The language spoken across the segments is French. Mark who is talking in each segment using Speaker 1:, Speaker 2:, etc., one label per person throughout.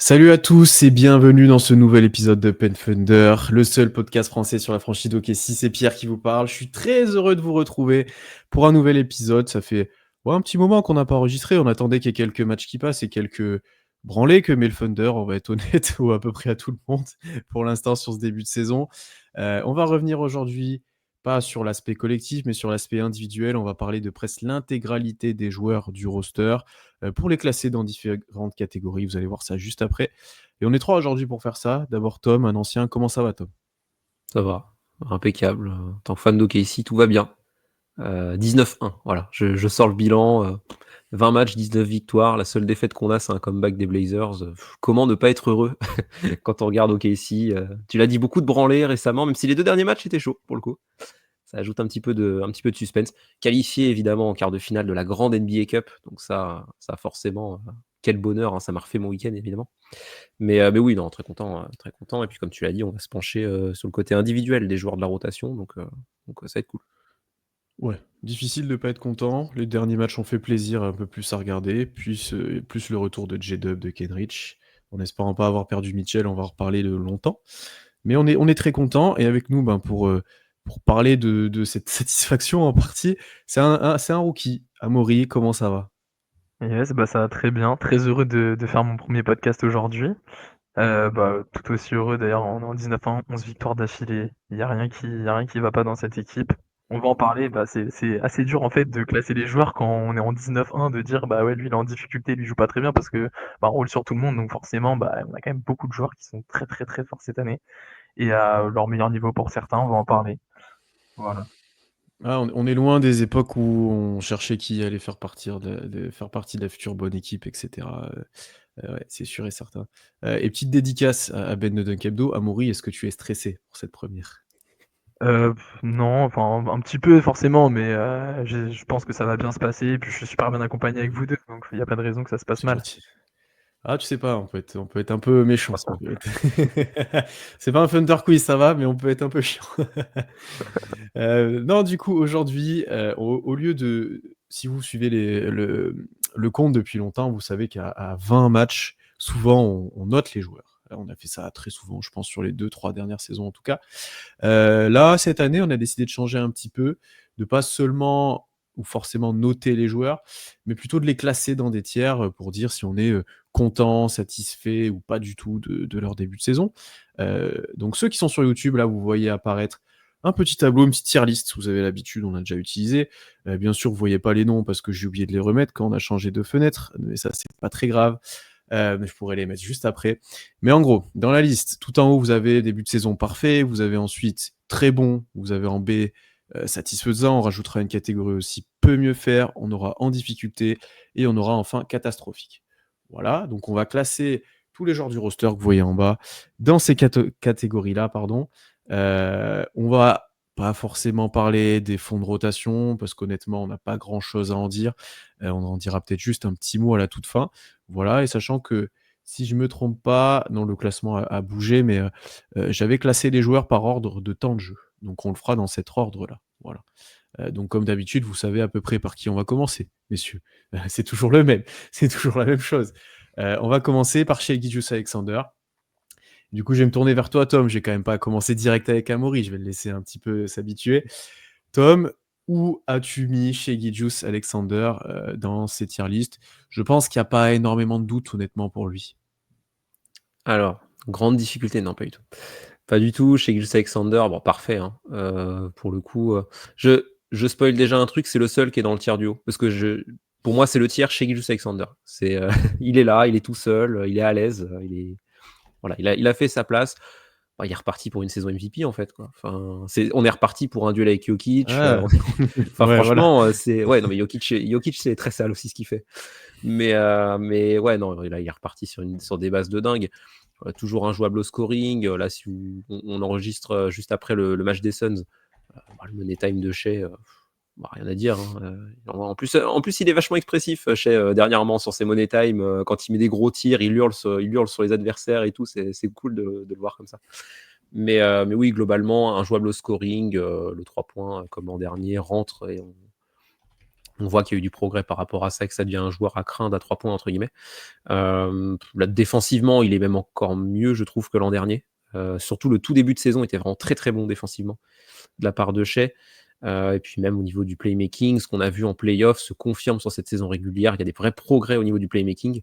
Speaker 1: Salut à tous et bienvenue dans ce nouvel épisode de Pen Thunder, le seul podcast français sur la franchise d'OKC. C'est Pierre qui vous parle. Je suis très heureux de vous retrouver pour un nouvel épisode. Ça fait un petit moment qu'on n'a pas enregistré. On attendait qu'il y ait quelques matchs qui passent et quelques branlées que met le Thunder, on va être honnête, ou à peu près à tout le monde pour l'instant sur ce début de saison. On va revenir aujourd'hui pas sur l'aspect collectif, mais sur l'aspect individuel. On va parler de presque l'intégralité des joueurs du roster pour les classer dans différentes catégories. Vous allez voir ça juste après. Et on est trois aujourd'hui pour faire ça. D'abord Tom, un ancien. Comment ça va, Tom?
Speaker 2: Ça va, impeccable. En tant que fan d'OKC, tout va bien. 19-1, voilà. Je sors le bilan. 20 matchs, 19 victoires. La seule défaite qu'on a, c'est un comeback des Blazers. Comment ne pas être heureux quand on regarde OKC? Tu l'as dit, beaucoup de branlés récemment, même si les deux derniers matchs étaient chauds pour le coup. Ça ajoute un petit peu de suspense. Qualifié évidemment en quart de finale de la grande NBA Cup, donc ça forcément, quel bonheur, hein, ça m'a refait mon week-end évidemment. Mais oui, non, très content, très content. Et puis comme tu l'as dit, on va se pencher sur le côté individuel des joueurs de la rotation, donc ça va être cool.
Speaker 1: Ouais, difficile de ne pas être content. Les derniers matchs ont fait plaisir un peu plus à regarder. Plus le retour de J-Dub, de Kenrich. En espérant pas avoir perdu Mitchell, on va en reparler de longtemps. Mais on est très content. Et avec nous, pour parler de cette satisfaction en partie, c'est un rookie. Amaury, comment ça va?
Speaker 3: Yes, ça va très bien. Très heureux de faire mon premier podcast aujourd'hui. Tout aussi heureux d'ailleurs, on est en 19 ans, 11 victoires d'affilée. Y a rien qui va pas dans cette équipe. On va en parler. C'est assez dur en fait de classer les joueurs quand on est en 19-1, de dire bah ouais lui il est en difficulté, lui il joue pas très bien parce que on roule sur tout le monde, donc forcément on a quand même beaucoup de joueurs qui sont très très très forts cette année et à leur meilleur niveau pour certains, on va en parler. Voilà.
Speaker 1: Ah, on est loin des époques où on cherchait qui allait faire partie de la future bonne équipe, etc. Ouais, c'est sûr et certain. Et petite dédicace à Ben de Dunkebdo. Amaury, est-ce que tu es stressé pour cette première?
Speaker 3: Non, enfin un petit peu forcément, mais je pense que ça va bien se passer et puis je suis super bien accompagné avec vous 2, donc il y a pas de raison que ça se passe
Speaker 1: C'est
Speaker 3: mal.
Speaker 1: gentil. Ah, tu sais pas, on peut être un peu méchant.
Speaker 2: Pas trop.
Speaker 1: C'est pas un Thunder Quiz, ça va, mais on peut être un peu chiant. Non, du coup, aujourd'hui, au lieu de si vous suivez le compte depuis longtemps, vous savez qu'à 20 matchs, souvent, on note les joueurs. On a fait ça très souvent, je pense, sur les 2-3 dernières saisons en tout cas. Là, cette année, on a décidé de changer un petit peu, de pas seulement ou forcément noter les joueurs, mais plutôt de les classer dans des tiers pour dire si on est content, satisfait ou pas du tout de leur début de saison. Donc ceux qui sont sur YouTube, là, vous voyez apparaître un petit tableau, une petite tier list, vous avez l'habitude, on a déjà utilisé. Bien sûr, vous voyez pas les noms parce que j'ai oublié de les remettre quand on a changé de fenêtre, mais ça, c'est pas très grave. Mais je pourrais les mettre juste après. Mais en gros, dans la liste, tout en haut, vous avez début de saison parfait, vous avez ensuite très bon, vous avez en B satisfaisant, on rajoutera une catégorie aussi peu mieux faire, on aura en difficulté et on aura enfin catastrophique. Voilà, donc on va classer tous les joueurs du roster que vous voyez en bas dans ces catégories-là, pardon. On va pas forcément parler des fonds de rotation parce qu'honnêtement, on n'a pas grand-chose à en dire. On en dira peut-être juste un petit mot à la toute fin. Voilà, et sachant que si je me trompe pas, non, le classement a bougé, mais j'avais classé les joueurs par ordre de temps de jeu. Donc on le fera dans cet ordre-là. Voilà. Donc comme d'habitude, vous savez à peu près par qui on va commencer, messieurs. C'est toujours le même, c'est toujours la même chose. On va commencer par chez Gijus Alexander. Du coup, je vais me tourner vers toi, Tom. J'ai quand même pas commencé direct avec Amaury. Je vais le laisser un petit peu s'habituer. Tom, où as-tu mis chez Gijus Alexander dans ces tier list? Je pense qu'il n'y a pas énormément de doutes, honnêtement, pour lui.
Speaker 2: Alors, grande difficulté, non, pas du tout. Pas du tout, chez Gilles Alexander, bon, parfait, hein. Pour le coup, je spoil déjà un truc, c'est le seul qui est dans le tiers du haut. Parce que pour moi, c'est le tiers chez Gilles Alexander. Il est là, il est tout seul, il est à l'aise, voilà, il a fait sa place. Bah, il est reparti pour une saison MVP en fait, quoi. Enfin, on est reparti pour un duel avec Jokic.
Speaker 1: Ah.
Speaker 2: Enfin,
Speaker 1: Ouais, voilà.
Speaker 2: franchement, ouais, non, mais Jokic, c'est très sale aussi ce qu'il fait. Mais ouais, non, là, il est reparti sur des bases de dingue. Toujours injouable au scoring. Là, si on enregistre juste après le match des Suns, le money time de Shea, rien à dire, hein. En plus, il est vachement expressif, Shea, dernièrement sur ses money time. Quand il met des gros tirs, il hurle sur les adversaires et tout. C'est cool de le voir comme ça. Mais oui, globalement, injouable au scoring. Le 3 points, comme l'an dernier, rentre On voit qu'il y a eu du progrès par rapport à ça, que ça devient un joueur à craindre à 3 points, entre guillemets. Là, défensivement, il est même encore mieux, je trouve, que l'an dernier. Surtout le tout début de saison était vraiment très très bon défensivement de la part de Shai. Et puis même au niveau du playmaking, ce qu'on a vu en playoff se confirme sur cette saison régulière. Il y a des vrais progrès au niveau du playmaking.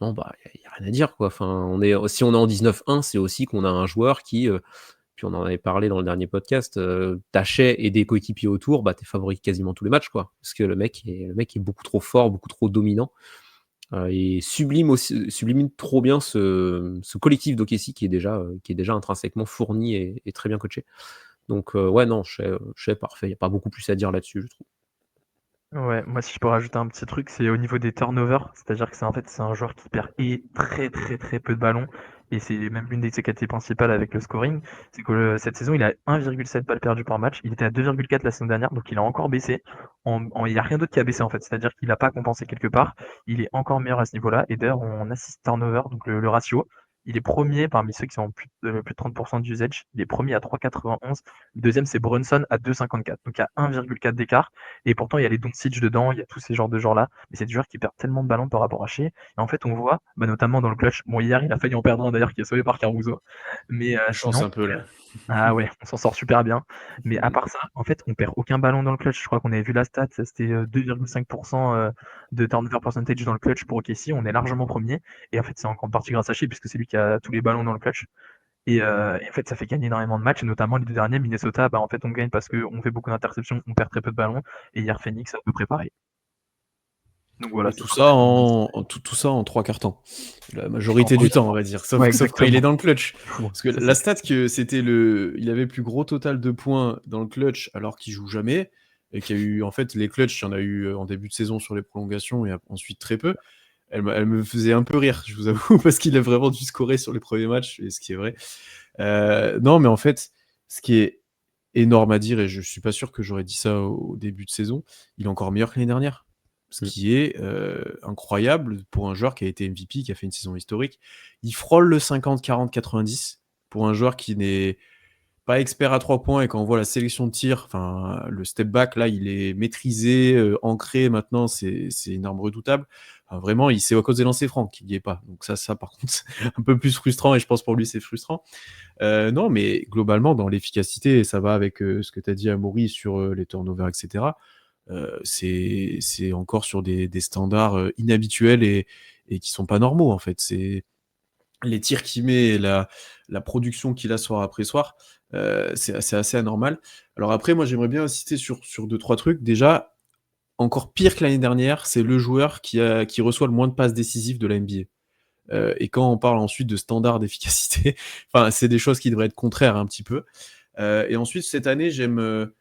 Speaker 2: Non, bah, il n'y a rien à dire, quoi. Enfin, si on est en 19-1, c'est aussi qu'on a un joueur qui, puis on en avait parlé dans le dernier podcast, Shai et des coéquipiers autour, bah, t'es favori quasiment tous les matchs, quoi. Parce que le mec est beaucoup trop fort, beaucoup trop dominant. Et sublime trop bien ce collectif d'OKC qui est déjà intrinsèquement fourni et très bien coaché. Donc ouais, non, Shai parfait, il n'y a pas beaucoup plus à dire là-dessus, je trouve.
Speaker 3: Ouais, moi si je peux rajouter un petit truc, c'est au niveau des turnovers, c'est-à-dire que c'est un joueur qui perd très très très peu de ballons, et c'est même l'une des ses qualités principales avec le scoring, c'est que cette saison il a 1,7 balles perdues par match, il était à 2,4 la saison dernière, donc il a encore baissé, il n'y a rien d'autre qui a baissé en fait, c'est-à-dire qu'il n'a pas compensé quelque part, il est encore meilleur à ce niveau-là, et d'ailleurs en assist turnover, donc le ratio, il est premier parmi ceux qui sont en plus de 30% d'usage, il est premier à 3,91, le deuxième c'est Brunson à 2,54, donc il y a 1,4 d'écart, et pourtant, il y a les Doncic dedans, il y a tous ces genres de joueurs-là. Mais c'est des joueurs qui perdent tellement de ballons par rapport à Shai. Et en fait, on voit, bah, notamment dans le clutch. Bon, hier, il a failli en perdre un d'ailleurs qui est sauvé par Caruso. Mais
Speaker 1: Chance
Speaker 3: sinon,
Speaker 1: un peu là.
Speaker 3: ah ouais, on s'en sort super bien. Mais à part ça, en fait, on perd aucun ballon dans le clutch. Je crois qu'on avait vu la stat, c'était 2,5% de turnover percentage dans le clutch pour OKC. On est largement premier. Et en fait, c'est en grande partie grâce à Shai, puisque c'est lui qui a tous les ballons dans le clutch. Et en fait, ça fait gagner énormément de matchs, et notamment les deux derniers, Minnesota, bah, en fait, on gagne parce qu'on fait beaucoup d'interceptions, on perd très peu de ballons. Et hier, Phoenix a peu préparé. Donc voilà,
Speaker 1: Et
Speaker 3: c'est
Speaker 1: tout
Speaker 3: ça.
Speaker 1: ça tout ça en 3 quarts temps. La majorité du temps, on va dire.
Speaker 3: Ouais,
Speaker 1: Sauf quand il est
Speaker 3: exactement.
Speaker 1: dans le clutch.
Speaker 3: Bon,
Speaker 1: Parce que
Speaker 3: ça,
Speaker 1: la stat que c'était il avait le plus gros total de points dans le clutch alors qu'il joue jamais. Et qu'il y a eu, en fait, les clutch, il y en a eu en début de saison sur les prolongations et ensuite très peu. Elle me faisait un peu rire, je vous avoue, parce qu'il a vraiment dû scorer sur les premiers matchs, et ce qui est vrai. Non, mais en fait, ce qui est énorme à dire, et je suis pas sûr que j'aurais dit ça au début de saison, il est encore meilleur que l'année dernière. Ce qui est incroyable pour un joueur qui a été MVP, qui a fait une saison historique. Il frôle le 50, 40, 90 pour un joueur qui n'est pas expert à 3 points, et quand on voit la sélection de tir, enfin le step back là, il est maîtrisé, ancré maintenant, c'est une arme redoutable. Enfin, vraiment, c'est à cause des lancers francs qu'il n'y est pas. Donc ça par contre, c'est un peu plus frustrant, et je pense pour lui c'est frustrant. Non, mais globalement, dans l'efficacité, ça va avec ce que tu as dit, Amaury, sur les turnovers, etc. C'est encore sur des standards inhabituels et qui sont pas normaux, en fait. C'est les tirs qu'il met, la production qu'il a soir après soir, c'est assez anormal. Alors après, moi, j'aimerais bien insister sur 2-3 trucs. Déjà, encore pire que l'année dernière, c'est le joueur qui reçoit le moins de passes décisives de la NBA. Et quand on parle ensuite de standards d'efficacité, enfin, c'est des choses qui devraient être contraires un petit peu. Et ensuite, cette année, j'aime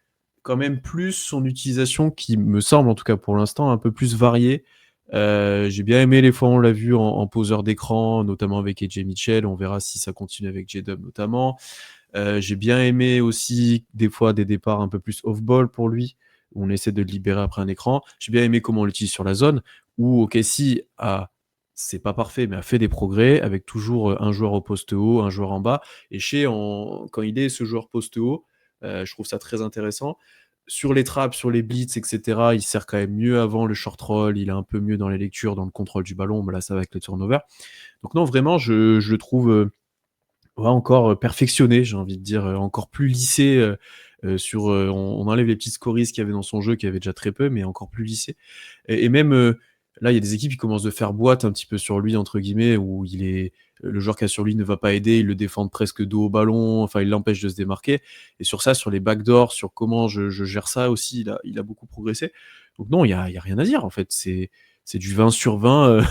Speaker 1: quand même plus son utilisation, qui me semble, en tout cas pour l'instant, un peu plus variée. J'ai bien aimé les fois où on l'a vu en poseur d'écran, notamment avec AJ Mitchell. On verra si ça continue avec J-Dub notamment. J'ai bien aimé aussi des fois des départs un peu plus off-ball pour lui, où on essaie de le libérer après un écran. J'ai bien aimé comment on l'utilise sur la zone, où OKC c'est pas parfait, mais a fait des progrès avec toujours un joueur au poste haut, un joueur en bas. Et quand il est ce joueur poste haut, je trouve ça très intéressant. Sur les traps, sur les blitz, etc., il sert quand même mieux avant le short roll, il est un peu mieux dans les lectures, dans le contrôle du ballon, mais là ça va avec les turnovers. Donc non, vraiment, je le trouve encore perfectionné, j'ai envie de dire, encore plus lissé. On enlève les petites scories qu'il y avait dans son jeu, qui avait déjà très peu, mais encore plus lissé. Et même là, il y a des équipes qui commencent de faire boîte un petit peu sur lui, entre guillemets, où le joueur qui a sur lui ne va pas aider, ils le défendent presque dos au ballon, enfin, il l'empêche de se démarquer. Et sur ça, sur les backdoors, sur comment je gère ça aussi, il a beaucoup progressé. Donc non, il y a rien à dire, en fait. C'est du 20 sur 20,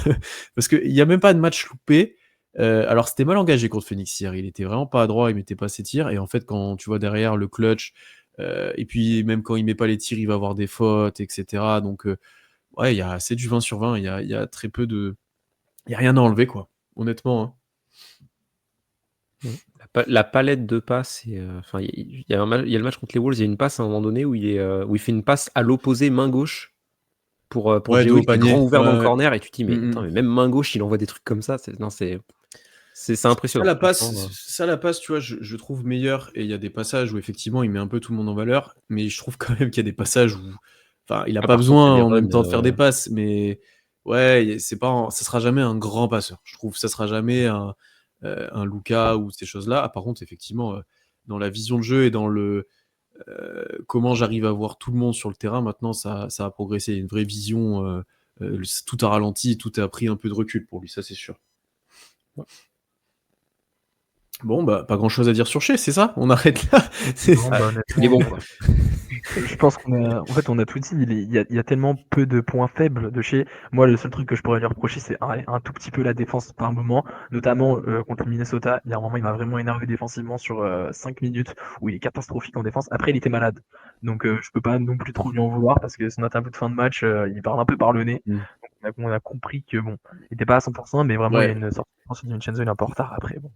Speaker 1: parce qu'il n'y a même pas de match loupé. Alors c'était mal engagé contre Phoenix hier, il était vraiment pas adroit, il mettait pas ses tirs, et en fait quand tu vois derrière le clutch, et puis même quand il met pas les tirs, il va avoir des fautes, etc. Donc ouais, c'est du 20 sur 20, il y a très peu de... Il n'y a rien à enlever, quoi, honnêtement.
Speaker 2: La palette de passes, enfin, il y a le match contre les Wolves, il y a une passe à un moment donné où il fait une passe à l'opposé main gauche pour
Speaker 1: Ouais, dos
Speaker 2: J.O.
Speaker 1: au
Speaker 2: qui est
Speaker 1: panier.
Speaker 2: grand ouvert dans le
Speaker 1: Ouais.
Speaker 2: corner, et tu te dis, mais attends, mais même main gauche, il envoie des trucs comme ça. C'est impressionnant.
Speaker 1: Ça, la passe, tu vois, je trouve meilleure, et il y a des passages où effectivement il met un peu tout le monde en valeur, mais je trouve quand même qu'il y a des passages où Enfin, il a
Speaker 2: Ah,
Speaker 1: pas
Speaker 2: par contre, il y
Speaker 1: besoin
Speaker 2: a des
Speaker 1: en même
Speaker 2: runs,
Speaker 1: temps de faire des passes, mais ouais, ça sera jamais un grand passeur. Je trouve, ça sera jamais un Luka ou ces choses-là. Ah, par contre, effectivement, dans la vision de jeu et dans comment j'arrive à voir tout le monde sur le terrain, maintenant, ça a progressé. Il y a une vraie vision. Tout a ralenti, tout a pris un peu de recul pour lui, ça c'est sûr. Bon, bah, pas grand chose à dire sur Shea, c'est ça? On arrête là? C'est
Speaker 3: Non,
Speaker 1: ça.
Speaker 3: bah,
Speaker 2: il est bon,
Speaker 3: honnêtement,
Speaker 2: quoi.
Speaker 3: je pense on a tout dit. Il y a tellement peu de points faibles de chez. Moi, le seul truc que je pourrais lui reprocher, c'est un tout petit peu la défense par moment, notamment contre le Minnesota. Il y a un moment, il m'a vraiment énervé défensivement sur 5 minutes où il est catastrophique en défense. Après, il était malade, donc je peux pas non plus trop lui en vouloir parce que son interview de fin de match, il parle un peu par le nez.
Speaker 1: Mm.
Speaker 3: Donc, on a compris que bon, il était pas à 100%, mais vraiment, il y a
Speaker 1: Ouais.
Speaker 3: une sorte de défense de Vincenzo, il est un peu en retard. Après, bon,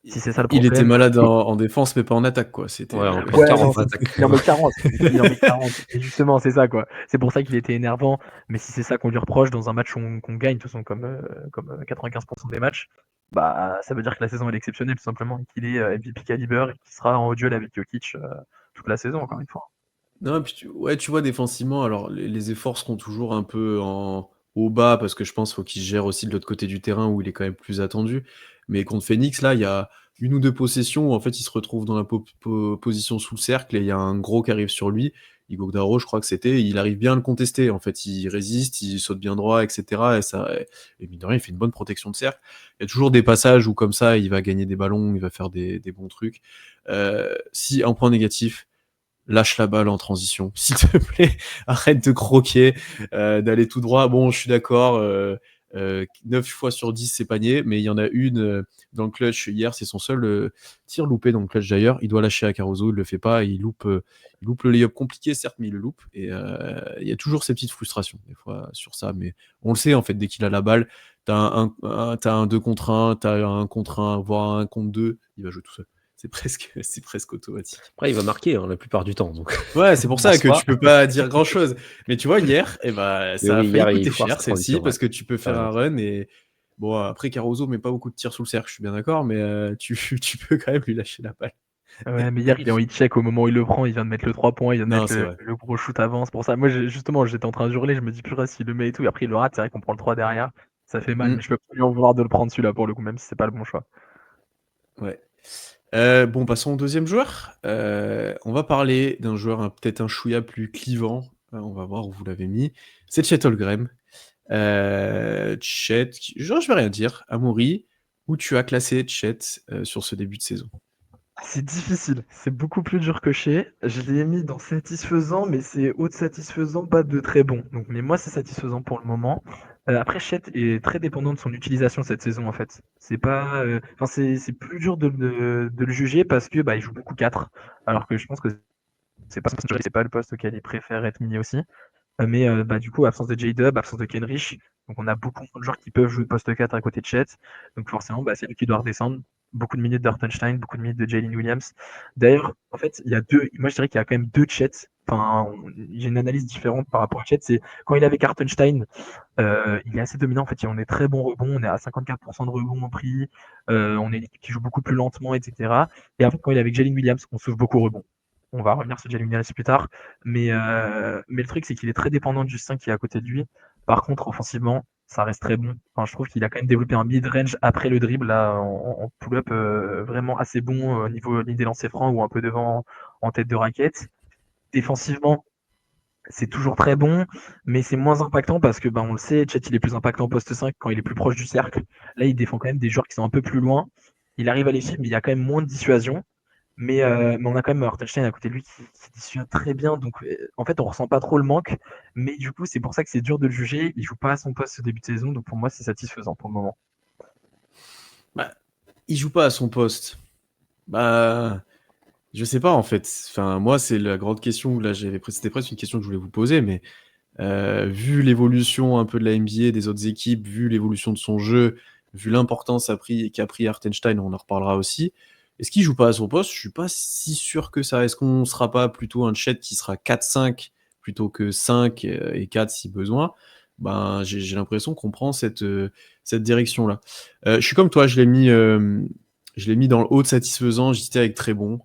Speaker 3: si c'est ça le
Speaker 1: Il était
Speaker 3: problème.
Speaker 1: malade en défense, mais pas en attaque, quoi. C'était.
Speaker 2: Ouais, en top
Speaker 3: Ouais,
Speaker 2: 40
Speaker 3: non,
Speaker 2: en attaque.
Speaker 3: il en met 40. Il en met 40. Et justement, c'est ça, quoi. C'est pour ça qu'il était énervant. Mais si c'est ça qu'on lui reproche dans un match qu'on gagne, de toute façon, comme 95% des matchs, bah, ça veut dire que la saison est exceptionnelle, tout simplement, et qu'il est MVP caliber et qu'il sera en haut duel avec Jokic toute la saison, encore une fois.
Speaker 1: Non, puis ouais, tu vois, défensivement, alors les efforts seront toujours un peu au bas parce que je pense qu'il faut qu'il se gère aussi de l'autre côté du terrain où il est quand même plus attendu. Mais contre Phoenix, là, il y a une ou deux possessions où en fait il se retrouve dans la position sous le cercle et il y a un gros qui arrive sur lui. Ighodaro, je crois que c'était, il arrive bien à le contester. En fait, il résiste, il saute bien droit, etc. Et mine de rien, il fait une bonne protection de cercle. Il y a toujours des passages où comme ça, il va gagner des ballons, il va faire des bons trucs. Si un point négatif, lâche la balle en transition, s'il te plaît, arrête de croquer, d'aller tout droit. Bon, je suis d'accord, 9 fois sur 10 c'est panier, mais il y en a une dans le clutch hier, c'est son seul tir loupé dans le clutch d'ailleurs. Il doit lâcher à Caruso, il le fait pas, il loupe le lay-up compliqué certes, mais il le loupe. Et il y a toujours ces petites frustrations des fois sur ça, mais on le sait en fait, dès qu'il a la balle, t'as un 2 contre 1, t'as un contre 1, voire un contre 2, il va jouer tout seul. C'est presque automatique.
Speaker 2: Après, il va marquer la plupart du temps. Donc,
Speaker 1: Ouais, c'est pour
Speaker 2: en
Speaker 1: ça que
Speaker 2: soi.
Speaker 1: tu peux pas dire grand chose. Mais tu vois, hier,
Speaker 2: Mais
Speaker 1: ça a
Speaker 2: oui,
Speaker 1: failli
Speaker 2: hier, il
Speaker 1: coûter
Speaker 2: foire
Speaker 1: cher
Speaker 2: sa transition.
Speaker 1: celle-ci
Speaker 2: Ouais.
Speaker 1: parce que tu peux faire
Speaker 2: Ouais.
Speaker 1: un run et bon, après Caruso met pas beaucoup de tirs sous le cercle, je suis bien d'accord, mais tu peux quand même lui lâcher la balle.
Speaker 3: Ouais, mais hier, il est en hit check au moment où il le prend. Il vient de mettre le 3 points, il vient de
Speaker 1: Non,
Speaker 3: mettre
Speaker 1: c'est vrai.
Speaker 3: le gros shoot avant. C'est pour ça. Moi, justement, j'étais en train de hurler. Je me dis, purée, s'il le met et tout. Et après, il le rate. C'est vrai qu'on prend le 3 derrière. Ça fait mal,
Speaker 1: Mm,
Speaker 3: mais je peux pas lui en vouloir de le prendre celui-là pour le coup, même si c'est pas le bon choix.
Speaker 1: ouais. Bon, passons au deuxième joueur. On va parler d'un joueur peut-être un chouïa plus clivant. On va voir où vous l'avez mis. C'est Chet Holmgren. Chet, je vais rien dire. Amaury, où tu as classé Chet sur ce début de saison?
Speaker 3: C'est difficile, c'est beaucoup plus dur que chez. Je l'ai mis dans satisfaisant, mais c'est haut de satisfaisant, pas de très bon. Donc, mais moi, c'est satisfaisant pour le moment. Après, Chet est très dépendant de son utilisation cette saison, en fait. C'est pas, enfin, c'est plus dur de le juger parce que bah, il joue beaucoup 4, alors que je pense que c'est pas le poste auquel il préfère être mis aussi. Mais bah, du coup, absence de J-Dub, absence de Kenrich. Donc on a beaucoup de joueurs qui peuvent jouer poste 4 à côté de Chet. Donc forcément, bah, c'est lui qui doit redescendre. Beaucoup de minutes d'Hartenstein, beaucoup de minutes de Jalen Williams. D'ailleurs, en fait, il y a deux. Moi, je dirais qu'il y a quand même deux Chet. Enfin, j'ai une analyse différente par rapport à Chet. C'est quand il est avec Hartenstein, il est assez dominant. En fait, on est très bon rebond. On est à 54% de rebond en prix. On est une équipe qui joue beaucoup plus lentement, etc. Et après, quand il est avec Jalen Williams, on souffre beaucoup au rebond. On va revenir sur Jalen Williams plus tard. Mais le truc, c'est qu'il est très dépendant du 5 qui est à côté de lui. Par contre, offensivement, ça reste très bon. Enfin, je trouve qu'il a quand même développé un mid-range après le dribble, là, en pull-up vraiment assez bon au niveau ligne des lancers francs ou un peu devant en tête de raquette. Défensivement, c'est toujours très bon, mais c'est moins impactant parce que, ben, on le sait, Chet, il est plus impactant poste 5 quand il est plus proche du cercle. Là, il défend quand même des joueurs qui sont un peu plus loin. Il arrive à les suivre, mais il y a quand même moins de dissuasion. Mais on a quand même Hartenstein à côté de lui qui dissuade très bien. Donc, en fait, on ressent pas trop le manque. Mais du coup, c'est pour ça que c'est dur de le juger. Il joue pas à son poste au début de saison. Donc, pour moi, c'est satisfaisant pour le moment.
Speaker 1: Bah, il joue pas à son poste. Bah, je sais pas en fait. Enfin, moi, c'est la grande question. Là, c'était presque une question que je voulais vous poser, mais vu l'évolution un peu de la NBA, des autres équipes, vu l'évolution de son jeu, vu l'importance qu'a pris Hartenstein, on en reparlera aussi. Est-ce qu'il joue pas à son poste? Je suis pas si sûr que ça. Est-ce qu'on sera pas plutôt un Chet qui sera 4-5 plutôt que 5 et 4 si besoin? Ben, j'ai l'impression qu'on prend cette direction-là. Je suis comme toi, je l'ai mis dans le haut de satisfaisant, j'étais avec très bon.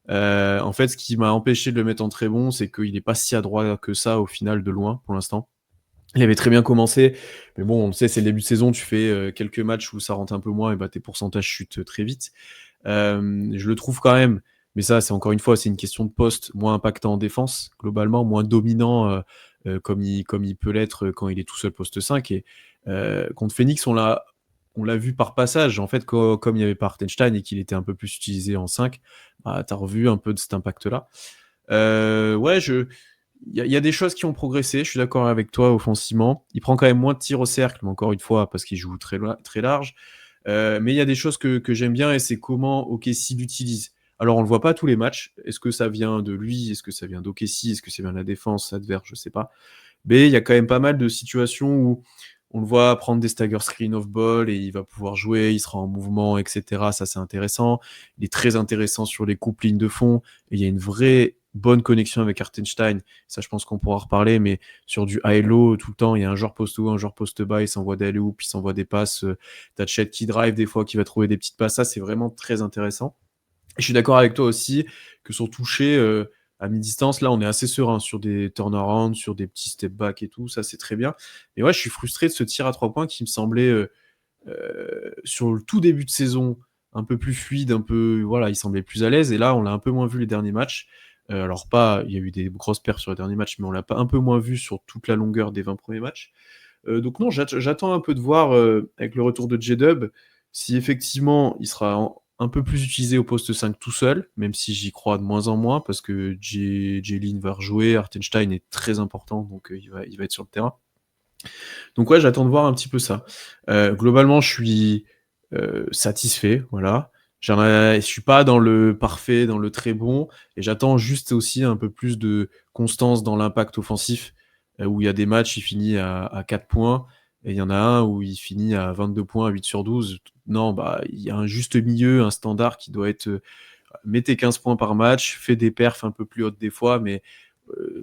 Speaker 1: En fait, ce qui m'a empêché de le mettre en très bon, c'est qu'il n'est pas si adroit que ça au final de loin pour l'instant. Il avait très bien commencé, mais bon, on le sait, c'est le début de saison, tu fais quelques matchs où ça rentre un peu moins, et bah tes pourcentages chutent très vite. Je le trouve quand même, mais ça, c'est encore une fois, c'est une question de poste, moins impactant en défense, globalement, moins dominant comme il peut l'être quand il est tout seul poste 5. Et contre Phoenix, on l'a vu par passage, en fait, comme il n'y avait pas Hartenstein et qu'il était un peu plus utilisé en 5, bah, tu as revu un peu de cet impact-là. Ouais, il y a des choses qui ont progressé, je suis d'accord avec toi offensivement. Il prend quand même moins de tirs au cercle, mais encore une fois, parce qu'il joue très large. Mais il y a des choses que j'aime bien et c'est comment OKC l'utilise. Alors, on le voit pas tous les matchs. Est-ce que ça vient de lui? Est-ce que ça vient d'OKC? Est-ce que ça vient de la défense adverse? Je sais pas. Mais il y a quand même pas mal de situations où on le voit prendre des stagger screen off ball et il va pouvoir jouer, il sera en mouvement, etc. Ça, c'est intéressant. Il est très intéressant sur les coupes lignes de fond. Et il y a une vraie bonne connexion avec Hartenstein. Ça, je pense qu'on pourra reparler, mais sur du high-low, tout le temps, il y a un joueur post haut, un joueur post bas, il s'envoie des alley-oops, il s'envoie des passes. T'as Chet qui drive des fois, qui va trouver des petites passes. Ça, c'est vraiment très intéressant. Et je suis d'accord avec toi aussi que sur toucher à mi-distance, là, on est assez serein sur des turnarounds, sur des petits step back et tout. Ça, c'est très bien. Mais ouais, je suis frustré de ce tir à 3 points qui me semblait, sur le tout début de saison, un peu plus fluide, un peu, voilà, il semblait plus à l'aise. Et là, on l'a un peu moins vu les derniers matchs. Alors, pas, il y a eu des grosses perfs sur les derniers matchs, mais on l'a pas un peu moins vu sur toute la longueur des 20 premiers matchs. Donc, non, j'attends un peu de voir avec le retour de J-Dub si effectivement il sera un peu plus utilisé au poste 5 tout seul, même si j'y crois de moins en moins, parce que J-Lin va rejouer, Hartenstein est très important, donc il va être sur le terrain. Donc ouais, j'attends de voir un petit peu ça. Globalement, je suis satisfait, voilà. Je suis pas dans le parfait, dans le très bon, et j'attends juste aussi un peu plus de constance dans l'impact offensif, où il y a des matchs, il finit à 4 points, et il y en a un où il finit à 22 points, à 8 sur 12. Non, bah, il y a un juste milieu, un standard qui doit être mettez 15 points par match, fais des perfs un peu plus hautes des fois, mais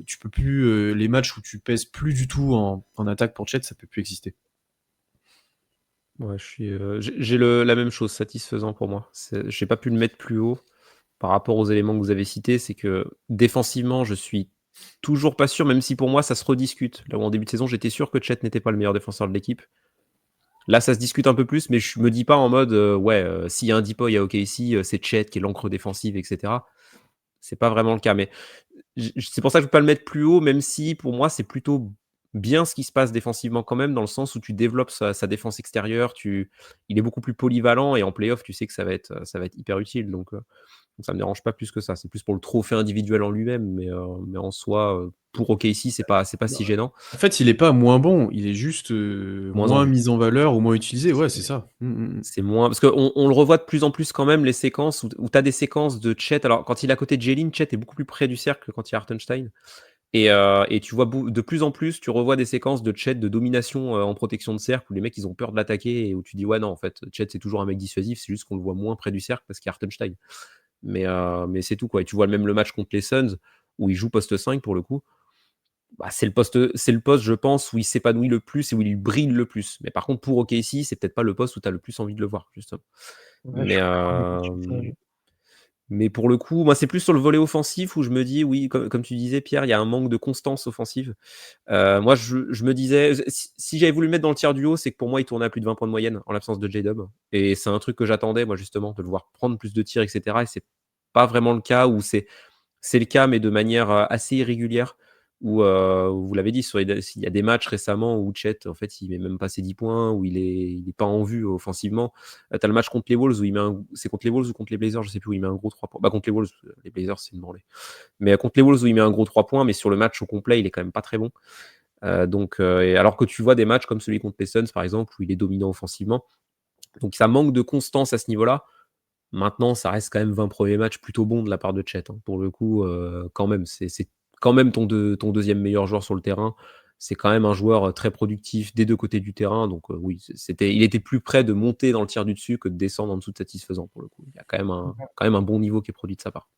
Speaker 1: tu peux plus les matchs où tu pèses plus du tout en attaque pour Chet, ça peut plus exister.
Speaker 2: Ouais, j'ai la même chose, satisfaisant pour moi. J'ai pas pu le mettre plus haut par rapport aux éléments que vous avez cités. C'est que défensivement, je suis toujours pas sûr, même si pour moi ça se rediscute. Là où en début de saison, j'étais sûr que Chet n'était pas le meilleur défenseur de l'équipe. Là, ça se discute un peu plus, mais je me dis pas en mode s'il y a un Depoy à OKC, c'est Chet qui est l'encre défensive, etc. C'est pas vraiment le cas, mais c'est pour ça que je peux pas le mettre plus haut, même si pour moi c'est plutôt bien ce qui se passe défensivement quand même, dans le sens où tu développes sa défense extérieure, il est beaucoup plus polyvalent et en playoff, tu sais que ça va être hyper utile. Donc ça me dérange pas plus que ça. C'est plus pour le trophée individuel en lui-même, mais en soi, pour OKC, c'est pas si gênant.
Speaker 1: En fait, il est pas moins bon, il est juste
Speaker 2: Moins en
Speaker 1: moins
Speaker 2: vue.
Speaker 1: mis en valeur ou moins utilisé. Ouais, c'est ça.
Speaker 2: C'est moins. Parce qu'on le revoit de plus en plus quand même, les séquences où tu as des séquences de Chet. Alors, quand il est à côté de Jalen, Chet est beaucoup plus près du cercle que quand il y a Hartenstein. Et tu vois de plus en plus, tu revois des séquences de Chet de domination en protection de cercle où les mecs ils ont peur de l'attaquer et où tu dis ouais non en fait Chet c'est toujours un mec dissuasif, c'est juste qu'on le voit moins près du cercle parce qu'il y a Hartenstein. Mais c'est tout quoi. Et tu vois même le match contre les Suns où il joue poste 5 pour le coup. Bah, c'est le poste je pense où il s'épanouit le plus et où il brille le plus. Mais par contre pour OKC c'est peut-être pas le poste où tu as le plus envie de le voir justement.
Speaker 3: Ouais, je
Speaker 2: Mais
Speaker 3: suis d'accord avec toi sur ça, ouais.
Speaker 2: mais pour le coup, moi, c'est plus sur le volet offensif où je me dis, oui, comme tu disais, Pierre, il y a un manque de constance offensive. Moi, je me disais, si j'avais voulu le mettre dans le tiers du haut, c'est que pour moi, il tournait à plus de 20 points de moyenne en l'absence de J-Dub. Et c'est un truc que j'attendais, moi, justement, de le voir prendre plus de tirs, etc. Et c'est pas vraiment le cas, ou c'est le cas, mais de manière assez irrégulière. Où vous l'avez dit, il y a des matchs récemment où Chet, en fait, il met même pas ses 10 points, où il est pas en vue offensivement. Tu as le match contre les Wolves où c'est contre les Wolves ou contre les Blazers, je sais plus, où il met un gros 3 points. Bah, contre les Wolves, les Blazers, c'est une branlée. Mais contre les Wolves où il met un gros 3 points, mais sur le match au complet, il est quand même pas très bon. Et alors que tu vois des matchs comme celui contre les Suns, par exemple, où il est dominant offensivement. Donc ça manque de constance à ce niveau-là. Maintenant, ça reste quand même 20 premiers matchs plutôt bons de la part de Chet. Hein. Pour le coup, quand même, c'est quand même ton deuxième meilleur joueur sur le terrain. C'est quand même un joueur très productif des deux côtés du terrain. Donc oui, il était plus près de monter dans le tiers du dessus que de descendre en dessous de satisfaisant pour le coup. Il y a quand même un bon niveau qui est produit de sa part.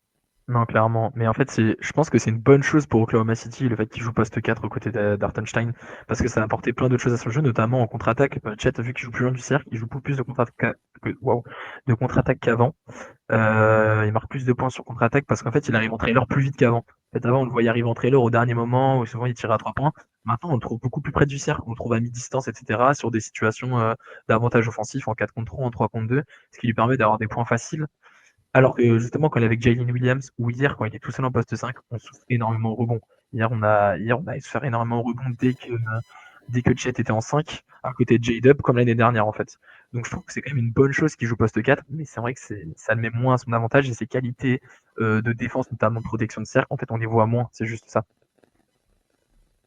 Speaker 3: Non, clairement. Mais en fait, je pense que c'est une bonne chose pour Oklahoma City, le fait qu'il joue poste 4 aux côtés d'Hartenstein, parce que ça a apporté plein d'autres choses à son jeu, notamment en contre-attaque. Chet, vu qu'il joue plus loin du cercle, il joue beaucoup plus de contre-attaque de contre-attaque qu'avant. Il marque plus de points sur contre-attaque parce qu'en fait, il arrive en trailer plus vite qu'avant. En fait, avant, on le voyait arriver en trailer au dernier moment, où souvent il tirait à 3 points. Maintenant, on le trouve beaucoup plus près du cercle, on le trouve à mi-distance, etc., sur des situations d'avantage offensif en 4 contre 3, en 3 contre 2, ce qui lui permet d'avoir des points faciles. Alors que justement, quand il est avec Jalen Williams, ou hier, quand il est tout seul en poste 5, on souffre énormément au rebond. Hier, on a souffert énormément au rebond dès que Chet était en 5, à côté de J-Dub, comme l'année dernière, en fait. Donc je trouve que c'est quand même une bonne chose qu'il joue poste 4, mais c'est vrai que ça le met moins à son avantage, et ses qualités de défense, notamment de protection de cercle, en fait, on les voit moins, c'est juste ça.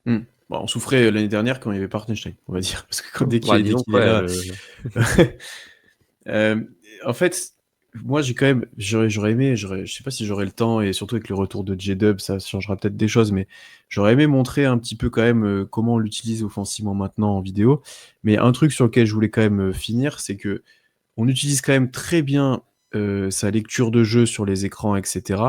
Speaker 1: Bon, on souffrait l'année dernière quand il n'y avait pas Hartenstein, on va dire, parce que dès
Speaker 2: Ouais,
Speaker 1: qu'il
Speaker 2: disons
Speaker 1: est
Speaker 2: que, ouais,
Speaker 1: là... En fait, moi j'ai quand même, j'aurais aimé, je sais pas si j'aurais le temps, et surtout avec le retour de J-Dub, ça changera peut-être des choses, mais j'aurais aimé montrer un petit peu quand même comment on l'utilise offensivement maintenant en vidéo. Mais un truc sur lequel je voulais quand même finir, c'est que on utilise quand même très bien sa lecture de jeu sur les écrans, etc.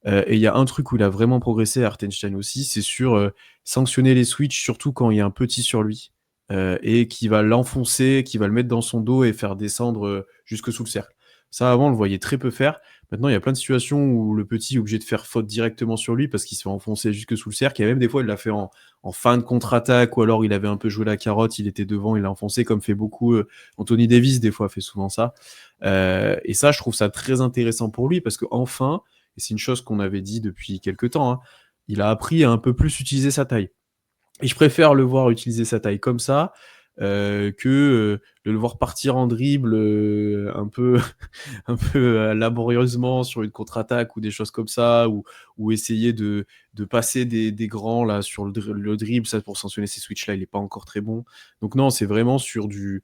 Speaker 1: Et il y a un truc où il a vraiment progressé, Hartenstein aussi, c'est sur sanctionner les switches, surtout quand il y a un petit sur lui, et qui va l'enfoncer, qui va le mettre dans son dos et faire descendre jusque sous le cercle. Ça, avant, on le voyait très peu faire. Maintenant, il y a plein de situations où le petit est obligé de faire faute directement sur lui parce qu'il se fait enfoncer jusque sous le cercle. Et même des fois, il l'a fait en fin de contre-attaque, ou alors il avait un peu joué la carotte, il était devant, il l'a enfoncé, comme fait beaucoup Anthony Davis, des fois, fait souvent ça. Et ça, je trouve ça très intéressant pour lui parce qu'enfin, et c'est une chose qu'on avait dit depuis quelques temps, hein, il a appris à un peu plus utiliser sa taille. Et je préfère le voir utiliser sa taille comme ça que de le voir partir en dribble un peu, un peu laborieusement sur une contre-attaque ou des choses comme ça, ou essayer de passer des grands là sur le dribble, ça pour sanctionner ces switches là, il n'est pas encore très bon. Donc non, c'est vraiment sur du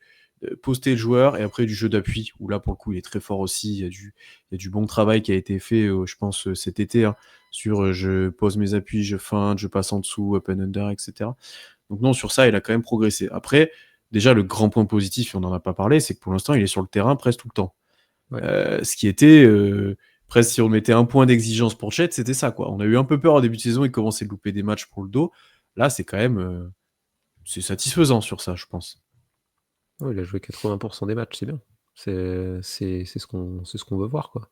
Speaker 1: poster le joueur et après du jeu d'appui, où là pour le coup il est très fort aussi, il y a du bon travail qui a été fait, je pense cet été, hein, sur je pose mes appuis, je feinte, je passe en dessous, up and under, etc. Donc non, sur ça, il a quand même progressé. Après, déjà, le grand point positif, et on n'en a pas parlé, c'est que pour l'instant, il est sur le terrain presque tout le temps.
Speaker 2: Ouais.
Speaker 1: Ce qui était, presque si on mettait un point d'exigence pour Chet, c'était ça, quoi. On a eu un peu peur au début de saison, il commençait à louper des matchs pour le dos. Là, c'est quand même c'est satisfaisant sur ça, je pense.
Speaker 2: Ouais, il a joué 80% des matchs, c'est bien. C'est ce qu'on veut voir, quoi.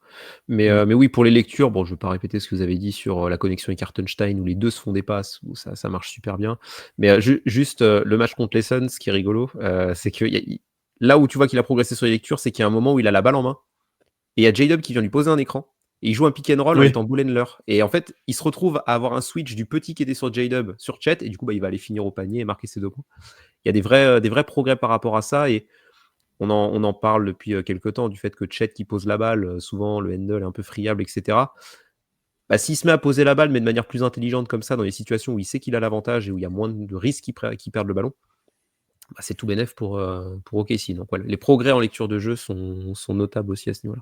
Speaker 2: Mais oui, pour les lectures, bon, je ne vais pas répéter ce que vous avez dit sur la connexion avec Hartenstein, où les deux se font des passes, où ça marche super bien. Mais juste le match contre les Suns, ce qui est rigolo, c'est que là où tu vois qu'il a progressé sur les lectures, c'est qu'il y a un moment où il a la balle en main, et il y a J-Dub qui vient lui poser un écran, et il joue un pick and roll en
Speaker 1: Oui.
Speaker 2: étant bull handler. Et en fait, il se retrouve à avoir un switch du petit qui était sur J-Dub sur Chet, et du coup, il va aller finir au panier et marquer ses 2 points. Il y a des vrais progrès par rapport à ça, et on en parle depuis quelques temps, du fait que Chet qui pose la balle, souvent le handle est un peu friable, etc. Bah, s'il se met à poser la balle, mais de manière plus intelligente comme ça, dans les situations où il sait qu'il a l'avantage et où il y a moins de risques qu'il perde le ballon, bah, c'est tout bénef pour OKC. Donc voilà, les progrès en lecture de jeu sont notables aussi à ce niveau-là.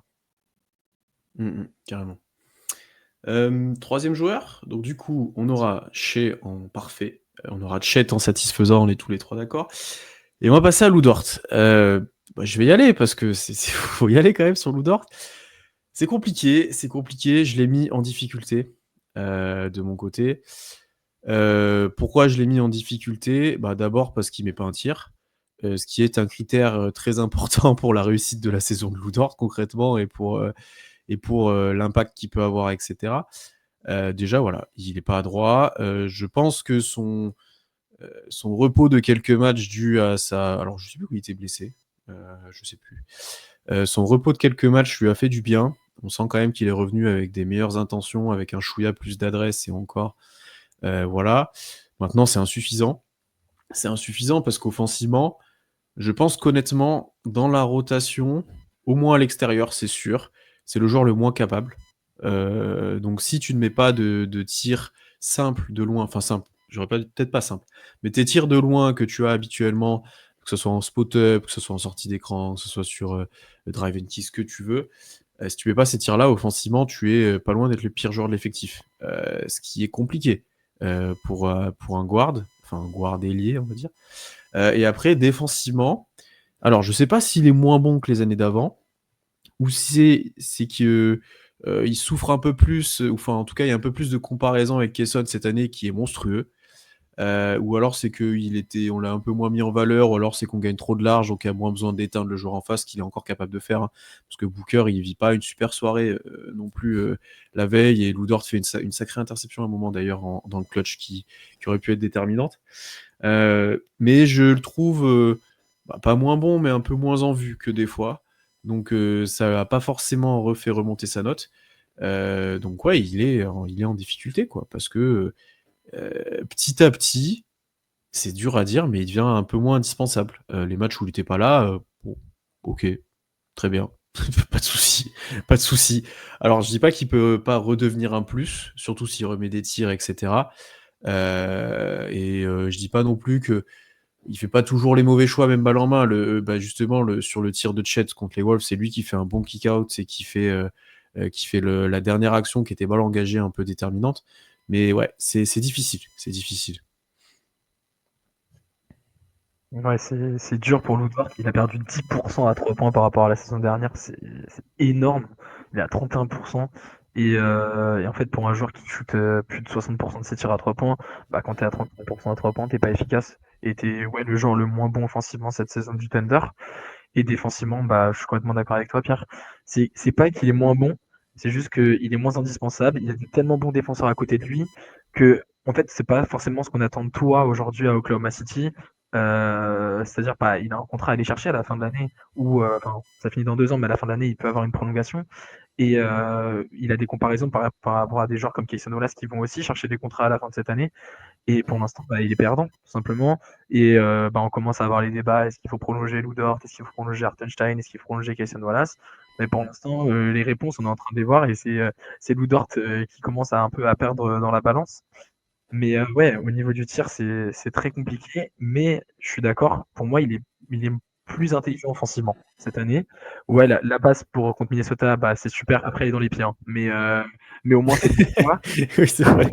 Speaker 1: Carrément. Troisième joueur, donc du coup, on aura Shea en parfait, on aura Chet en satisfaisant, on est tous les trois d'accord. Et on va passer à Lou Dort. Je vais y aller parce que faut y aller quand même sur Lou Dort. C'est compliqué, je l'ai mis en difficulté de mon côté. Pourquoi je l'ai mis en difficulté ? D'abord parce qu'il met pas un tir, ce qui est un critère très important pour la réussite de la saison de Lou Dort concrètement, et pour l'impact qu'il peut avoir, etc. Déjà, voilà, il n'est pas adroit. Je pense que son repos de quelques matchs dû à sa... Alors, je sais plus où il était blessé. Je sais plus. Son repos de quelques matchs lui a fait du bien. On sent quand même qu'il est revenu avec des meilleures intentions, avec un chouïa plus d'adresse, et encore. Voilà. Maintenant, c'est insuffisant. C'est insuffisant parce qu'offensivement, je pense qu'honnêtement, dans la rotation, au moins à l'extérieur, c'est sûr, c'est le joueur le moins capable. Donc si tu ne mets pas de tir simple de loin, enfin simple, j'aurais peut-être pas simple, mais tes tirs de loin que tu as habituellement, que ce soit en spot-up, que ce soit en sortie d'écran, que ce soit sur le drive and kiss, ce que tu veux, si tu mets pas ces tirs-là, offensivement, tu es pas loin d'être le pire joueur de l'effectif. Ce qui est compliqué pour un guard, enfin un guard ailier, on va dire. Et après, défensivement, alors je sais pas s'il est moins bon que les années d'avant, ou si c'est que il souffre un peu plus, enfin en tout cas il y a un peu plus de comparaison avec Caisson cette année qui est monstrueux. Ou alors c'est on l'a un peu moins mis en valeur, ou alors c'est qu'on gagne trop de large, donc il y a moins besoin d'éteindre le joueur en face qu'il est encore capable de faire. Hein. Parce que Booker, il vit pas une super soirée non plus la veille, et Lou Dort fait une sacrée interception à un moment d'ailleurs dans le clutch qui aurait pu être déterminante. Mais je le trouve pas moins bon, mais un peu moins en vue que des fois. Donc ça n'a pas forcément refait remonter sa note. Donc ouais, il est en difficulté, quoi, parce que petit à petit, c'est dur à dire, mais il devient un peu moins indispensable. Les matchs où il n'était pas là, bon, ok, très bien, pas de souci, pas de souci. Alors je dis pas qu'il peut pas redevenir un plus, surtout s'il remet des tirs, etc. Je dis pas non plus que il fait pas toujours les mauvais choix, même balle en main. Justement, sur le tir de Chet contre les Wolves, c'est lui qui fait un bon kick-out, c'est qui fait la dernière action qui était mal engagée, un peu déterminante. Mais ouais, c'est difficile, c'est difficile.
Speaker 3: Ouais, c'est dur pour Lou Dort. Il a perdu 10% à 3 points par rapport à la saison dernière. C'est énorme. Il est à 31%. Et en fait, pour un joueur qui chute plus de 60% de ses tirs à 3 points, bah, quand t'es à 31% à 3 points, t'es pas efficace. Et t'es le joueur le moins bon offensivement cette saison du Thunder. Et défensivement, bah, je suis complètement d'accord avec toi, Pierre. C'est pas qu'il est moins bon, c'est juste qu'il est moins indispensable. Il y a de tellement bons défenseurs à côté de lui que, en fait, c'est pas forcément ce qu'on attend de toi aujourd'hui à Oklahoma City. C'est-à-dire, bah, il a un contrat à aller chercher à la fin de l'année, ou ça finit dans 2 ans, mais à la fin de l'année, il peut avoir une prolongation. Et il a des comparaisons par rapport à des joueurs comme Kayson Wallace qui vont aussi chercher des contrats à la fin de cette année. Et pour l'instant, bah, il est perdant, tout simplement. Et bah, on commence à avoir les débats. Est-ce qu'il faut prolonger Lou Dort? Est-ce qu'il faut prolonger Hartenstein? Est-ce qu'il faut prolonger Kayson Wallace? Mais pour l'instant, les réponses, on est en train de les voir. Et c'est Lou Dort qui commence un peu à perdre dans la balance. Mais ouais, au niveau du tir, c'est très compliqué. Mais je suis d'accord. Pour moi, il est plus intelligent offensivement cette année. Ouais, la passe contre Minnesota, bah, c'est super. Après, elle est dans les pieds. Hein. Mais au moins, c'est le bon choix.
Speaker 1: Oui, c'est vrai.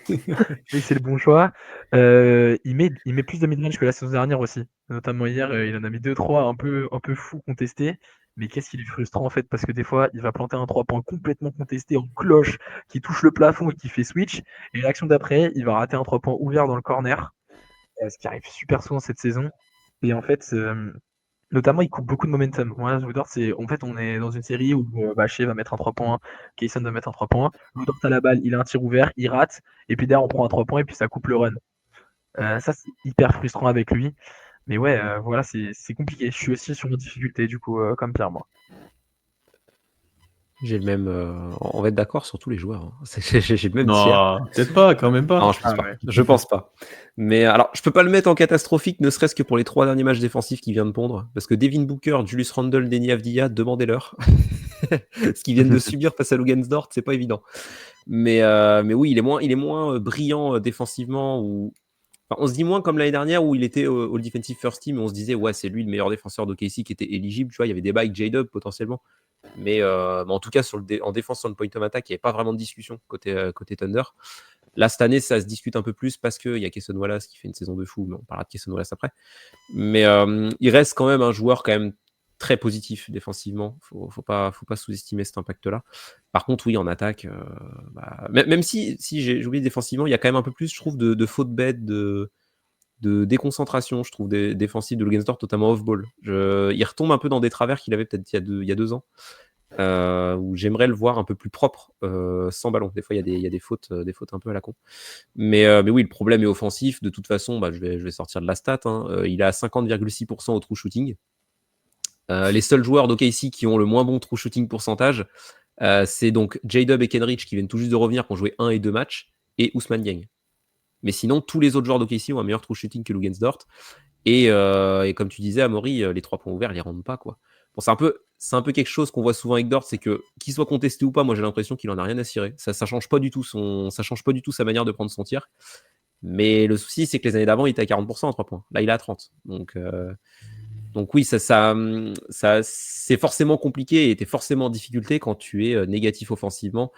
Speaker 3: Oui, c'est le bon choix. Il met plus de mid-range que la saison dernière aussi. Notamment hier, il en a mis 2-3 un peu fou contestés. Mais qu'est-ce qu'il est frustrant en fait, parce que des fois, il va planter un 3 points complètement contesté en cloche, qui touche le plafond et qui fait switch. Et l'action d'après, il va rater un 3 points ouvert dans le corner, ce qui arrive super souvent cette saison. Et en fait, notamment, il coupe beaucoup de momentum. Moi, Woodward, en fait, on est dans une série où Shea va mettre un 3 points, Kayson va mettre un 3 points. Woodward a la balle, il a un tir ouvert, il rate, et puis derrière, on prend un 3 points, et puis ça coupe le run. Ça, c'est hyper frustrant avec lui. Mais ouais, voilà, c'est compliqué. Je suis aussi sur une difficulté, du coup, comme Pierre, moi.
Speaker 2: J'ai le même. On va être d'accord sur tous les joueurs. Hein. J'ai le même tiers.
Speaker 1: Non, peut-être pas, quand même pas.
Speaker 2: Non, je pense
Speaker 3: Ah
Speaker 2: pas.
Speaker 3: ouais.
Speaker 2: Je pense pas. Mais alors, je peux pas le mettre en catastrophique, ne serait-ce que pour les 3 derniers matchs défensifs qu'il vient de pondre. Parce que Devin Booker, Julius Randle, Deni Avdija, demandez-leur. Ce qu'ils viennent de subir face à Lugansdort, c'est pas évident. Mais oui, il est moins brillant défensivement. Enfin, on se dit moins comme l'année dernière où il était au Defensive First Team et on se disait, ouais, c'est lui le meilleur défenseur d'OKC qui était éligible. Tu vois, il y avait des bails J-Dub potentiellement. Mais en tout cas, en défense sur le point of attack, il n'y avait pas vraiment de discussion côté Thunder. Là, cette année, ça se discute un peu plus parce qu'il y a Kayson Wallace qui fait une saison de fou, mais on parlera de Kayson Wallace après. Mais il reste quand même un joueur quand même très positif défensivement. Faut pas sous-estimer cet impact-là. Par contre, oui, en attaque, même si j'ai oublié défensivement, il y a quand même un peu plus, je trouve, de fautes bêtes, de déconcentration, je trouve, défensives de Lugansdort, notamment off-ball. Il retombe un peu dans des travers qu'il avait peut-être il y a 2 ans. Où j'aimerais le voir un peu plus propre sans ballon. Des fois, il y a des fautes un peu à la con. Mais oui, le problème est offensif. De toute façon, je vais sortir de la stat. Hein. Il est à 50,6% au true shooting. Les seuls joueurs d'OKC qui ont le moins bon true shooting pourcentage, c'est donc J-Dub et Kenrich qui viennent tout juste de revenir, qui ont joué 1 et 2 matchs, et Ousmane Dieng. Mais sinon, tous les autres joueurs d'OKC ont un meilleur true shooting que Lugansdort. Et comme tu disais, Amaury, les 3 points ouverts, ils les rendent pas, quoi. Bon, c'est un peu quelque chose qu'on voit souvent avec Dort, c'est que qu'il soit contesté ou pas, moi j'ai l'impression qu'il en a rien à cirer. Ça change pas du tout sa manière de prendre son tir. Mais le souci, c'est que les années d'avant, il était à 40% en 3 points. Là, il est à 30. Donc oui, ça c'est forcément compliqué et t'es forcément en difficulté quand tu es négatif offensivement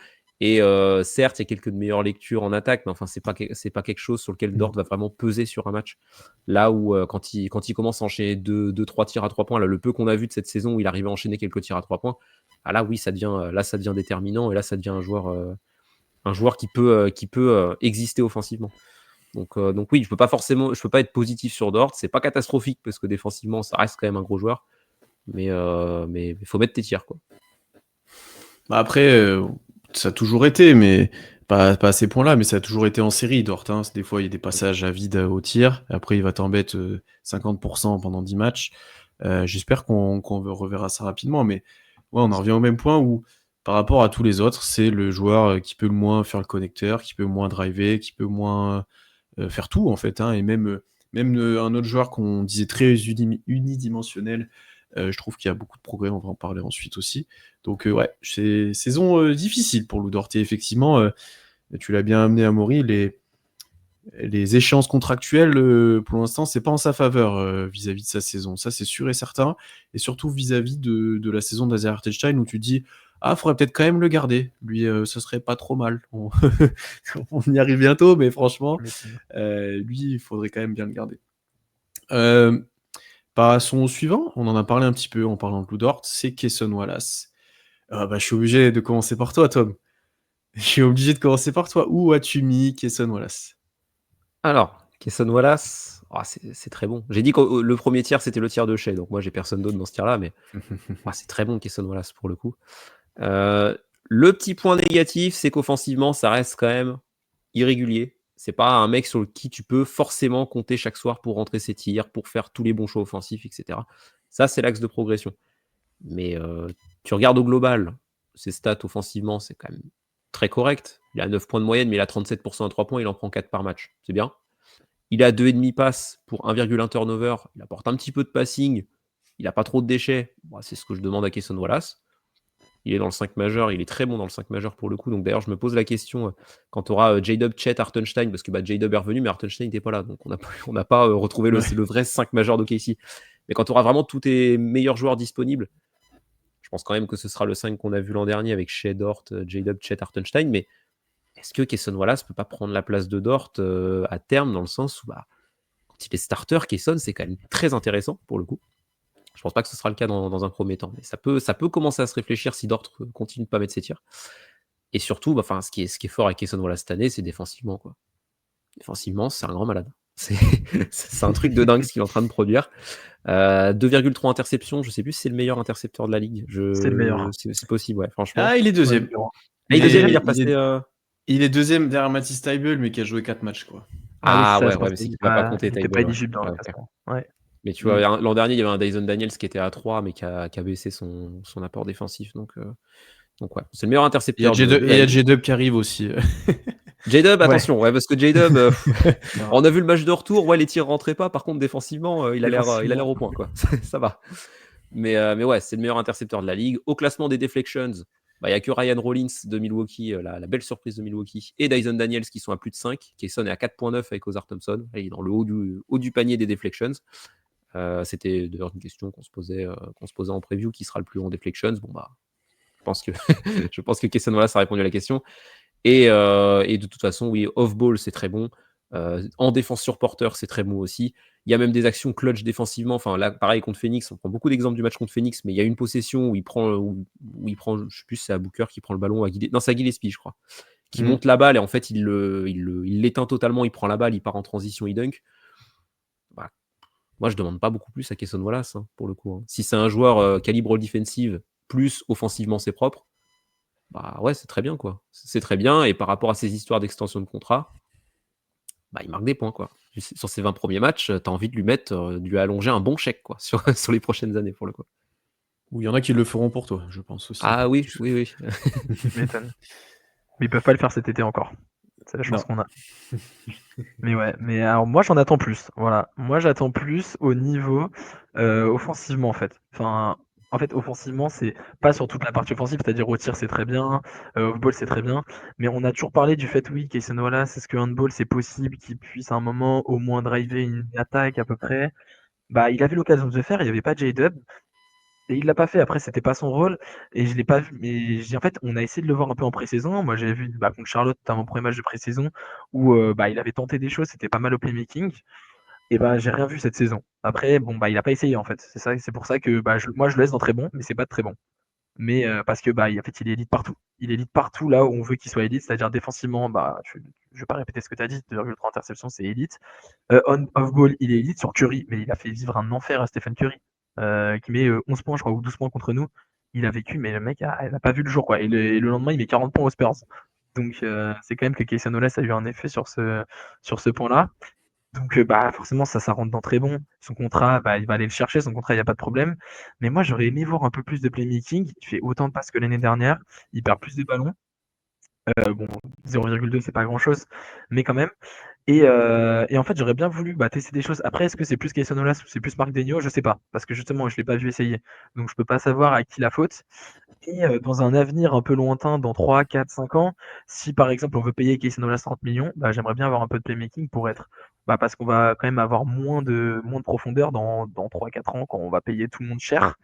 Speaker 2: Et certes, il y a quelques meilleures lectures en attaque, mais enfin, c'est pas quelque chose sur lequel Dort va vraiment peser sur un match. Là où quand il commence à enchaîner 2-3 tirs à 3 points, là, le peu qu'on a vu de cette saison où il arrivait à enchaîner quelques tirs à 3 points, là oui, ça devient déterminant, et là ça devient un joueur qui peut exister offensivement. Donc oui, je peux pas être positif sur Dort. C'est pas catastrophique parce que défensivement, ça reste quand même un gros joueur, mais il faut mettre tes tirs, quoi.
Speaker 1: Après, ça a toujours été, mais pas à ces points-là, mais ça a toujours été en série, Dort. Hein. Des fois, il y a des passages à vide au tir. Après, il va t'embêter 50% pendant 10 matchs. J'espère qu'on reverra ça rapidement. Mais ouais, on en revient au même point où, par rapport à tous les autres, c'est le joueur qui peut le moins faire le connecteur, qui peut moins driver, qui peut moins faire tout, en fait. Hein. Et même un autre joueur qu'on disait très unidimensionnel, je trouve qu'il y a beaucoup de progrès, on va en parler ensuite aussi. Donc ouais, c'est saison difficile pour Lou Dort. Et effectivement, tu l'as bien amené à Maury, les échéances contractuelles, pour l'instant, c'est pas en sa faveur vis-à-vis de sa saison. Ça, c'est sûr et certain. Et surtout vis-à-vis de la saison d'Isaiah Hartenstein, où tu te dis, faudrait peut-être quand même le garder. Lui, ce serait pas trop mal. On y arrive bientôt, mais franchement, lui, il faudrait quand même bien le garder. Passons au suivant. On en a parlé un petit peu en parlant de Lou Dort, c'est Cason Wallace. Je suis obligé de commencer par toi, Tom. Je suis obligé de commencer par toi. Où as-tu mis Cason Wallace?
Speaker 2: Alors, Cason Wallace, c'est très bon. J'ai dit que le premier tiers, c'était le tiers de Shea, donc moi, j'ai personne d'autre dans ce tiers-là, mais c'est très bon, Cason Wallace, pour le coup. Le petit point négatif, c'est qu'offensivement, ça reste quand même irrégulier. C'est pas un mec sur qui tu peux forcément compter chaque soir pour rentrer ses tirs, pour faire tous les bons choix offensifs, etc. Ça, c'est l'axe de progression. Mais tu regardes au global, ses stats offensivement, c'est quand même très correct. Il a 9 points de moyenne, mais il a 37% à 3 points, il en prend 4 par match. C'est bien. Il a 2,5 passes pour 1,1 turnover. Il apporte un petit peu de passing. Il n'a pas trop de déchets. C'est ce que je demande à Cason Wallace. Il est dans le 5 majeur, il est très bon dans le 5 majeur pour le coup. Donc d'ailleurs, je me pose la question quand tu auras J-Dub, Chet, Hartenstein, parce que J-Dub est revenu, mais Hartenstein n'était pas là. Donc on n'a pas retrouvé le vrai 5 majeur d'OKC. Mais quand tu auras vraiment tous tes meilleurs joueurs disponibles, je pense quand même que ce sera le 5 qu'on a vu l'an dernier avec Shea, Dort, J-Dub, Chet, Hartenstein. Mais est-ce que Cason Wallace peut pas prendre la place de Dort à terme, dans le sens où quand il est starter, Cason, c'est quand même très intéressant pour le coup. Je pense pas que ce sera le cas dans un premier temps, mais ça peut commencer à se réfléchir si Dort continue de pas mettre ses tirs. Et surtout, ce qui est fort avec Cason Wallace cette année, c'est défensivement, quoi. Défensivement, c'est un grand malade. C'est un truc de dingue ce qu'il est en train de produire. 2,3 interceptions, je sais plus si c'est le meilleur intercepteur de la ligue.
Speaker 3: C'est le meilleur.
Speaker 2: C'est possible, ouais, franchement.
Speaker 1: Il est deuxième.
Speaker 2: Il
Speaker 1: est deuxième derrière Matisse Tybalt, mais qui a joué 4 matchs, quoi.
Speaker 2: Mais c'est qu'il ne va pas compter.
Speaker 3: Il n'était pas éligible dans le classement. Ouais.
Speaker 2: Mais tu vois, l'an dernier, il y avait un Dyson Daniels qui était à 3, mais qui a baissé son apport défensif. Donc ouais, c'est le meilleur intercepteur.
Speaker 1: Il y a J-Dub qui arrive aussi.
Speaker 2: J-Dub, attention, parce que J-Dub, on a vu le match de retour, les tirs rentraient pas. Par contre, défensivement, il a l'air au point, quoi. Ça va. Mais ouais, c'est le meilleur intercepteur de la ligue. Au classement des deflections, il n'y a que Ryan Rollins de Milwaukee, la belle surprise de Milwaukee, et Dyson Daniels qui sont à plus de 5. Cason est à 4,9 avec Ozar Thompson. Il est dans le haut du panier des deflections. C'était d'ailleurs une question qu'on se posait en preview, qui sera le plus haut en deflections. Je pense que Cason Wallace a répondu à la question. Et de toute façon, oui, off-ball, c'est très bon. En défense sur porteur, c'est très bon aussi. Il y a même des actions clutch défensivement. Enfin, là, pareil, contre Phoenix, on prend beaucoup d'exemples du match contre Phoenix, mais il y a une possession où il prend, je sais plus si c'est à Booker qui prend le ballon, non, c'est à Gillespie, je crois, qui monte la balle, et en fait, il l'éteint totalement, il prend la balle, il part en transition, il dunk. Moi, je demande pas beaucoup plus à Cason Wallace, pour le coup. Si c'est un joueur calibre defensive, plus offensivement, c'est propre, ouais, c'est très bien, quoi. C'est très bien, et par rapport à ces histoires d'extension de contrat, il marque des points, quoi. Sur ses 20 premiers matchs, tu as envie de lui allonger un bon chèque, quoi, sur les prochaines années, pour le coup.
Speaker 1: Ou il y en a qui le feront pour toi, je pense aussi.
Speaker 2: Ah oui.
Speaker 3: Je m'étonne. Mais ils peuvent pas le faire cet été encore. C'est la chance qu'on a. Mais ouais, mais alors moi j'en attends plus. Voilà, moi j'attends plus au niveau offensivement en fait. Enfin, en fait offensivement c'est pas sur toute la partie offensive, c'est-à-dire au tir c'est très bien, off-ball c'est très bien, mais on a toujours parlé du fait oui, Cason Wallace, est-ce que handball c'est possible qu'il puisse à un moment au moins driver une attaque à peu près. Il avait l'occasion de le faire, il n'y avait pas J-Dub. Et il l'a pas fait. Après, c'était pas son rôle et je l'ai pas vu. Mais en fait, on a essayé de le voir un peu en pré-saison. Moi, j'avais vu contre Charlotte, notamment premier match de pré-saison où il avait tenté des choses, c'était pas mal au playmaking. Et j'ai rien vu cette saison. Après, bon, il a pas essayé en fait. C'est ça, c'est pour ça que moi je le laisse dans très bon, mais c'est pas de très bon. Mais parce que en fait, il est élite partout. Il est élite partout là où on veut qu'il soit élite, c'est-à-dire défensivement, je vais pas répéter ce que tu as dit, 2,3 interceptions, c'est élite. On off ball, il est élite sur Curry, mais il a fait vivre un enfer à Stephen Curry, qui met 11 points, je crois, ou 12 points contre nous. Il a vécu, mais le mec il a pas vu le jour, quoi. Et le lendemain, il met 40 points aux Spurs. Donc c'est quand même que Kayson Wallace a eu un effet sur ce point-là. Donc forcément, ça rentre dans très bon. Son contrat, il va aller le chercher, son contrat, il y a pas de problème. Mais moi, j'aurais aimé voir un peu plus de playmaking. Il fait autant de passes que l'année dernière. Il perd plus de ballons. Bon, 0,2, c'est pas grand-chose, mais quand même. Et en fait, j'aurais bien voulu tester des choses. Après, est-ce que c'est plus Kayson Wallace ou c'est plus Marc Daigneault? Je sais pas, parce que justement, je l'ai pas vu essayer. Donc je peux pas savoir à qui la faute. Et dans un avenir un peu lointain, dans 3, 4, 5 ans, si par exemple on veut payer Kayson Wallace 30 millions, j'aimerais bien avoir un peu de playmaking pour être. Parce qu'on va quand même avoir moins de profondeur dans 3, 4 ans quand on va payer tout le monde cher.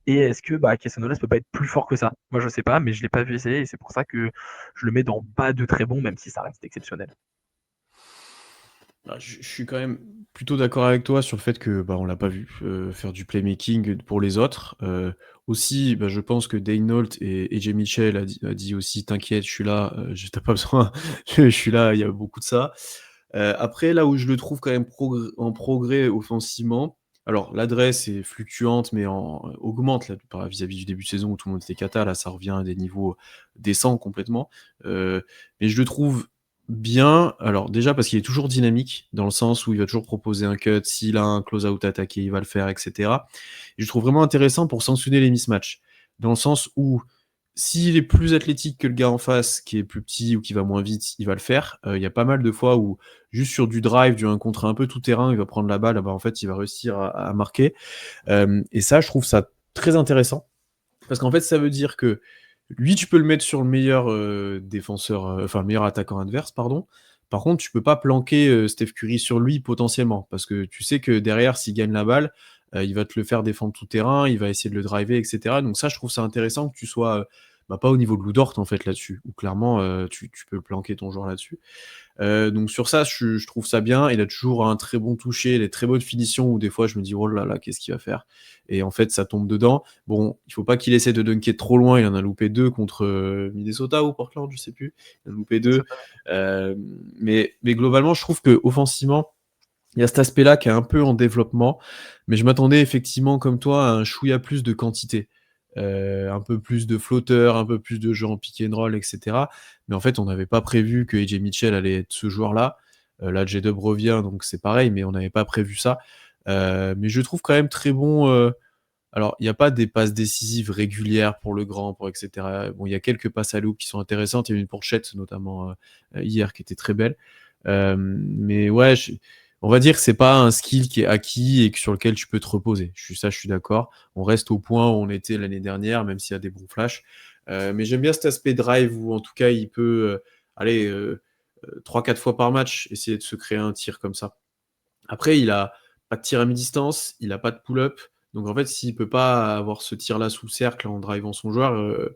Speaker 3: Et est-ce que Kayson Wallace peut pas être plus fort que ça? Moi je sais pas, mais je l'ai pas vu essayer et c'est pour ça que je le mets dans pas de très bon, même si ça reste exceptionnel.
Speaker 1: Je suis quand même plutôt d'accord avec toi sur le fait que on l'a pas vu faire du playmaking pour les autres. Aussi, je pense que Dane Holt et AJ Mitchell a dit aussi t'inquiète, je suis là, t'as pas besoin, je suis là, il y a beaucoup de ça. Après, là où je le trouve quand même en progrès offensivement, alors l'adresse est fluctuante, mais augmente là, vis-à-vis du début de saison où tout le monde était cata, là ça revient à des niveaux décents complètement. Mais je le trouve bien, alors déjà parce qu'il est toujours dynamique, dans le sens où il va toujours proposer un cut, s'il a un close-out attaqué, il va le faire, etc. Et je trouve vraiment intéressant pour sanctionner les mismatchs, dans le sens où s'il est plus athlétique que le gars en face, qui est plus petit ou qui va moins vite, il va le faire. Il y a pas mal de fois où, juste sur du drive, du 1 contre 1 peu tout terrain, il va prendre la balle, en fait, il va réussir à marquer. Et ça, je trouve ça très intéressant. Parce qu'en fait, ça veut dire que lui, tu peux le mettre sur le meilleur défenseur, enfin, le meilleur attaquant adverse, pardon. Par contre, tu peux pas planquer Steph Curry sur lui potentiellement. Parce que tu sais que derrière, s'il gagne la balle, il va te le faire défendre tout terrain, il va essayer de le driver, etc. Donc ça, je trouve ça intéressant que tu sois pas au niveau de Lou Dort, en fait, là-dessus. Où clairement, tu peux planquer ton joueur là-dessus. Donc sur ça, je trouve ça bien. Il a toujours un très bon toucher, des très bonnes finitions où des fois je me dis oh là là, qu'est-ce qu'il va faire? Et en fait, ça tombe dedans. Bon, il faut pas qu'il essaie de dunker trop loin. Il en a loupé 2 contre Minnesota ou Portland, je sais plus. Il en a loupé 2. Mais globalement, je trouve que offensivement, il y a cet aspect-là qui est un peu en développement, mais je m'attendais effectivement, comme toi, à un chouïa plus de quantité. Un peu plus de flotteurs, un peu plus de jeux en pick and roll, etc. Mais en fait, on n'avait pas prévu que AJ Mitchell allait être ce joueur-là. Là, J-Dub revient, donc c'est pareil, mais on n'avait pas prévu ça. Mais je trouve quand même très bon. Alors, il n'y a pas des passes décisives régulières pour le grand, pour etc. Bon, il y a quelques passes à loup qui sont intéressantes. Il y a eu une pour Chet, notamment hier, qui était très belle. Mais ouais, on va dire que c'est pas un skill qui est acquis et sur lequel tu peux te reposer. Je suis d'accord. On reste au point où on était l'année dernière, même s'il y a des bons flashs. Mais j'aime bien cet aspect drive où en tout cas il peut aller 3-4 fois par match essayer de se créer un tir comme ça. Après, il a pas de tir à mi-distance, il a pas de pull-up. Donc en fait, s'il peut pas avoir ce tir-là sous le cercle en drivant son joueur,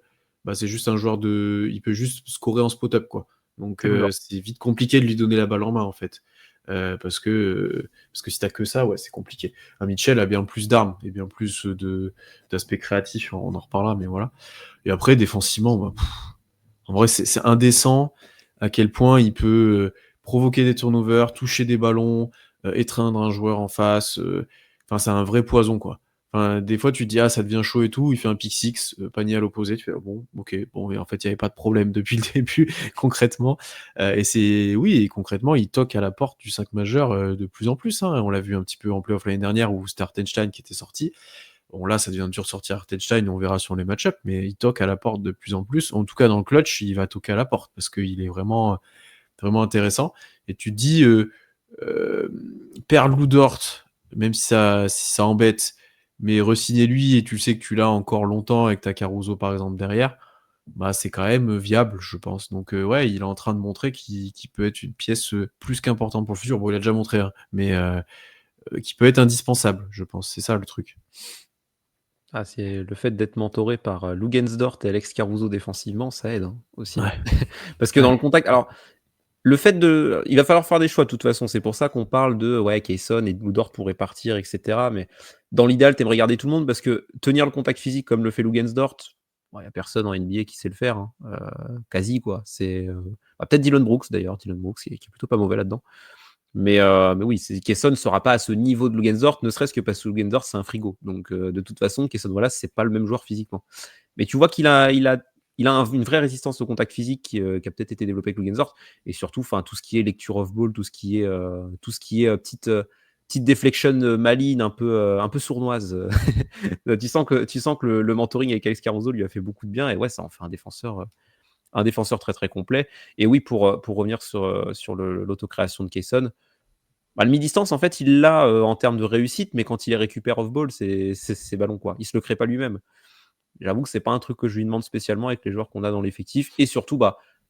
Speaker 1: c'est juste un joueur de. Il peut juste scorer en spot-up, quoi. Donc c'est vite compliqué de lui donner la balle en main, en fait. Parce que si t'as que ça, ouais, c'est compliqué. Mitchell a bien plus d'armes et bien plus d'aspect créatif, on en reparlera, mais voilà. Et après, défensivement, en vrai, c'est indécent à quel point il peut provoquer des turnovers, toucher des ballons, étreindre un joueur en face. Enfin, c'est un vrai poison, quoi. Enfin, des fois, tu te dis, ah, ça devient chaud et tout, il fait un pick six, panier à l'opposé, tu fais, bon, ok, bon, et en fait, il n'y avait pas de problème depuis le début, concrètement. Oui, concrètement, il toque à la porte du 5 majeur de plus en plus, hein. On l'a vu un petit peu en playoff l'année dernière où c'était Hartenstein qui était sorti. Bon, là, ça devient dur de sortir Hartenstein, on verra sur les match-ups, mais il toque à la porte de plus en plus. En tout cas, dans le clutch, il va toquer à la porte parce qu'il est vraiment, vraiment intéressant. Et tu te dis, perdre Lou Dort, même si ça embête, mais re-signer lui et tu sais que tu l'as encore longtemps avec ta Caruso par exemple derrière, c'est quand même viable, je pense. Donc ouais, il est en train de montrer qu'il peut être une pièce plus qu'importante pour le futur. Bon, il a déjà montré, hein, mais qui peut être indispensable, je pense. C'est ça le truc.
Speaker 2: Ah, c'est le fait d'être mentoré par Lugensdort et Alex Caruso défensivement, ça aide aussi.
Speaker 1: Ouais.
Speaker 2: Parce que dans le contact, alors le fait il va falloir faire des choix de toute façon. C'est pour ça qu'on parle de Kayson et Dort pourraient partir, etc. Mais dans l'idéal, t'aimerais garder tout le monde parce que tenir le contact physique comme le fait Lugensdort, il n'y a personne en NBA qui sait le faire, hein. Quasi quoi. C'est peut-être Dylan Brooks d'ailleurs, Dylan Brooks qui est plutôt pas mauvais là-dedans. Mais oui, Kayson ne sera pas à ce niveau de Lugensdort, ne serait-ce que parce que Lugensdort c'est un frigo. Donc de toute façon, Kayson Wallace c'est pas le même joueur physiquement. Mais tu vois qu'il a une vraie résistance au contact physique qui a peut-être été développée avec Lugensdort, et surtout, tout ce qui est lecture of ball, tout ce qui est petite deflection maligne, un peu sournoise. tu sens que le mentoring avec Alex Caruso lui a fait beaucoup de bien, et ouais, ça en fait un défenseur très très complet. Et oui, pour revenir sur l'autocréation de Kayson, le mi-distance, en fait, il l'a en termes de réussite, mais quand il les récupère off-ball, c'est ballon, quoi. Il se le crée pas lui-même. J'avoue que c'est pas un truc que je lui demande spécialement avec les joueurs qu'on a dans l'effectif. Et surtout,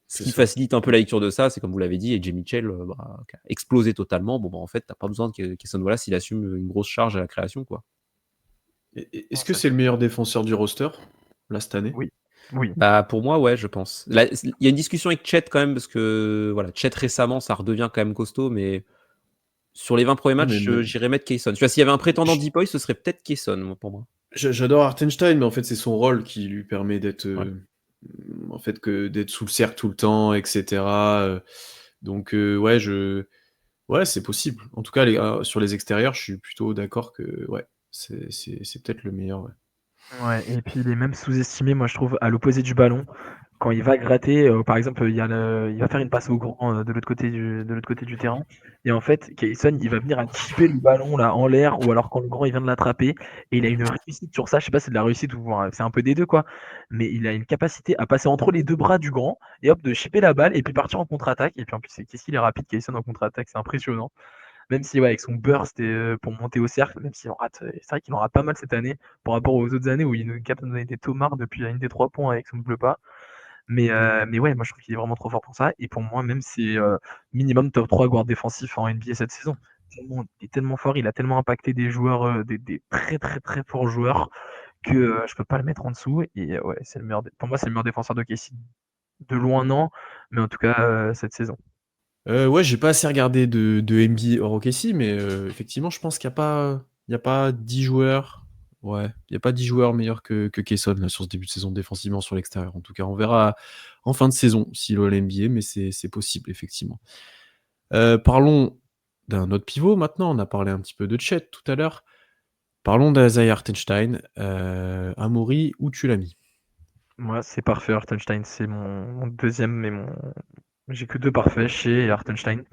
Speaker 2: ce qui facilite un peu la lecture de ça, c'est comme vous l'avez dit, et Jamie Mitchell qui a explosé totalement. Bon, en fait, t'as pas besoin de Kayson Wallace s'il assume une grosse charge à la création, quoi.
Speaker 1: Est-ce que c'est le meilleur défenseur du roster, là, cette année?
Speaker 3: Oui. Oui.
Speaker 2: Pour moi, ouais, je pense. Il y a une discussion avec Chet quand même, parce que voilà, Chet récemment, ça redevient quand même costaud, mais sur les 20 premiers matchs, j'irais mettre Kayson. Tu vois, s'il y avait un prétendant deep boy, ce serait peut-être Kayson, pour moi.
Speaker 1: J'adore Hartenstein, mais en fait, c'est son rôle qui lui permet d'être en fait, d'être sous le cercle tout le temps, etc. Donc, ouais, c'est possible. En tout cas, sur les extérieurs, je suis plutôt d'accord que ouais, c'est peut-être le meilleur. Ouais.
Speaker 3: Ouais, et puis il est même sous-estimé, moi je trouve, à l'opposé du ballon. Quand il va gratter, par exemple, il va faire une passe au grand de l'autre côté du terrain. Et en fait, Kayson, il va venir à chipper le ballon là en l'air, ou alors quand le grand il vient de l'attraper. Et il a une réussite sur ça. Je sais pas si c'est de la réussite ou c'est un peu des deux quoi. Mais il a une capacité à passer entre les deux bras du grand et hop de chipper la balle et puis partir en contre-attaque. Et puis en plus, qu'est-ce qu'il est rapide, Kayson en contre-attaque, c'est impressionnant. Même si ouais, avec son burst pour monter au cercle, même s'il en rate, c'est vrai qu'il en rate pas mal cette année par rapport aux autres années où il nous capte des tomards depuis la ligne des 3 points avec son double pas. Mais ouais, moi je trouve qu'il est vraiment trop fort pour ça. Et pour moi, même c'est minimum top 3 guard défensif en NBA cette saison. Il est tellement fort, il a tellement impacté des joueurs, des très très très forts joueurs que je peux pas le mettre en dessous. Et ouais, pour moi, c'est le meilleur défenseur de KC. De loin, non, mais en tout cas, cette saison.
Speaker 1: Ouais, j'ai pas assez regardé de NBA hors OKC, mais effectivement, je pense qu'il y a pas 10 joueurs. Ouais, il n'y a pas 10 joueurs meilleurs que Kayson là, sur ce début de saison défensivement sur l'extérieur. En tout cas, on verra en fin de saison s'il va à l'NBA, mais c'est possible, effectivement. Parlons d'un autre pivot maintenant. On a parlé un petit peu de Chet tout à l'heure. Parlons d'Isaiah Hartenstein. Amaury, où tu l'as mis?
Speaker 3: Moi, c'est parfait, Hartenstein. C'est mon deuxième, mais j'ai que deux parfaits chez Hartenstein.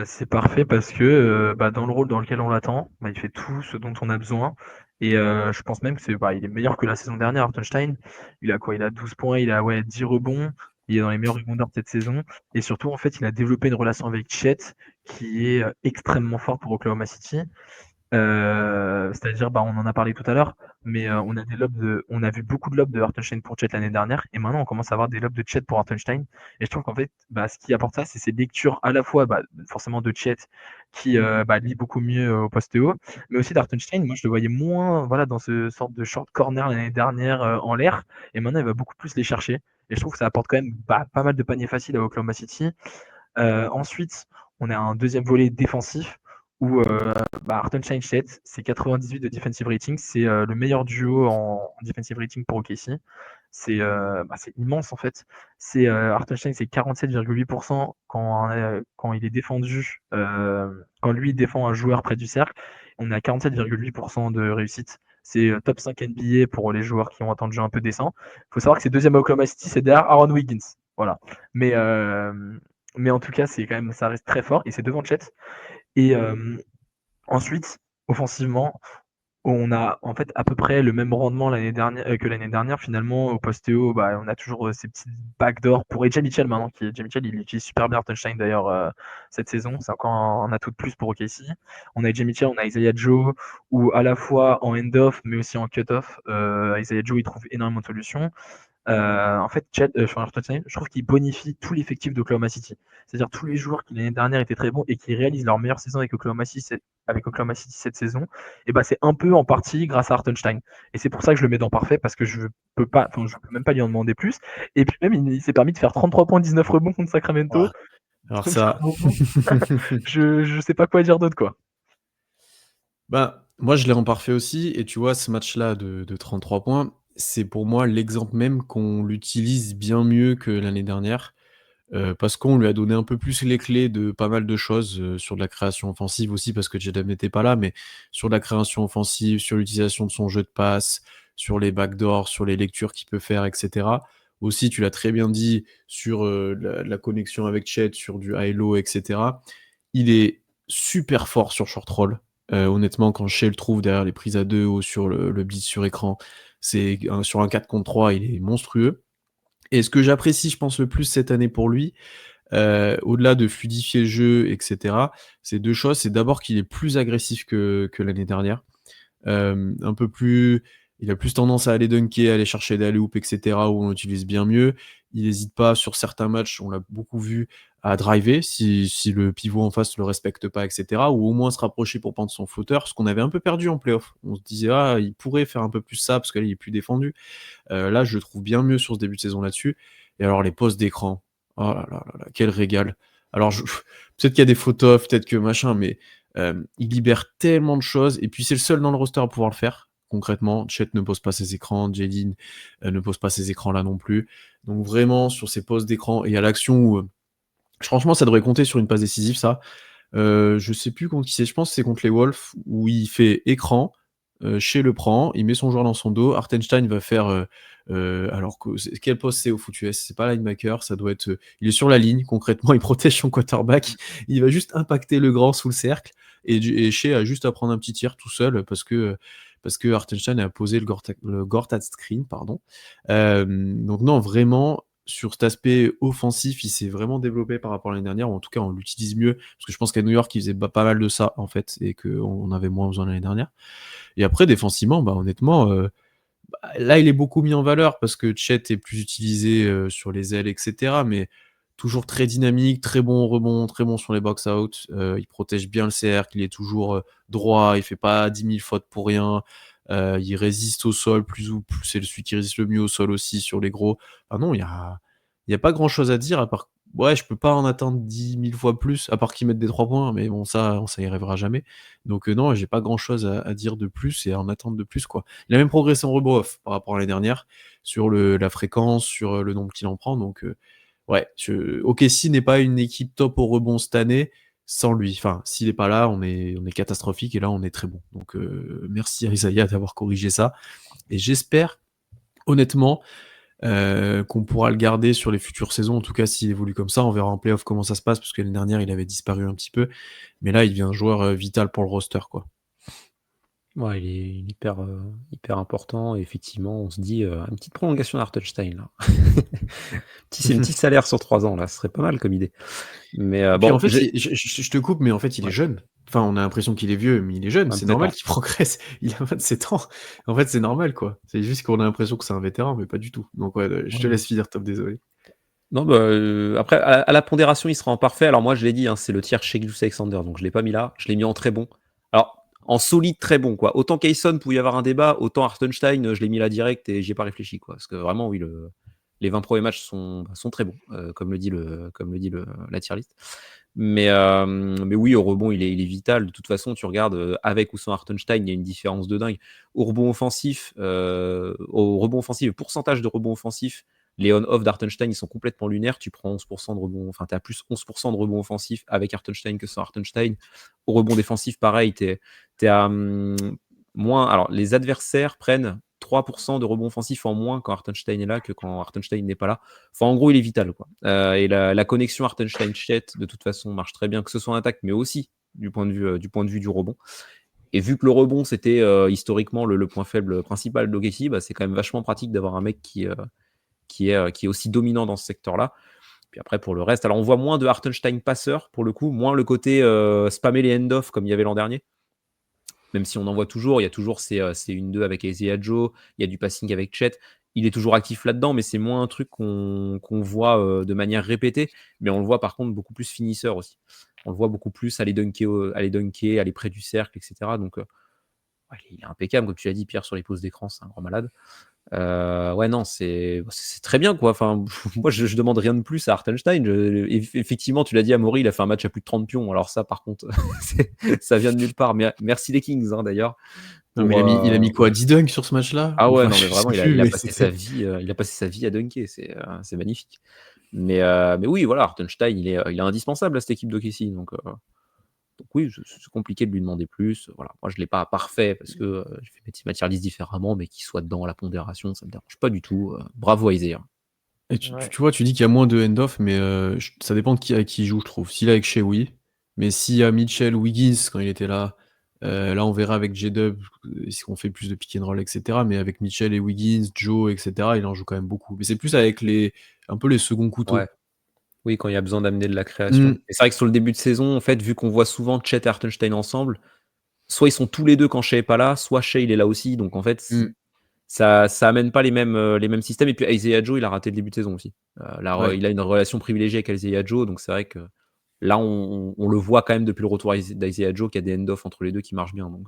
Speaker 3: C'est parfait parce que dans le rôle dans lequel on l'attend, il fait tout ce dont on a besoin. Et je pense même que il est meilleur que la saison dernière, Hartenstein. Il a quoi? Il a 12 points, il a 10 rebonds. Il est dans les meilleurs rebondeurs de cette saison. Et surtout, en fait, il a développé une relation avec Chet qui est extrêmement forte pour Oklahoma City. C'est-à-dire, on en a parlé tout à l'heure, mais on a vu beaucoup de lobes de Hartenstein pour Chet l'année dernière, et maintenant on commence à avoir des lobes de Chet pour Hartenstein. Et je trouve qu'en fait, ce qui apporte ça, c'est ces lectures à la fois, forcément de Chet, qui lit beaucoup mieux au poste haut, mais aussi d'Hartenstein. Moi, je le voyais moins, voilà, dans ce sorte de short corner l'année dernière en l'air, et maintenant il va beaucoup plus les chercher. Et je trouve que ça apporte quand même pas mal de paniers faciles à Oklahoma City. Ensuite, on a un deuxième volet défensif où Hartenstein Chet, c'est 98 de defensive rating, c'est le meilleur duo en defensive rating pour OKC. C'est immense en fait. Hartenstein, c'est 47,8% quand il est défendu, quand lui défend un joueur près du cercle. On est à 47,8% de réussite. C'est top 5 NBA pour les joueurs qui ont un temps de jeu un peu décent. Il faut savoir que c'est deuxième à Oklahoma City, c'est derrière Aaron Wiggins. Voilà. Mais, mais en tout cas, ça reste très fort et c'est devant Chet. Et ensuite, offensivement, on a en fait à peu près le même rendement que l'année dernière. Finalement, au poste haut, on a toujours ces petits backdoors pour AJ Mitchell maintenant. AJ Mitchell, il utilise super bien Hartenstein d'ailleurs cette saison. C'est encore un atout de plus pour OKC. On a AJ Mitchell, on a Isaiah Joe, ou à la fois en end-off, mais aussi en cut-off. Isaiah Joe, il trouve énormément de solutions. En fait, Hartenstein, je trouve qu'il bonifie tout l'effectif d'Oklahoma City. C'est-à-dire tous les joueurs qui l'année dernière étaient très bons et qui réalisent leur meilleure saison avec Oklahoma City cette saison, et ben c'est un peu en partie grâce à Hartenstein. Et c'est pour ça que je le mets dans parfait parce que je peux même pas lui en demander plus. Et puis même, il s'est permis de faire 33 points, 19 rebonds contre Sacramento.
Speaker 1: Ouah. Alors ça,
Speaker 3: Je sais pas quoi dire d'autre, quoi.
Speaker 1: bah, moi je l'ai en parfait aussi et tu vois ce match-là de 33 points, c'est pour moi l'exemple même qu'on l'utilise bien mieux que l'année dernière. Parce qu'on lui a donné un peu plus les clés de pas mal de choses, sur de la création offensive aussi parce que Jaden n'était pas là, mais sur de la création offensive, sur l'utilisation de son jeu de passe, sur les backdoors, sur les lectures qu'il peut faire et cetera. Aussi, tu l'as très bien dit sur, la connexion avec Chet, sur du high-low et cetera. Il est super fort sur short roll. Honnêtement, quand Shea le trouve derrière les prises à 2 ou sur le blitz sur écran, sur un 4 contre 3, il est monstrueux. Et ce que j'apprécie, je pense, le plus cette année pour lui, au-delà de fluidifier le jeu, et cetera, c'est 2 choses. C'est d'abord qu'il est plus agressif que l'année dernière. Un peu plus il a plus tendance à aller dunker, à aller chercher des alley-oops, et cetera, où on l'utilise bien mieux. Il hésite pas sur certains matchs, on l'a beaucoup vu, à driver si le pivot en face le respecte pas, et cetera, ou au moins se rapprocher pour prendre son flotteur, ce qu'on avait un peu perdu en playoff. On se disait: «Ah, il pourrait faire un peu plus ça parce que là, il est plus défendu». Là, je le trouve bien mieux sur ce début de saison là-dessus. Et alors, les postes d'écran, oh là là là là, quel régal. Alors, peut-être qu'il y a des fautes off, peut-être que machin, mais il libère tellement de choses. Et puis, c'est le seul dans le roster à pouvoir le faire. Concrètement, Chet ne pose pas ses écrans, Jaden ne pose pas ses écrans là non plus. Donc, vraiment, sur ces postes d'écran et à l'action où, franchement, ça devrait compter sur une passe décisive, ça. Je sais plus contre qui c'est, je pense que c'est contre les Wolves, où il fait écran, Shea le prend, il met son joueur dans son dos, Hartenstein va faire, alors que quel poste c'est au foot US? C'est pas linebacker, ça doit être, il est sur la ligne, concrètement, il protège son quarterback, il va juste impacter le grand sous le cercle et Shea a juste à prendre un petit tir tout seul parce que Hartenstein a posé le Gortat screen, pardon. Donc non, vraiment, sur cet aspect offensif, il s'est vraiment développé par rapport à l'année dernière, ou en tout cas, on l'utilise mieux, parce que je pense qu'à New York, il faisait pas mal de ça, en fait, et qu'on avait moins besoin l'année dernière. Et après, défensivement, bah, honnêtement, là, il est beaucoup mis en valeur, parce que Chet est plus utilisé sur les ailes, etc., mais toujours très dynamique, très bon au rebond, très bon sur les box-out, il protège bien le cercle, il est toujours droit, il fait pas 10 000 fautes pour rien, il résiste au sol, c'est celui qui résiste le mieux au sol aussi sur les gros. Ah non, il y a pas grand-chose à dire, à part ouais, je peux pas en attendre 10 000 fois plus, à part qu'ils mettent des 3 points, mais bon, ça y arrivera jamais. Donc non, j'ai pas grand-chose à dire de plus et à en attendre de plus, quoi. Il a même progressé en rebond off par rapport à l'année dernière, sur la fréquence, sur le nombre qu'il en prend, donc ouais, OKC n'est pas une équipe top au rebond cette année sans lui. Enfin, s'il n'est pas là, on est catastrophique et là, on est très bon. Donc, merci à Isaiah d'avoir corrigé ça. Et j'espère, honnêtement, qu'on pourra le garder sur les futures saisons. En tout cas, s'il évolue comme ça, on verra en playoff comment ça se passe parce que l'année dernière, il avait disparu un petit peu. Mais là, il devient un joueur vital pour le roster, quoi.
Speaker 2: Ouais, il est hyper important. Et effectivement, on se dit une petite prolongation d'Hartenstein là. C'est un petit salaire sur 3 ans là, ce serait pas mal comme idée. Mais
Speaker 1: Puis
Speaker 2: bon,
Speaker 1: en fait, je te coupe, mais en fait, il est
Speaker 2: ouais,
Speaker 1: jeune. Enfin, on a l'impression qu'il est vieux, mais il est jeune. C'est normal
Speaker 2: peut-être.
Speaker 1: qu'il progresse. Il a 27 ans. En fait, c'est normal, quoi. C'est juste qu'on a l'impression que c'est un vétéran, mais pas du tout. Donc, ouais, je te
Speaker 2: Ouais.
Speaker 1: laisse finir, Top, désolé.
Speaker 2: Non, bah, après, à la pondération, il sera en parfait. Alors moi, je l'ai dit, hein, c'est le tiers chez Gilles Alexander, donc je l'ai pas mis là. Je l'ai mis en très bon. Alors, en solide, très bon, quoi. Autant Kayson pouvait y avoir un débat, autant Hartenstein, je l'ai mis là direct et j'y ai pas réfléchi, quoi. Parce que vraiment, oui, les 20 premiers matchs sont très bons, comme le dit la tier list. Mais oui, au rebond, il est vital. De toute façon, tu regardes avec ou sans Hartenstein, il y a une différence de dingue. Au rebond offensif, le pourcentage de rebond offensif, les on-off d'Hartenstein, ils sont complètement lunaires. Tu prends 11% de rebond, enfin, tu as plus 11% de rebond offensif avec Hartenstein que sans Hartenstein. Au rebond défensif, pareil, tu es à moins. Alors, les adversaires prennent 3% de rebond offensif en moins quand Hartenstein est là que quand Hartenstein n'est pas là. Enfin, en gros, il est vital, quoi. Et la connexion Hartenstein-Chet, de toute façon, marche très bien, que ce soit en attaque, mais aussi du point de vue du rebond. Et vu que le rebond, c'était historiquement le point faible principal d'OKC, bah, c'est quand même vachement pratique d'avoir un mec qui est aussi dominant dans ce secteur-là. Puis après, pour le reste, alors on voit moins de Hartenstein passeur, pour le coup, moins le côté spammer les end-off comme il y avait l'an dernier. Même si on en voit toujours, il y a toujours ces 1-2 avec Isaiah Joe, il y a du passing avec Chet. il est toujours actif là-dedans, mais c'est moins un truc qu'on voit de manière répétée. Mais on le voit par contre beaucoup plus finisseur aussi. On le voit beaucoup plus aller dunker, aller près du cercle, etc. Donc, ouais, il est impeccable, comme tu l'as dit, Pierre, sur les pauses d'écran, c'est un grand malade. Ouais, non, c'est très bien, quoi. Enfin, moi, je demande rien de plus à Hartenstein. Effectivement, tu l'as dit, Amaury, il a fait un match à plus de 30 pions. Alors ça, par contre, ça vient de nulle part. Mais merci les Kings, hein, d'ailleurs.
Speaker 1: Non, mais il a mis quoi, 10 dunks sur ce match-là?
Speaker 2: Ah ouais,
Speaker 1: Enfin,
Speaker 2: non, mais
Speaker 1: je
Speaker 2: vraiment,
Speaker 1: sais
Speaker 2: il a,
Speaker 1: plus,
Speaker 2: il a
Speaker 1: mais
Speaker 2: passé sa vie, à dunker. C'est magnifique. Mais oui, voilà, Hartenstein, il est indispensable à cette équipe d'OKC. Donc oui, c'est compliqué de lui demander plus. Voilà. Moi, je ne l'ai pas parfait parce que je fais ma tier list différemment, mais qu'il soit dedans à la pondération, ça ne me dérange pas du tout. Bravo à Isaiah.
Speaker 1: Et tu
Speaker 3: Ouais.
Speaker 1: vois, tu dis qu'il y a moins de end-off, mais ça dépend de qui avec qui il joue, je trouve. S'il est avec Shea, oui. Mais s'il y a Mitchell, Wiggins, quand il était là, là, on verra avec J-Dub, est-ce qu'on fait plus de pick and roll, etc. Mais avec Mitchell et Wiggins, Joe, etc., il en joue quand même beaucoup. Mais c'est plus avec un peu les seconds couteaux.
Speaker 2: Ouais. Oui, quand il y a besoin d'amener de la création.
Speaker 1: Mm.
Speaker 2: Et c'est vrai que sur le début de saison, en fait, vu qu'on voit souvent Chet et Hartenstein ensemble, soit ils sont tous les deux quand Shea est pas là, soit Shea il est là aussi. Donc en fait,
Speaker 1: Mm.
Speaker 2: ça amène pas les mêmes systèmes. Et puis Isaiah Joe, il a raté le début de saison aussi.
Speaker 1: Ouais.
Speaker 2: Il a une relation privilégiée avec Isaiah Joe, donc c'est vrai que là, on le voit quand même depuis le retour d'Isaiah Joe qu'il y a des end-off entre les deux qui marchent bien. Donc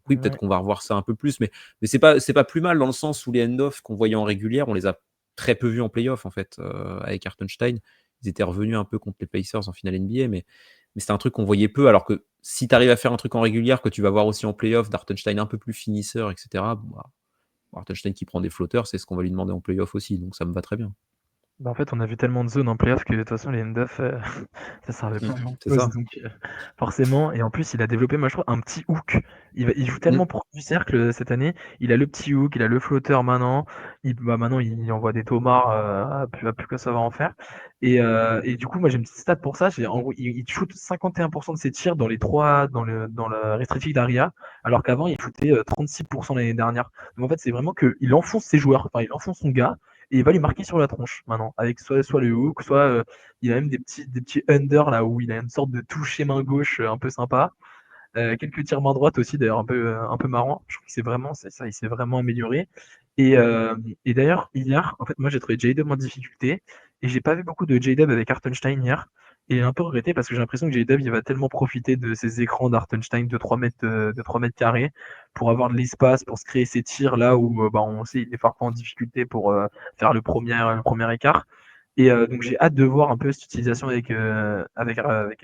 Speaker 2: oui, peut-être
Speaker 3: Ouais.
Speaker 2: qu'on va revoir ça un peu plus, mais c'est pas plus mal dans le sens où les end-off qu'on voyait en régulière, on les a très peu vus en playoff en fait, avec Hartenstein. Ils étaient revenus un peu contre les Pacers en finale NBA, mais c'est un truc qu'on voyait peu, alors que si tu arrives à faire un truc en régulière que tu vas voir aussi en playoff, d'Hartenstein un peu plus finisseur, etc., bon, bah, Hartenstein qui prend des flotteurs, c'est ce qu'on va lui demander en playoff aussi, donc ça me va très bien.
Speaker 3: Bah, en fait, on a vu tellement de zones en playoff que de toute façon, les end-off, ça servait pas à
Speaker 2: C'est
Speaker 3: grand-chose.
Speaker 2: ça.
Speaker 3: Donc, forcément, et en plus, il a développé, moi je trouve, un petit hook. Il joue
Speaker 1: Mm.
Speaker 3: tellement proche du cercle cette année. Il a le petit hook, il a le flotteur maintenant. Maintenant, il envoie des tomards à plus que ça va en faire. Et du coup, moi j'ai une petite stat pour ça. En gros, il shoot 51% de ses tirs dans dans le restricted area, alors qu'avant, il shootait 36% l'année dernière. Donc en fait, c'est vraiment qu'il enfonce ses joueurs, enfin, il enfonce son gars et il va lui marquer sur la tronche maintenant, avec soit le hook, soit il a même des petits under là où il a une sorte de toucher main gauche un peu sympa. Quelques tirs main droite aussi d'ailleurs un peu marrant. Je trouve que c'est ça, il s'est vraiment amélioré. Et, euh, et d'ailleurs hier, en fait moi j'ai trouvé J-Dub en difficulté et j'ai pas vu beaucoup de J-Dub avec Hartenstein hier. Et un peu regretté parce que j'ai l'impression que J-Dub il va tellement profiter de ces écrans d'Hartenstein de 3 mètres, de 3 mètres carrés pour avoir de l'espace, pour se créer ses tirs là où bah, on sait il est parfois en difficulté pour faire le premier écart. Donc j'ai hâte de voir un peu cette utilisation avec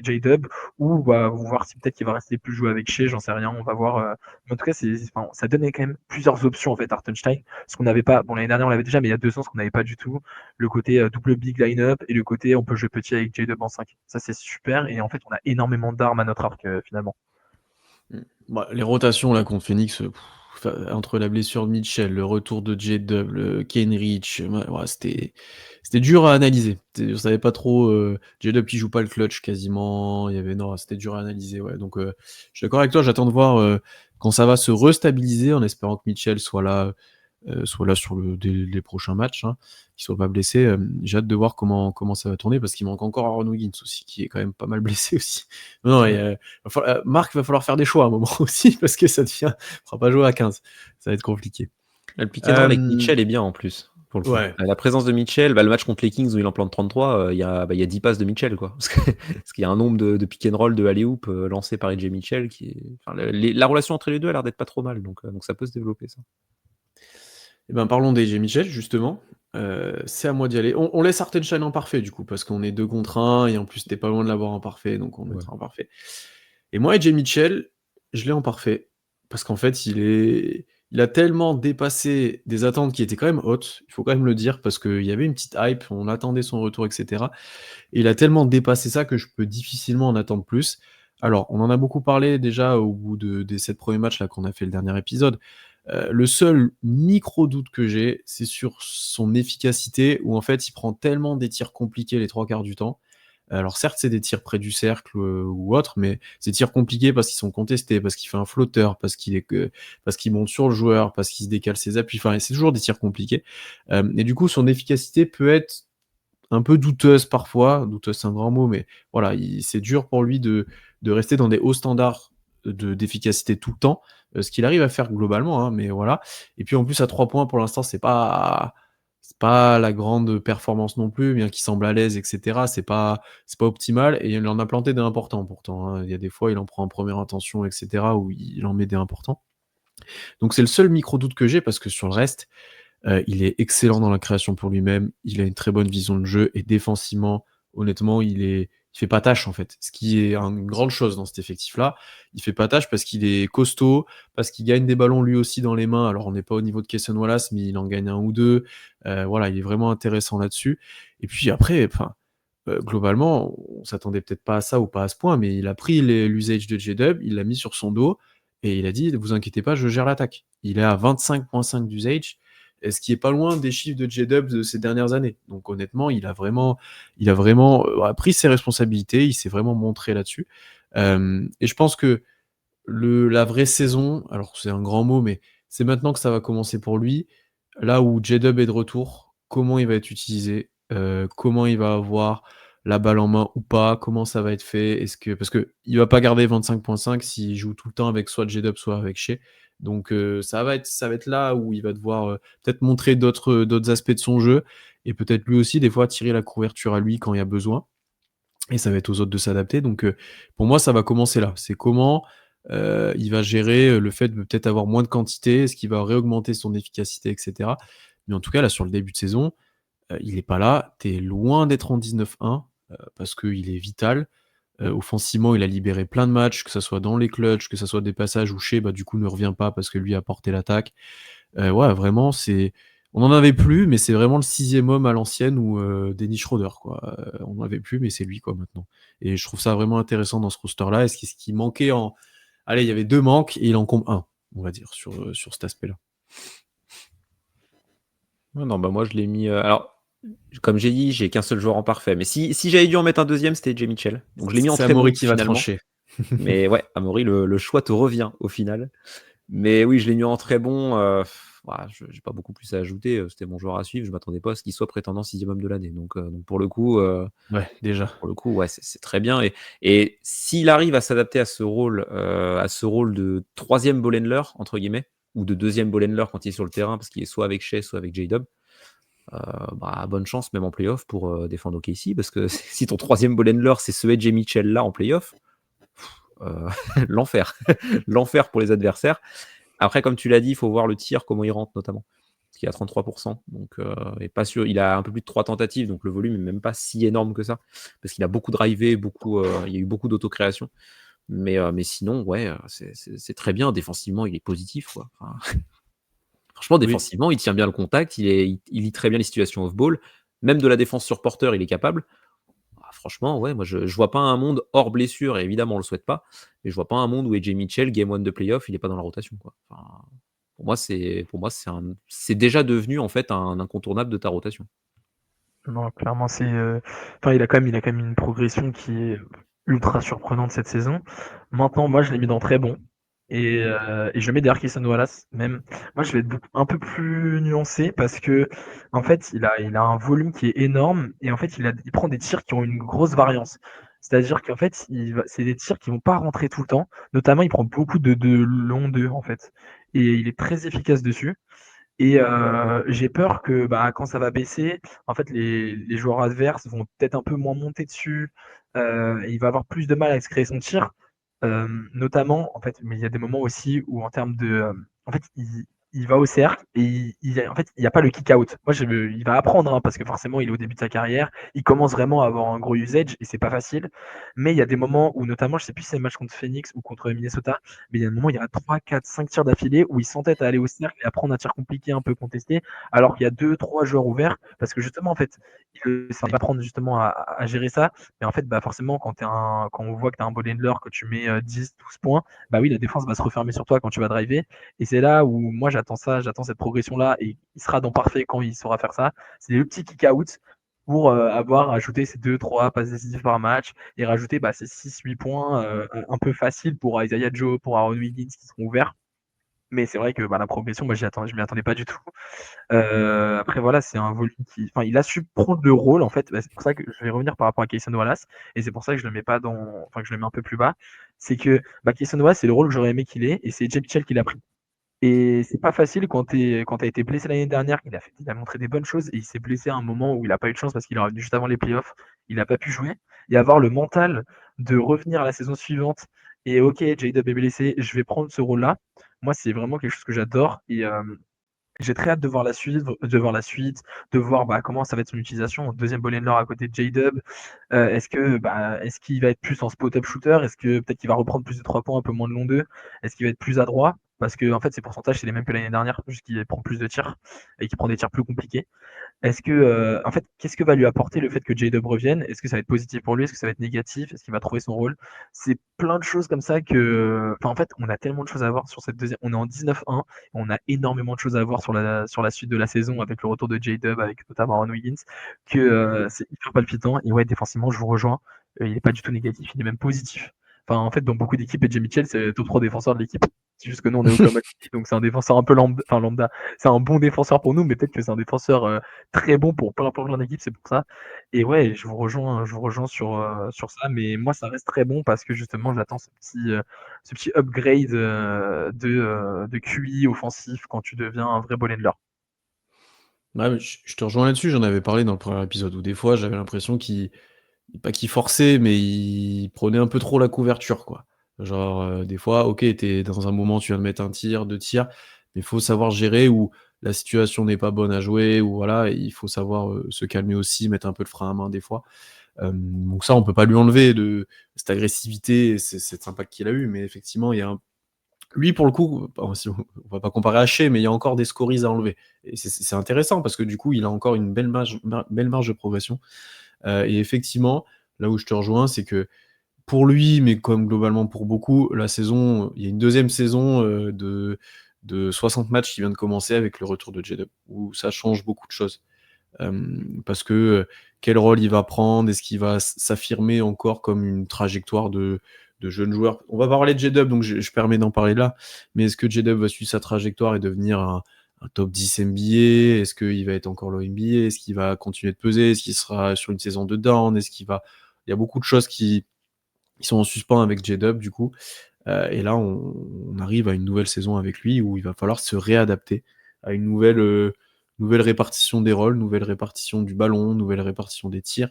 Speaker 3: J-Dub ou bah, voir si peut-être qu'il va rester plus jouer avec Shea, j'en sais rien, on va voir. Mais en tout cas, enfin, ça donnait quand même plusieurs options en fait, Hartenstein. Ce qu'on n'avait pas, bon l'année dernière on l'avait déjà, mais il y a 2 ans, ce qu'on n'avait pas du tout. Le côté double big line-up et le côté on peut jouer petit avec J-Dub en 5. Ça c'est super et en fait on a énormément d'armes à notre arc finalement.
Speaker 1: Bah, les rotations là contre Phoenix, entre la blessure de Mitchell, le retour de J-Dub, le Kenrich, ouais, c'était dur à analyser. On savait pas trop. J-Dub qui joue pas le clutch quasiment. Non, c'était dur à analyser. Ouais. Donc je suis d'accord avec toi. J'attends de voir quand ça va se restabiliser, en espérant que Mitchell soit là dès les prochains matchs, hein, qu'il soit pas blessé. J'ai hâte de voir comment ça va tourner parce qu'il manque encore Aaron Wiggins aussi, qui est quand même pas mal blessé aussi. Non, et, Marc, va falloir faire des choix à un moment aussi parce que ça devient, on fera pas jouer à 15, ça va être compliqué.
Speaker 2: Le pick and roll avec Mitchell est bien en plus. Pour le coup.
Speaker 1: Ouais.
Speaker 2: La présence de Mitchell, le match contre les Kings où il en plante 33, il y a 10 passes de Mitchell, quoi. Parce qu'il y a un nombre de pick and roll, de alley-oop lancés par AJ Mitchell la relation entre les deux a l'air d'être pas trop mal, donc ça peut se développer ça.
Speaker 1: Eh ben, parlons d'AJ Mitchell, justement. C'est à moi d'y aller. On laisse Hartenstein en parfait, du coup, parce qu'on est 2 contre 1, et en plus, t'es pas loin de l'avoir en parfait, donc on le mettra en parfait. Et moi, AJ Mitchell, je l'ai en parfait, parce qu'en fait, il a tellement dépassé des attentes qui étaient quand même hautes, il faut quand même le dire, parce qu'il y avait une petite hype, on attendait son retour, etc. Et il a tellement dépassé ça que je peux difficilement en attendre plus. Alors, on en a beaucoup parlé déjà au bout des 7 premiers matchs là qu'on a fait le dernier épisode. Le seul micro-doute que j'ai, c'est sur son efficacité, où en fait, il prend tellement des tirs compliqués les 3/4 du temps. Alors certes, c'est des tirs près du cercle ou autre, mais c'est des tirs compliqués parce qu'ils sont contestés, parce qu'il fait un flotteur, parce qu'il monte sur le joueur, parce qu'il se décale ses appuis. Enfin, c'est toujours des tirs compliqués. Et du coup, son efficacité peut être un peu douteuse parfois. Douteuse, c'est un grand mot, mais voilà, c'est dur pour lui de rester dans des hauts standards d'efficacité tout le temps, ce qu'il arrive à faire globalement, hein, mais voilà. Et puis en plus à 3 points pour l'instant, c'est pas la grande performance non plus, bien qu'il semble à l'aise, et cetera. C'est pas optimal et il en a planté des importants pourtant, hein. Il y a des fois, il en prend en première intention, et cetera, où il en met des importants. Donc c'est le seul micro doute que j'ai parce que sur le reste, il est excellent dans la création pour lui-même, il a une très bonne vision de jeu et défensivement, honnêtement, il fait pas tâche en fait. Ce qui est une grande chose dans cet effectif-là. Il fait pas tâche parce qu'il est costaud, parce qu'il gagne des ballons lui aussi dans les mains. Alors on n'est pas au niveau de Cason Wallace, mais il en gagne un ou deux. Voilà, il est vraiment intéressant là-dessus. Et puis après, enfin, globalement, on s'attendait peut-être pas à ça ou pas à ce point, mais il a pris l'usage de J-Dub, il l'a mis sur son dos et il a dit: "Vous inquiétez pas, je gère l'attaque." Il est à 25,5 d'usage, ce qui est pas loin des chiffres de J-Dub de ces dernières années. Donc honnêtement, il a vraiment pris ses responsabilités, il s'est vraiment montré là-dessus. Et je pense que la vraie saison, alors c'est un grand mot, mais c'est maintenant que ça va commencer pour lui. Là où J-Dub est de retour, comment il va être utilisé, comment il va avoir la balle en main ou pas, comment ça va être fait, parce que il va pas garder 25,5 s'il joue tout le temps avec soit J-Dub, soit avec Shea. Donc ça va être là où il va devoir peut-être montrer d'autres aspects de son jeu et peut-être lui aussi des fois tirer la couverture à lui quand il y a besoin. Et ça va être aux autres de s'adapter. Donc pour moi, ça va commencer là. C'est comment il va gérer le fait de peut-être avoir moins de quantité, est-ce qu'il va réaugmenter son efficacité, etc. Mais en tout cas, là, sur le début de saison, il n'est pas là. Tu es loin d'être en 19-1 parce qu'il est vital. Offensivement, il a libéré plein de matchs, que ce soit dans les clutches, que ce soit des passages où Shea, du coup, ne revient pas parce que lui a porté l'attaque. Ouais, vraiment, on n'en avait plus, mais c'est vraiment le 6e homme à l'ancienne ou Dennis Schroeder, quoi. On n'en avait plus, mais c'est lui, quoi, maintenant. Et je trouve ça vraiment intéressant dans ce roster-là. Et ce qui manquait Allez, il y avait 2 manques et il en comble 1, on va dire, sur cet aspect-là.
Speaker 2: Ouais, non, moi je l'ai mis. Alors, comme j'ai dit, j'ai qu'un seul joueur en parfait. Mais si j'avais dû en mettre un deuxième, c'était Jay Mitchell. Donc je l'ai mis en
Speaker 1: C'est
Speaker 2: très
Speaker 1: Amaury
Speaker 2: bon,
Speaker 1: qui va
Speaker 2: finalement.
Speaker 1: trancher.
Speaker 2: Mais ouais, Amaury, le choix te revient au final. Mais oui, je l'ai mis en très bon. Voilà, j'ai pas beaucoup plus à ajouter. C'était mon joueur à suivre. Je m'attendais pas à ce qu'il soit prétendant 6e homme de l'année. Donc pour le coup,
Speaker 1: Ouais, déjà.
Speaker 2: ouais, c'est très bien. Et s'il arrive à s'adapter à ce rôle de 3e ball handler, entre guillemets, ou de 2e ball handler quand il est sur le terrain, parce qu'il est soit avec Shea, soit avec J-Dub, bonne chance même en playoff pour défendre OKC, parce que si ton 3e ball handler c'est ce AJ Mitchell là en playoff, l'enfer. L'enfer pour les adversaires. Après, comme tu l'as dit, il faut voir le tir, comment il rentre notamment. Parce qu'il a 33%, donc et pas sûr. Il a un peu plus de 3 tentatives, donc le volume n'est même pas si énorme que ça. Parce qu'il a beaucoup drivé, il y a eu beaucoup d'autocréation. Mais sinon, ouais, c'est très bien. Défensivement, il est positif, quoi. Enfin, franchement, défensivement, il tient bien le contact, il lit très bien les situations off-ball. Même de la défense sur porteur, il est capable. Franchement, ouais, moi je vois pas un monde hors blessure, et évidemment on le souhaite pas, mais je vois pas un monde où AJ Mitchell, Game 1 de playoff, il est pas dans la rotation, quoi. Enfin, pour moi, c'est déjà devenu en fait un incontournable de ta rotation.
Speaker 3: Non, clairement, enfin, il a quand même une progression qui est ultra surprenante cette saison. Maintenant, moi, je l'ai mis dans très bon. Et je mets derrière Cason Wallace, même. Moi, je vais être un peu plus nuancé parce que, en fait, il a un volume qui est énorme et en fait, il prend des tirs qui ont une grosse variance. C'est-à-dire qu'en fait, c'est des tirs qui vont pas rentrer tout le temps. Notamment, il prend beaucoup de long 2, en fait. Et il est très efficace dessus. Et j'ai peur que quand ça va baisser, en fait, les joueurs adverses vont peut-être un peu moins monter dessus. Et il va avoir plus de mal à se créer son tir. Notamment, en fait, mais il y a des moments aussi où en termes de, en fait, il va au cercle et en fait, il n'y a pas le kick-out. Moi, il va apprendre parce que forcément, il est au début de sa carrière. Il commence vraiment à avoir un gros usage et c'est pas facile. Mais il y a des moments où, notamment, je sais plus si c'est le match contre Phoenix ou contre Minnesota, mais il y a un moment, il y a 3, 4, 5 tirs d'affilée où il s'entête à aller au cercle et à prendre un tir compliqué, un peu contesté, alors qu'il y a 2, 3 joueurs ouverts parce que justement, en fait, ça va apprendre justement à gérer ça. Mais en fait, forcément, quand on voit que tu as un ball handler, que tu mets 10, 12 points, oui, la défense va se refermer sur toi quand tu vas driver. Et c'est là où moi j'attends cette progression-là, et il sera dans parfait quand il saura faire ça. C'est le petit kick-out pour avoir ajouté ces 2, 3 passes décisives par match et rajouter ces 6, 8 points un peu faciles pour Isaiah Joe, pour Aaron Wiggins qui seront ouverts. Mais c'est vrai que la progression, moi, je m'y attendais pas du tout. Après, voilà, c'est un volume enfin, il a su prendre le rôle, en fait. C'est pour ça que je vais revenir par rapport à Cason Wallace, et c'est pour ça que je le mets pas enfin, que je le mets un peu plus bas. C'est que Cason Wallace, c'est le rôle que j'aurais aimé qu'il ait, et c'est Jay Mitchell qui l'a pris. Et c'est pas facile quand t'as été blessé l'année dernière. Il a montré des bonnes choses et il s'est blessé à un moment où il a pas eu de chance parce qu'il est revenu juste avant les playoffs. Il a pas pu jouer. Et avoir le mental de revenir à la saison suivante et ok, J-Dub est blessé, je vais prendre ce rôle-là. Moi, c'est vraiment quelque chose que j'adore et j'ai très hâte de voir la suite, de voir comment ça va être son utilisation. Deuxième ball handler à côté de J-Dub. Est-ce qu'il va être plus en spot-up shooter? Est-ce que peut-être qu'il va reprendre plus de 3 points, un peu moins de long 2? Est-ce qu'il va être plus adroit? Parce que en fait, ses pourcentages, c'est les mêmes que l'année dernière, juste qu'il prend plus de tirs et qu'il prend des tirs plus compliqués. En fait, qu'est-ce que va lui apporter le fait que J-Dub revienne? Est-ce que ça va être positif pour lui? Est-ce que ça va être négatif? Est-ce qu'il va trouver son rôle? C'est plein de choses comme ça en fait, on a tellement de choses à voir sur cette deuxième. On est en 19-1, on a énormément de choses à voir sur la suite de la saison avec le retour de J-Dub, avec notamment Aaron Wiggins, que c'est hyper palpitant. Et ouais, défensivement, je vous rejoins. Il n'est pas du tout négatif, il est même positif. Enfin, en fait, dans beaucoup d'équipes, et Jay Mitchell, c'est le top 3 défenseur de l'équipe. C'est juste que nous, on est Oklahoma City, donc c'est un défenseur un peu lambda. Enfin, lambda. C'est un bon défenseur pour nous, mais peut-être que c'est un défenseur très bon pour plein d'équipes, c'est pour ça. Et ouais, je vous rejoins sur ça, mais moi ça reste très bon parce que justement j'attends ce petit upgrade de QI offensif quand tu deviens un vrai ball handler.
Speaker 1: Ouais, mais je te rejoins là-dessus, j'en avais parlé dans le premier épisode où des fois j'avais l'impression pas qu'il forçait, mais il prenait un peu trop la couverture, quoi. Genre, des fois, OK, tu dans un moment, tu viens de mettre un tir, 2 tirs, mais il faut savoir gérer où la situation n'est pas bonne à jouer, ou voilà, il faut savoir, se calmer aussi, mettre un peu le frein à main des fois. Donc ça, on peut pas lui enlever de cette agressivité et cet impact qu'il a eu, mais effectivement, il y a un lui, pour le coup, bon, si on va pas comparer à Shai, mais il y a encore des scories à enlever et c'est intéressant parce que du coup, il a encore une belle marge de progression, et effectivement, là où je te rejoins, c'est que pour lui, mais comme globalement pour beaucoup, la saison, il y a une deuxième saison de 60 matchs qui vient de commencer avec le retour de J-Dub, où ça change beaucoup de choses. Parce que quel rôle il va prendre? Est-ce qu'il va s'affirmer encore comme une trajectoire de jeune joueur? On va parler de J-Dub, donc je permets d'en parler là, mais est-ce que J-Dub va suivre sa trajectoire et devenir un top 10 NBA? Est-ce qu'il va être encore le NBA? Est-ce qu'il va continuer de peser? Est-ce qu'il sera sur une saison de down? Il y a beaucoup de choses qui sont en suspens avec J-Dub du coup, et là on arrive à une nouvelle saison avec lui où il va falloir se réadapter à une nouvelle répartition des rôles, nouvelle répartition du ballon, nouvelle répartition des tirs,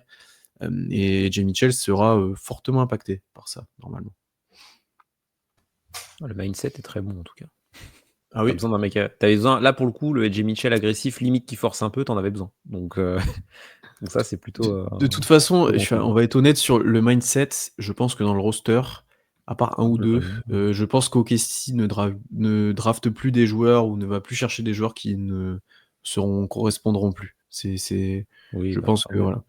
Speaker 1: et Jay Mitchell sera fortement impacté par ça, normalement.
Speaker 2: Le mindset est très bon en tout cas.
Speaker 1: Ah
Speaker 2: T'as
Speaker 1: oui,
Speaker 2: besoin d'un mec. T'avais besoin. Là pour le coup, le Jay Mitchell agressif, limite qui force un peu, t'en avais besoin. Donc ça c'est plutôt.
Speaker 1: de toute façon,
Speaker 2: bon
Speaker 1: on va être honnête sur le mindset, je pense que dans le roster, à part un ou deux,
Speaker 2: complètement.
Speaker 1: je pense qu'OKC ne drafte plus des joueurs ou ne va plus chercher des joueurs qui ne correspondront plus.
Speaker 2: Oui,
Speaker 1: Je
Speaker 2: bah,
Speaker 1: pense
Speaker 2: tant
Speaker 1: que
Speaker 2: mieux.
Speaker 1: voilà.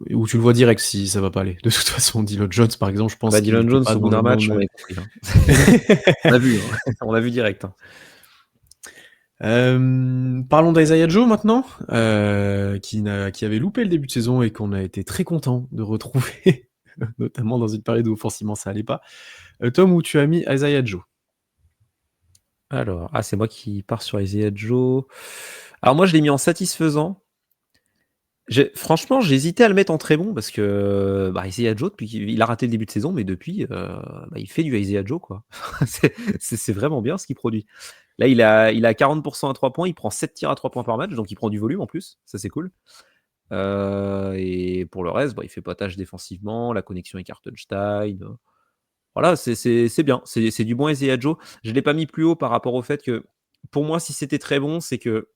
Speaker 1: Où tu le vois direct si ça va pas aller. De toute façon, Dillon Jones, par exemple, je
Speaker 2: Ah bah,
Speaker 1: pense qu'il
Speaker 2: Dylan
Speaker 1: était
Speaker 2: Jones
Speaker 1: pas
Speaker 2: au bout
Speaker 1: dans le
Speaker 2: d'un match, on
Speaker 1: monde.
Speaker 2: avait compris. Hein. On a vu, hein. On a vu direct. Hein.
Speaker 1: Parlons d'Isaiah Joe maintenant, qui avait loupé le début de saison et qu'on a été très content de retrouver, notamment dans une période où offensivement ça allait pas. Tom, où tu as mis Isaiah Joe?
Speaker 2: Alors, c'est moi qui pars sur Isaiah Joe. Alors moi, je l'ai mis en satisfaisant. Franchement, j'hésitais à le mettre en très bon parce que Isaiah Joe, il a raté le début de saison, mais depuis, il fait du Isaiah Joe, quoi. C'est vraiment bien ce qu'il produit. Là, il a 40% à 3 points, il prend 7 tirs à 3 points par match, donc il prend du volume en plus, ça c'est cool. Et pour le reste, il fait pas tâche défensivement, la connexion avec Hartenstein. Voilà, c'est bien, c'est du bon Isaiah Joe. Je ne l'ai pas mis plus haut par rapport au fait que, pour moi, si c'était très bon, c'est que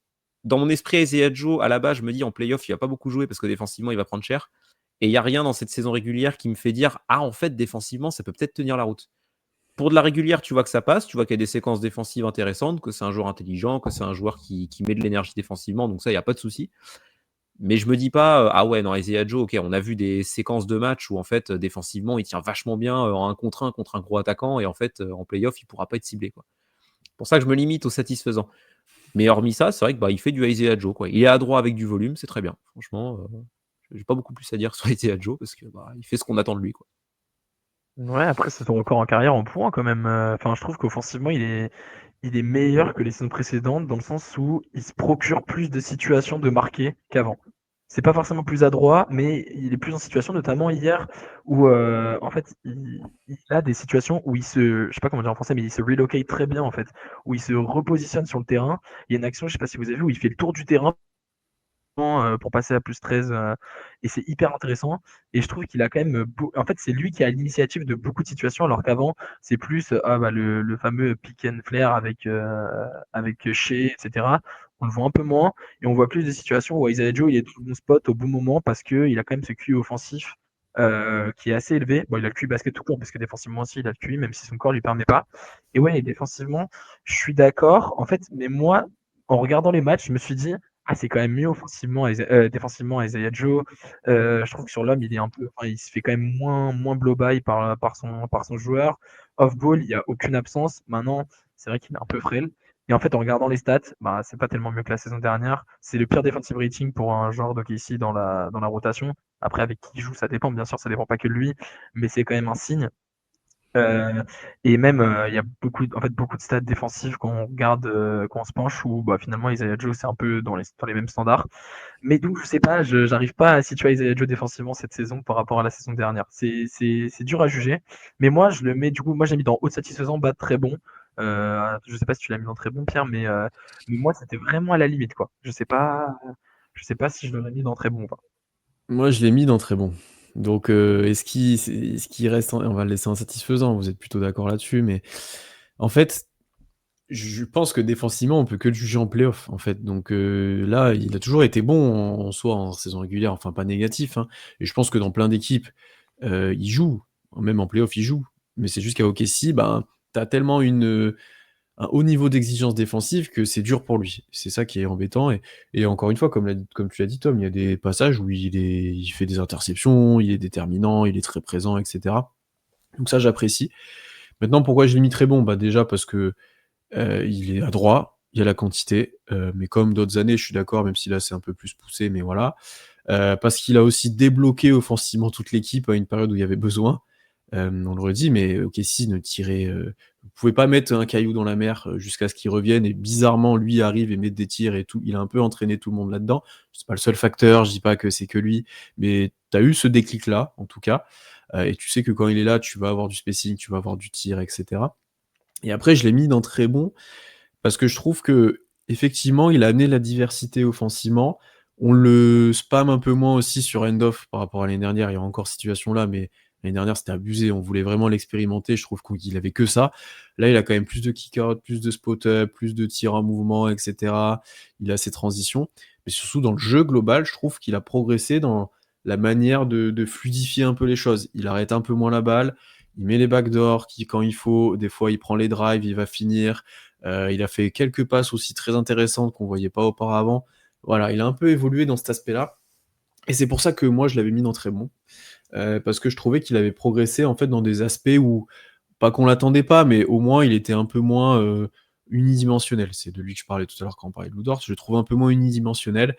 Speaker 2: dans mon esprit, Isaiah Joe, à la base, je me dis en playoff, il va pas beaucoup jouer parce que défensivement, il va prendre cher. Et il n'y a rien dans cette saison régulière qui me fait dire en fait, défensivement, ça peut peut-être tenir la route. Pour de la régulière, tu vois que ça passe, tu vois qu'il y a des séquences défensives intéressantes, que c'est un joueur intelligent, que c'est un joueur qui met de l'énergie défensivement, donc ça, il n'y a pas de souci. Mais je me dis pas, ah ouais, non, Isaiah Joe, ok, on a vu des séquences de match où en fait, défensivement, il tient vachement bien en 1 contre un gros attaquant, et en fait, en playoff, il pourra pas être ciblé, quoi. C'est pour ça que je me limite au satisfaisant. Mais hormis ça, c'est vrai que il fait du Isaiah Joe, quoi. Il est adroit avec du volume, c'est très bien. Franchement, j'ai pas beaucoup plus à dire sur Isaiah Joe parce que il fait ce qu'on attend de lui, quoi.
Speaker 3: Ouais, après, c'est son record en carrière en points quand même. Enfin, je trouve qu'offensivement, il est meilleur que les saisons précédentes dans le sens où il se procure plus de situations de marquer qu'avant. C'est pas forcément plus adroit, mais il est plus en situation, notamment hier, où en fait, il a des situations où je sais pas comment dire en français, mais il se relocate très bien en fait, où il se repositionne sur le terrain. Il y a une action, je sais pas si vous avez vu, où il fait le tour du terrain pour passer à plus 13 et c'est hyper intéressant et je trouve qu'il a quand même en fait c'est lui qui a l'initiative de beaucoup de situations alors qu'avant c'est plus le fameux pick and flare avec Shea etc. On le voit un peu moins et on voit plus des situations où Isaiah Joe il est tout bon spot au bon moment parce que il a quand même ce QI offensif qui est assez élevé. Bon, il a le QI basket tout court parce que défensivement aussi il a le QI même si son corps lui permet pas. Et ouais, et défensivement, je suis d'accord en fait, mais moi en regardant les matchs, je me suis dit ah, c'est quand même mieux offensivement, défensivement, Isaiah Joe. Je trouve que sur l'homme, il est un peu, enfin, il se fait quand même moins blow-by par son joueur. Off-ball, il n'y a aucune absence. Maintenant, c'est vrai qu'il est un peu frêle. Et en fait, en regardant les stats, bah, c'est pas tellement mieux que la saison dernière. C'est le pire defensive rating pour un joueur d'OKC dans la rotation. Après, avec qui il joue, ça dépend. Bien sûr, ça dépend pas que de lui, mais c'est quand même un signe. Euh, et même, il y a beaucoup de stats défensifs quand on regarde, quand on se penche, où bah, finalement Isaiah Joe c'est un peu dans les mêmes standards. Mais donc, je sais pas, j'arrive pas à situer Isaiah Joe défensivement cette saison par rapport à la saison dernière. C'est dur à juger. Mais moi, je le mets, du coup, moi, j'ai mis dans haut satisfaisant, bas très bon. Je sais pas si tu l'as mis dans très bon, Pierre, mais moi, c'était vraiment à la limite, quoi. Je sais pas si je l'aurais mis dans très bon ou pas.
Speaker 1: Moi, je l'ai mis dans très bon. Donc, est-ce qu'il reste on va le laisser insatisfaisant, vous êtes plutôt d'accord là-dessus, mais en fait, je pense que défensivement, on peut que le juger en play-off, en fait. Donc, là, il a toujours été bon en soi, en saison régulière, enfin pas négatif, hein, et je pense que dans plein d'équipes, il joue, même en play-off, il joue. Mais c'est juste qu'à OKC, ben, tu tellement un haut niveau d'exigence défensive que c'est dur pour lui. C'est ça qui est embêtant et encore une fois, comme tu l'as dit Tom, il y a des passages où il fait des interceptions, il est déterminant, il est très présent, etc. Donc ça, j'apprécie. Maintenant, pourquoi je l'ai mis très bon? Bah déjà parce que il est adroit, il y a la quantité, mais comme d'autres années, je suis d'accord, même si là c'est un peu plus poussé, mais voilà. Parce qu'il a aussi débloqué offensivement toute l'équipe à une période où il y avait besoin. On le redit, mais OKC ne tirait. Vous pouvez pas mettre un caillou dans la mer jusqu'à ce qu'il revienne, et bizarrement, lui arrive et met des tirs et tout. Il a un peu entraîné tout le monde là-dedans. C'est pas le seul facteur, je dis pas que c'est que lui, mais tu as eu ce déclic-là, en tout cas. Et tu sais que quand il est là, tu vas avoir du spacing, tu vas avoir du tir, etc. Et après, je l'ai mis dans très bon, parce que je trouve que effectivement, il a amené de la diversité offensivement. On le spam un peu moins aussi sur end-off par rapport à l'année dernière. Il y a encore cette situation-là, mais l'année dernière, c'était abusé. On voulait vraiment l'expérimenter. Je trouve qu'il avait que ça. Là, il a quand même plus de kick-out, plus de spot-up, plus de tirs en mouvement, etc. Il a ses transitions. Mais surtout, dans le jeu global, je trouve qu'il a progressé dans la manière de fluidifier un peu les choses. Il arrête un peu moins la balle. Il met les backdoors quand il faut. Des fois, il prend les drives, il va finir. Il a fait quelques passes aussi très intéressantes qu'on voyait pas auparavant. Voilà, il a un peu évolué dans cet aspect-là. Et c'est pour ça que moi, je l'avais mis dans très bon. Parce que je trouvais qu'il avait progressé en fait dans des aspects où, pas qu'on l'attendait pas, mais au moins il était un peu moins unidimensionnel. C'est de lui que je parlais tout à l'heure quand on parlait de Lou Dort. Je le trouve un peu moins unidimensionnel.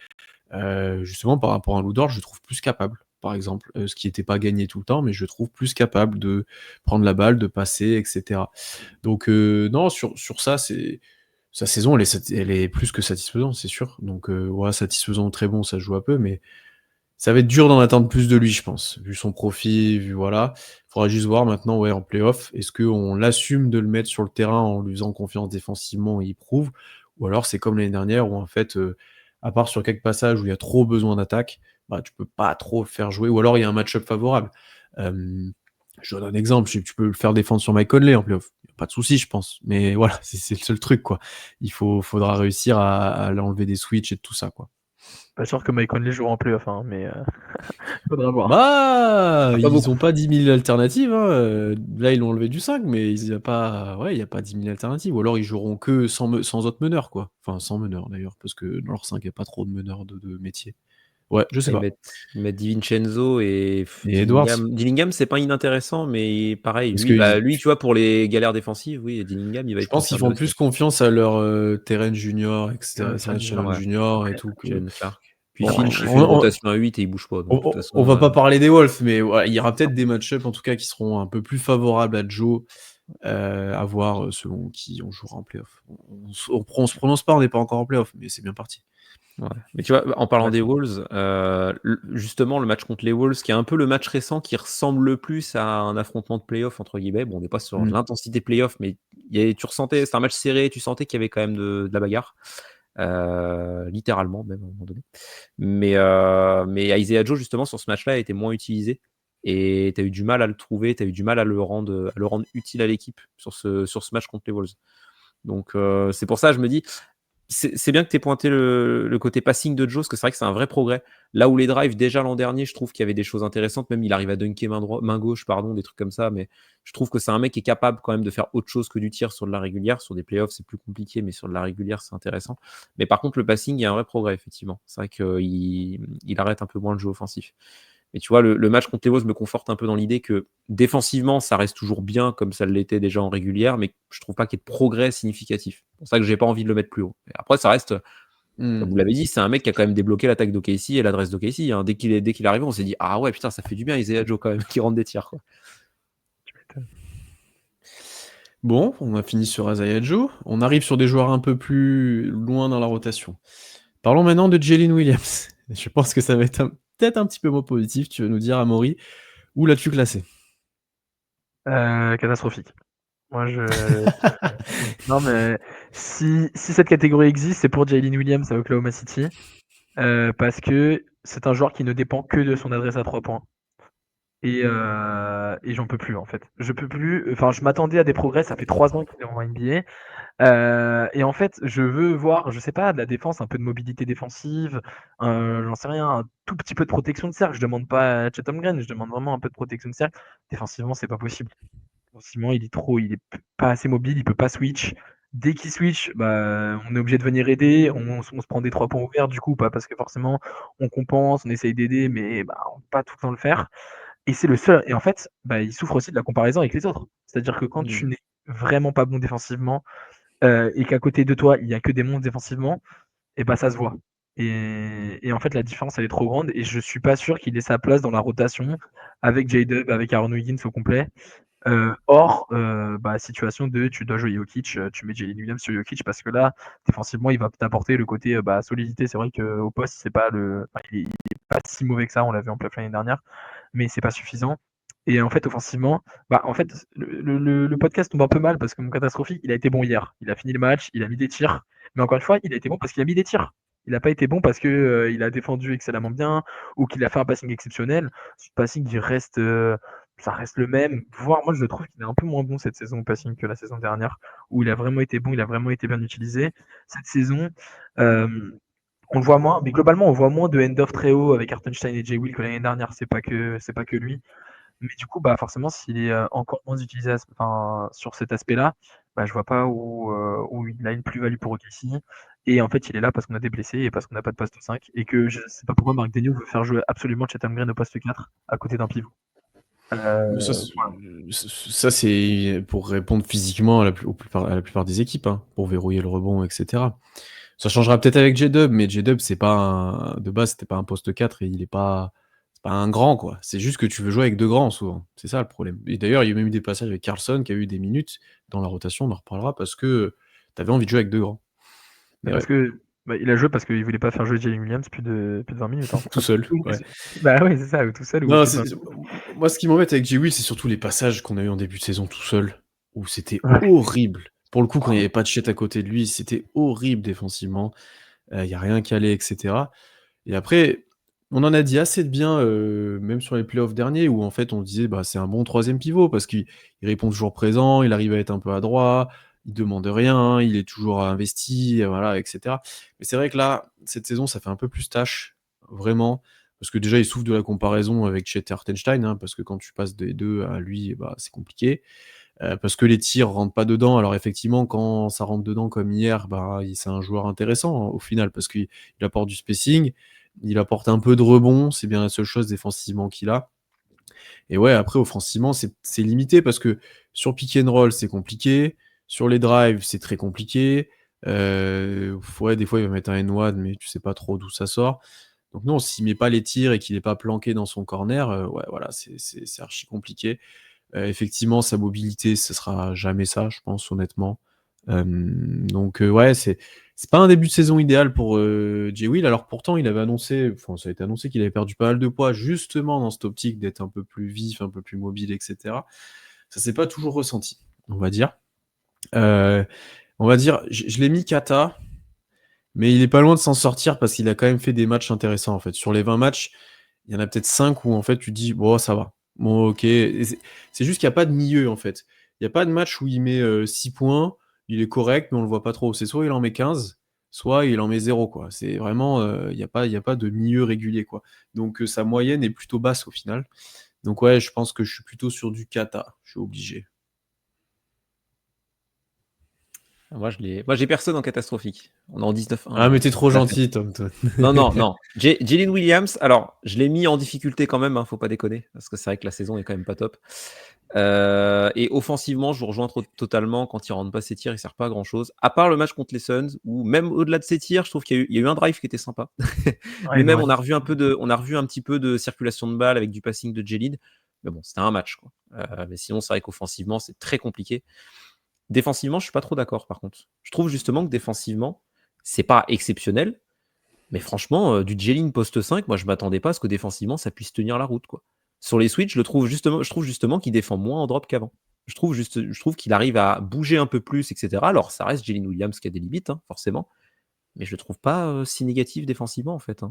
Speaker 1: Justement, par rapport à Lou Dort, je le trouve plus capable, par exemple. Ce qui n'était pas gagné tout le temps, mais je le trouve plus capable de prendre la balle, de passer, etc. Donc, non, sur ça, sa saison, elle est plus que satisfaisante, c'est sûr. Donc, ouais, satisfaisant ou très bon, ça joue un peu, mais ça va être dur d'en attendre plus de lui, je pense. Vu son profil, vu voilà. Il faudra juste voir maintenant, ouais, en playoff, est-ce qu'on l'assume de le mettre sur le terrain en lui faisant confiance défensivement et il prouve, ou alors c'est comme l'année dernière où en fait, à part sur quelques passages où il y a trop besoin d'attaque, bah, tu peux pas trop faire jouer, ou alors il y a un match-up favorable. Je donne un exemple, tu peux le faire défendre sur Mike Conley en playoff. Pas de souci, je pense. Mais voilà, c'est le seul truc, quoi. Faudra réussir à l'enlever des switches et de tout ça, quoi.
Speaker 3: Pas sûr que Mike Conley jouera en playoff, hein, mais faudra voir.
Speaker 1: Bah,
Speaker 3: Ah, pas
Speaker 1: ils
Speaker 3: beaucoup.
Speaker 1: ont pas 10 000 alternatives, hein. Là, ils l'ont enlevé du 5, mais il y a pas, ouais, il y a pas 10 000 alternatives. Ou alors, ils joueront que sans autre meneur, quoi. Enfin, sans meneur, d'ailleurs, parce que dans leur 5, il n'y a pas trop de meneurs de métier. Ouais, je sais
Speaker 2: Ils
Speaker 1: pas.
Speaker 2: mettent, ils mettent DiVincenzo et
Speaker 1: Et Edwards,
Speaker 2: Dillingham. Dillingham, c'est pas inintéressant, mais pareil,
Speaker 1: parce
Speaker 2: lui,
Speaker 1: que
Speaker 2: lui, tu vois, pour les galères défensives, oui, Dillingham, il va
Speaker 1: je
Speaker 2: être
Speaker 1: pense qu'ils
Speaker 2: concerné
Speaker 1: font
Speaker 2: aussi.
Speaker 1: plus confiance à leur Terence Junior, etc.,
Speaker 3: Terence
Speaker 1: Terence
Speaker 3: Junior,
Speaker 1: Shannon
Speaker 3: ouais.
Speaker 1: Junior et
Speaker 3: Après,
Speaker 1: tout, que
Speaker 2: Jalen Clark. Puis
Speaker 1: Bon,
Speaker 2: Finch, il fait
Speaker 1: on,
Speaker 2: une
Speaker 1: on-
Speaker 2: rotation à 8 et il bouge pas. Donc, de toute
Speaker 1: on
Speaker 2: façon,
Speaker 1: va pas parler des Wolves, mais voilà, il y aura peut-être des match-ups en tout cas qui seront un peu plus favorables à Joe, à voir selon qui on jouera en playoff. On se prononce pas, on n'est pas encore en playoff, mais c'est bien parti.
Speaker 2: ouais. Mais tu vois, en parlant
Speaker 3: Ouais.
Speaker 2: des Wolves, justement, le match contre les Wolves, qui est un peu le match récent qui ressemble le plus à un affrontement de playoff, entre guillemets. Bon, on n'est pas sur l'intensité playoff, mais tu ressentais, c'était un match serré, tu sentais qu'il y avait quand même de la bagarre. Littéralement, même à un moment donné. Mais Isaiah Joe, justement, sur ce match-là, a été moins utilisé. Et tu as eu du mal à le trouver, tu as eu du mal à le rendre utile à l'équipe sur ce match contre les Wolves. Donc, c'est pour ça, je me dis, c'est bien que tu aies pointé le côté passing de Joe, parce que c'est vrai que c'est un vrai progrès. Là où les drives, déjà l'an dernier, je trouve qu'il y avait des choses intéressantes. Même il arrive à dunker main gauche, des trucs comme ça. Mais je trouve que c'est un mec qui est capable quand même de faire autre chose que du tir sur de la régulière. Sur des playoffs, c'est plus compliqué, mais sur de la régulière, c'est intéressant. Mais par contre, le passing, il y a un vrai progrès, effectivement. C'est vrai qu'il arrête un peu moins le jeu offensif. Mais tu vois, le match contre les Wolves me conforte un peu dans l'idée que défensivement, ça reste toujours bien comme ça l'était déjà en régulière, mais je trouve pas qu'il y ait de progrès significatif. C'est pour ça que j'ai pas envie de le mettre plus haut. Et après, ça reste, comme vous l'avez dit, c'est un mec qui a quand même débloqué l'attaque d'OKC et l'adresse d'OKC. Hein. Dès qu'il est arrivé, on s'est dit ah ouais, putain, ça fait du bien Isaiah Joe quand même qui rentre des tirs. Quoi.
Speaker 1: Bon, on a fini sur Isaiah Joe. On arrive sur des joueurs un peu plus loin dans la rotation. Parlons maintenant de Jalen Williams. Je pense que ça va être peut-être un petit peu moins positif. Tu veux nous dire, Amaury, où l'as-tu classé?
Speaker 3: Catastrophique. Moi, non, mais si cette catégorie existe, c'est pour Jalen Williams à Oklahoma City, parce que c'est un joueur qui ne dépend que de son adresse à 3 points. Et j'en peux plus, en fait. Je peux plus. Enfin, je m'attendais à des progrès. Ça fait 3 ans qu'il est en NBA. Et en fait, je veux voir, je sais pas, de la défense, un peu de mobilité défensive, j'en sais rien, un tout petit peu de protection de cercle. Je demande pas à Chatham Green, je demande vraiment un peu de protection de cercle. Défensivement, c'est pas possible. Défensivement, il est pas assez mobile, il peut pas switch. Dès qu'il switch, bah, on est obligé de venir aider. On se prend des 3 points ouverts, du coup, pas parce que forcément on compense, on essaye d'aider, mais bah, on peut pas tout le temps le faire. Et c'est le seul. Et en fait, bah, il souffre aussi de la comparaison avec les autres. C'est-à-dire que quand tu n'es vraiment pas bon défensivement, et qu'à côté de toi, il y a que des monstres défensivement, et bah ça se voit. Et en fait, la différence, elle est trop grande, et je suis pas sûr qu'il ait sa place dans la rotation avec J-Dub, avec Aaron Wiggins au complet. Bah, situation de tu dois jouer Jokic, tu mets Jalen Williams sur Jokic parce que là, défensivement, il va t'apporter le côté bah, solidité. C'est vrai qu'au poste, c'est pas il est pas si mauvais que ça, on l'a vu en playoff l'année dernière, mais c'est pas suffisant. Et en fait, offensivement, bah, en fait, le podcast tombe un peu mal parce que mon catastrophique, il a été bon hier. Il a fini le match, il a mis des tirs, mais encore une fois, il a été bon parce qu'il a mis des tirs. Il n'a pas été bon parce que il a défendu excellemment bien ou qu'il a fait un passing exceptionnel. Ce passing, ça reste le même. Voire, moi, je trouve qu'il est un peu moins bon cette saison au passing que la saison dernière, où il a vraiment été bon, il a vraiment été bien utilisé. Cette saison, euh, on le voit moins, mais globalement, on voit moins de end-off très haut avec Hartenstein et Jay Will que l'année dernière. C'est pas que lui. Mais du coup, bah, forcément, s'il est encore moins utilisé enfin, sur cet aspect-là, bah, je vois pas où il a une plus-value pour OKC. Et en fait, il est là parce qu'on a des blessés et parce qu'on n'a pas de poste 5. Et que je sais pas pourquoi Marc Daigneault veut faire jouer absolument Chatham Green au poste 4 à côté d'un pivot.
Speaker 1: Mais ça,
Speaker 3: Voilà.
Speaker 1: c'est pour répondre physiquement à à la plupart des équipes, hein, pour verrouiller le rebond, etc. Ça changera peut-être avec J-Dub, mais J-Dub, de base, c'était pas un poste 4 et c'est pas un grand, quoi. C'est juste que tu veux jouer avec deux grands, souvent. C'est ça le problème. Et d'ailleurs, il y a même eu des passages avec Carlson qui a eu des minutes dans la rotation, on en reparlera, parce que t'avais envie de jouer avec deux grands. Mais
Speaker 3: Parce
Speaker 1: ouais,
Speaker 3: que il a joué parce qu'il voulait pas faire jouer Jalen Williams plus de 20 minutes. Hein.
Speaker 1: tout seul, ouais.
Speaker 3: Bah oui, c'est ça, ou tout seul ou
Speaker 1: Non,
Speaker 3: plus de 20 minutes.
Speaker 1: moi, ce qui m'embête avec J-Will, c'est surtout les passages qu'on a eu en début de saison tout seul, où c'était
Speaker 3: Ouais.
Speaker 1: horrible. Pour le coup, quand il n'y avait pas de Chet à côté de lui, c'était horrible défensivement. Il n'y a rien qui allait, etc. Et après, on en a dit assez de bien, même sur les playoffs derniers, où en fait on disait bah, c'est un bon troisième pivot parce qu'il répond toujours présent, il arrive à être un peu adroit, il demande rien, il est toujours investi, voilà, etc. Mais c'est vrai que là, cette saison, ça fait un peu plus tâche, vraiment, parce que déjà il souffre de la comparaison avec Chet Hartenstein, hein, parce que quand tu passes des deux à lui, bah, c'est compliqué. Parce que les tirs rentrent pas dedans. Alors effectivement, quand ça rentre dedans comme hier, bah, c'est un joueur intéressant, hein, au final, parce qu'il apporte du spacing, il apporte un peu de rebond, c'est bien la seule chose défensivement qu'il a. Et ouais, après, offensivement, c'est limité parce que sur pick and roll, c'est compliqué. Sur les drives, c'est très compliqué. Ouais, des fois, il va mettre un N1, mais tu sais pas trop d'où ça sort. Donc non, s'il met pas les tirs et qu'il est pas planqué dans son corner, ouais, voilà, c'est archi compliqué. Effectivement, sa mobilité, ce sera jamais ça, je pense, honnêtement. Donc ouais, c'est pas un début de saison idéal pour Jay Will. Alors pourtant, il avait annoncé, enfin ça a été annoncé qu'il avait perdu pas mal de poids, justement dans cette optique d'être un peu plus vif, un peu plus mobile, etc. Ça s'est pas toujours ressenti, on va dire. Je l'ai mis Kata, mais il est pas loin de s'en sortir parce qu'il a quand même fait des matchs intéressants en fait. Sur les 20 matchs, il y en a peut-être 5 où en fait tu te dis bon ça va. Bon ok. Et c'est juste qu'il n'y a pas de milieu en fait. Il n'y a pas de match où il met 6 points, il est correct, mais on le voit pas trop. C'est soit il en met 15, soit il en met 0 quoi. C'est vraiment il n'y a pas de milieu régulier quoi. Donc sa moyenne est plutôt basse au final. Donc ouais, je pense que je suis plutôt sur du Kata. Je suis obligé.
Speaker 2: Moi, j'ai personne en catastrophique. On est en 19-1.
Speaker 1: Ah mais t'es trop
Speaker 2: La
Speaker 1: gentil Tom. Toi.
Speaker 2: Non. Jalen Williams, alors, je l'ai mis en difficulté quand même, faut pas déconner, parce que c'est vrai que la saison est quand même pas top. Et offensivement, je vous rejoins totalement. Quand il rentre pas ses tirs, il sert pas à grand chose. À part le match contre les Suns, où même au-delà de ses tirs, je trouve qu'il y a eu un drive qui était sympa. Mais même, on a revu un petit peu de circulation de balles avec du passing de Jalen. Mais bon, c'était un match, quoi. Mais sinon, c'est vrai qu'offensivement, c'est très compliqué. Défensivement, je suis pas trop d'accord, par contre. Je trouve justement que défensivement, c'est pas exceptionnel. Mais franchement, du Jalen poste 5, moi, je m'attendais pas à ce que défensivement, ça puisse tenir la route, quoi. Sur les switches, je trouve justement qu'il défend moins en drop qu'avant. Je trouve qu'il arrive à bouger un peu plus, etc. Alors, ça reste Jalen Williams qui a des limites, forcément. Mais je le trouve pas si négatif défensivement, en fait.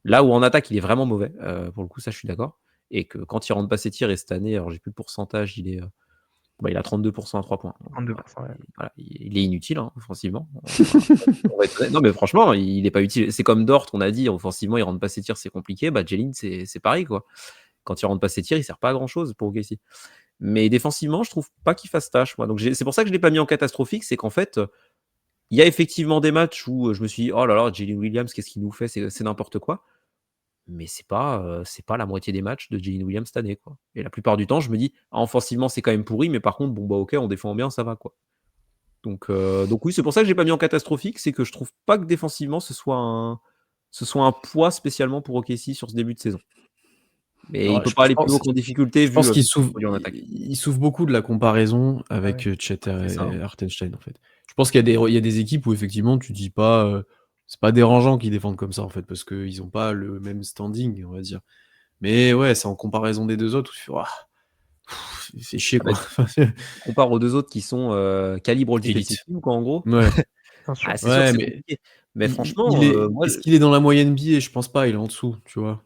Speaker 2: Là où en attaque, il est vraiment mauvais. Pour le coup, ça, je suis d'accord. Et que quand il rentre pas ses tirs, et cette année, alors j'ai plus le pourcentage, il a 32% à 3 points.
Speaker 3: 32%, ouais.
Speaker 2: Voilà, il est inutile, offensivement. On va être honnête. Non, mais franchement, il n'est pas utile. C'est comme Dort, on a dit, offensivement, il rentre pas ses tirs, c'est compliqué. Jalen, c'est pareil, quoi. Quand il rentre pas ses tirs, il sert pas à grand chose pour OKC. Mais défensivement, je trouve pas qu'il fasse tâche, moi. Donc c'est pour ça que je l'ai pas mis en catastrophique, c'est qu'en fait, il y a effectivement des matchs où je me suis dit, oh là là, Jalen Williams, qu'est-ce qu'il nous fait, c'est n'importe quoi. Mais c'est pas la moitié des matchs de Jalen Williams cette année, quoi. Et la plupart du temps, je me dis, offensivement, c'est quand même pourri, mais par contre, bon, ok, on défend bien, ça va, quoi. Donc oui, c'est pour ça que j'ai pas mis en catastrophique, c'est que je trouve pas que défensivement, ce soit un poids spécialement pour OKC sur ce début de saison. Mais il peut pas aller plus haut qu'en difficulté,
Speaker 1: je pense qu'il
Speaker 2: il
Speaker 1: souffre beaucoup de la comparaison avec Chet et Hartenstein, en fait. Je pense qu'il y a des équipes où effectivement tu dis pas c'est pas dérangeant qu'ils défendent comme ça en fait parce qu'ils ont pas le même standing, on va dire. Mais ouais, c'est en comparaison des deux autres où tu fais c'est chier quoi.
Speaker 2: Compare aux deux autres qui sont calibre all defensive team, quoi, en gros.
Speaker 1: Ouais.
Speaker 2: C'est sûr que c'est compliqué. Mais franchement,
Speaker 1: est-ce qu'il est dans la moyenne NBA? Je pense pas, il est en dessous, tu vois.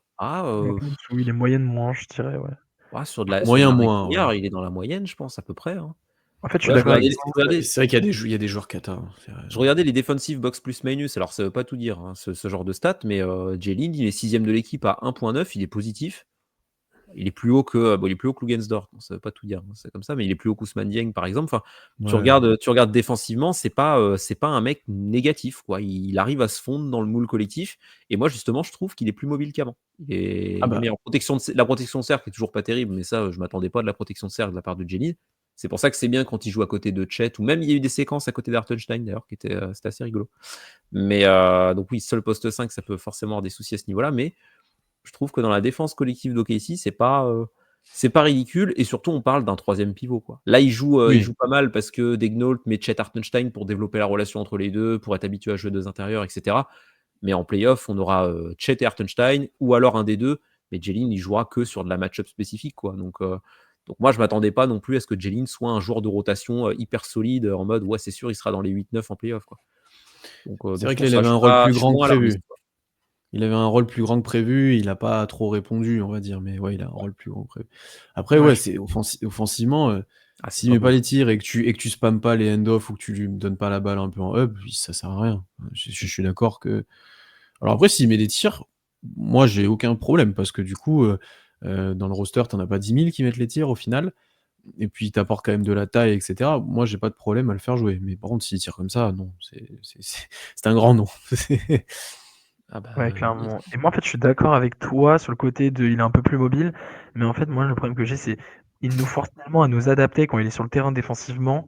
Speaker 3: Il est moyenne moins, je dirais, ouais.
Speaker 2: Sur de la
Speaker 1: moins,
Speaker 2: régulière, il est dans la moyenne, je pense, à peu près.
Speaker 3: En fait, je suis d'accord avec toi.
Speaker 1: C'est vrai qu'il y a des joueurs kata.
Speaker 2: Je regardais les defensive box plus minus, alors ça veut pas tout dire, ce genre de stats, mais Jalen, il est 6ème de l'équipe à 1.9, il est positif. Il est plus haut que Lugensdorf, ça veut pas tout dire, c'est comme ça, mais il est plus haut qu'Ousmane Dieng, par exemple. Enfin, tu regardes défensivement, c'est pas un mec négatif, quoi. Il arrive à se fondre dans le moule collectif, et moi justement, je trouve qu'il est plus mobile qu'avant. Mais en protection la protection de cercle est toujours pas terrible, mais ça, je m'attendais pas de la protection de cercle de la part de Jalen. C'est pour ça que c'est bien quand il joue à côté de Chet, ou même il y a eu des séquences à côté d'Hartenstein d'ailleurs, qui c'était assez rigolo. Mais donc oui, seul poste 5, ça peut forcément avoir des soucis à ce niveau-là, mais je trouve que dans la défense collective d'OKC, c'est pas ridicule, et surtout on parle d'un troisième pivot, quoi. Là, il joue pas mal parce que Degnault met Chet Hartenstein pour développer la relation entre les deux, pour être habitué à jouer deux intérieurs, etc. Mais en playoff, on aura Chet et Hartenstein, ou alors un des deux, mais Jalen, il jouera que sur de la match-up spécifique, quoi. Donc moi, je m'attendais pas non plus à ce que Jalen soit un joueur de rotation hyper solide, en mode, ouais, c'est sûr, il sera dans les 8-9 en playoff, quoi.
Speaker 1: C'est vrai qu'il avait un rôle plus grand que prévu. Il avait un rôle plus grand que prévu, il n'a pas trop répondu, on va dire, mais ouais, il a un rôle plus grand que prévu. Après, c'est offensivement, s'il met pas les tirs et que tu spammes pas les end-off ou que tu lui donnes pas la balle un peu en up, ça sert à rien. Je suis d'accord que. Alors après, s'il met des tirs, moi j'ai aucun problème parce que du coup, dans le roster, t'en as pas 10 000 qui mettent les tirs au final. Et puis il t'apporte quand même de la taille, etc. Moi, j'ai pas de problème à le faire jouer. Mais par contre, s'il tire comme ça, non, c'est un grand non.
Speaker 3: Ouais, clairement. Et moi, en fait, je suis d'accord avec toi sur le côté de il est un peu plus mobile, mais en fait, moi, le problème que j'ai, c'est il nous force tellement à nous adapter quand il est sur le terrain défensivement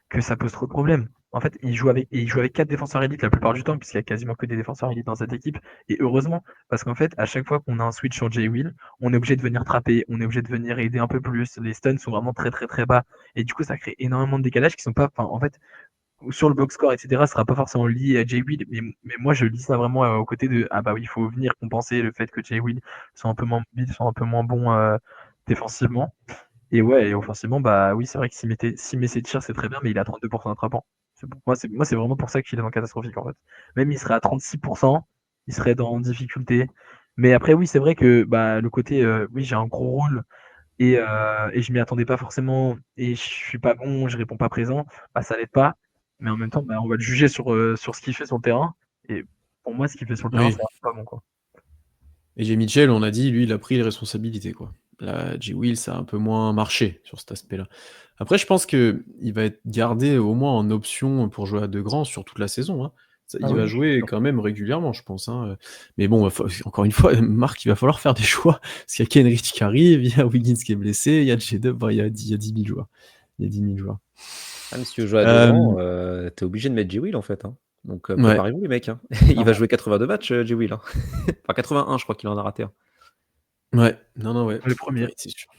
Speaker 3: que ça pose trop de problèmes. En fait, il joue avec 4 défenseurs élites la plupart du temps, puisqu'il y a quasiment que des défenseurs élites dans cette équipe. Et heureusement, parce qu'en fait, à chaque fois qu'on a un switch sur Jay Will, on est obligé de venir trapper, on est obligé de venir aider un peu plus. Les stuns sont vraiment très très très bas. Et du coup, ça crée énormément de décalages qui sont pas. Enfin, en fait, sur le box score, etc., ce sera pas forcément lié à Jay Will. Mais moi, je lis ça vraiment au côté de ah bah oui, il faut venir compenser le fait que Jay Will soit un peu moins mobile, soit un peu moins bon défensivement. Et ouais, et offensivement, bah oui, c'est vrai que s'il met ses tirs, c'est très bien, mais il est à 32% attrapant. Moi, c'est vraiment pour ça qu'il est dans catastrophique, en fait. Même il serait à 36%, il serait dans difficulté. Mais après, oui, c'est vrai que bah, le côté, oui, j'ai un gros rôle et je m'y attendais pas forcément et je suis pas bon, je réponds pas présent, bah, ça l'aide pas. Mais en même temps, bah, on va le juger sur ce qu'il fait sur le terrain. Et pour moi, ce qu'il fait sur le terrain,
Speaker 1: Oui.
Speaker 3: c'est vraiment pas bon, quoi.
Speaker 1: Et Jay Mitchell, on a dit, lui, il a pris les responsabilités, quoi. Là, Jay Will, ça a un peu moins marché sur cet aspect-là. Après, je pense qu'il va être gardé au moins en option pour jouer à 2 grands sur toute la saison, hein.
Speaker 3: Ah
Speaker 1: Il
Speaker 3: oui,
Speaker 1: va
Speaker 3: je suis
Speaker 1: jouer
Speaker 3: sûr.
Speaker 1: quand même régulièrement, je pense, hein. Mais bon, encore une fois, Marc, il va falloir faire des choix. Parce qu'il y a Kenrich qui arrive, il y a Wiggins qui est blessé, il y a J-Dub, il y a 10 000 joueurs. Il y a 10 000 joueurs.
Speaker 2: Ah, mais si tu veux jouer à 2 grands,
Speaker 1: Euh,
Speaker 2: t'es obligé de mettre J-Will en fait, hein. Donc
Speaker 1: ouais,
Speaker 2: préparez-vous les mecs, hein. Il va
Speaker 3: Clairement.
Speaker 2: jouer 82 matchs, J-Will, hein. Enfin 81, je crois qu'il en a raté un.
Speaker 1: ouais, non, ouais,
Speaker 3: Le premier.
Speaker 1: ouais, c'est sûr.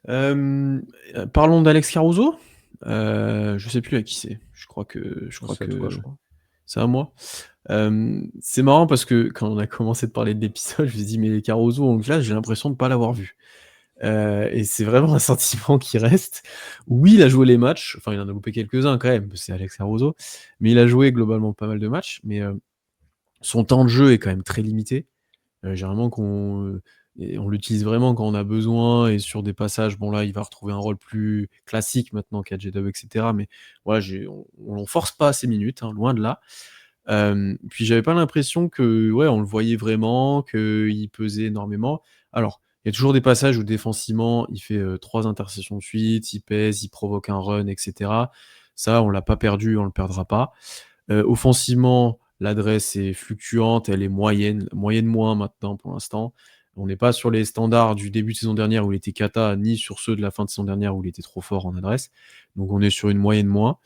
Speaker 1: Parlons d'Alex Caruso. Je sais plus à qui c'est. Je crois
Speaker 2: C'est à toi, je
Speaker 1: que
Speaker 2: crois.
Speaker 1: c'est à moi. C'est marrant parce que quand on a commencé de parler de l'épisode, je me suis dit mais Caruso en classe, j'ai l'impression de pas l'avoir vu. Et c'est vraiment un sentiment qui reste. Oui, il a joué les matchs, enfin il en a loupé quelques-uns quand même, c'est Alex Caruso, mais il a joué globalement pas mal de matchs, mais son temps de jeu est quand même très limité. Généralement on l'utilise vraiment quand on a besoin et sur des passages, bon là, il va retrouver un rôle plus classique maintenant qu'à J-Dub, et cetera. Mais voilà, on force pas ses minutes, hein, loin de là. Puis j'avais pas l'impression que, ouais, on le voyait vraiment, qu'il pesait énormément. Alors, il y a toujours des passages où défensivement, il fait 3 interceptions de suite, il pèse, il provoque un run, et cetera. Ça, on l'a pas perdu, on le perdra pas. Offensivement, l'adresse est fluctuante, elle est moyenne moins maintenant pour l'instant. On n'est pas sur les standards du début de saison dernière où il était cata, ni sur ceux de la fin de saison dernière où il était trop fort en adresse. Donc on est sur une moyenne moins.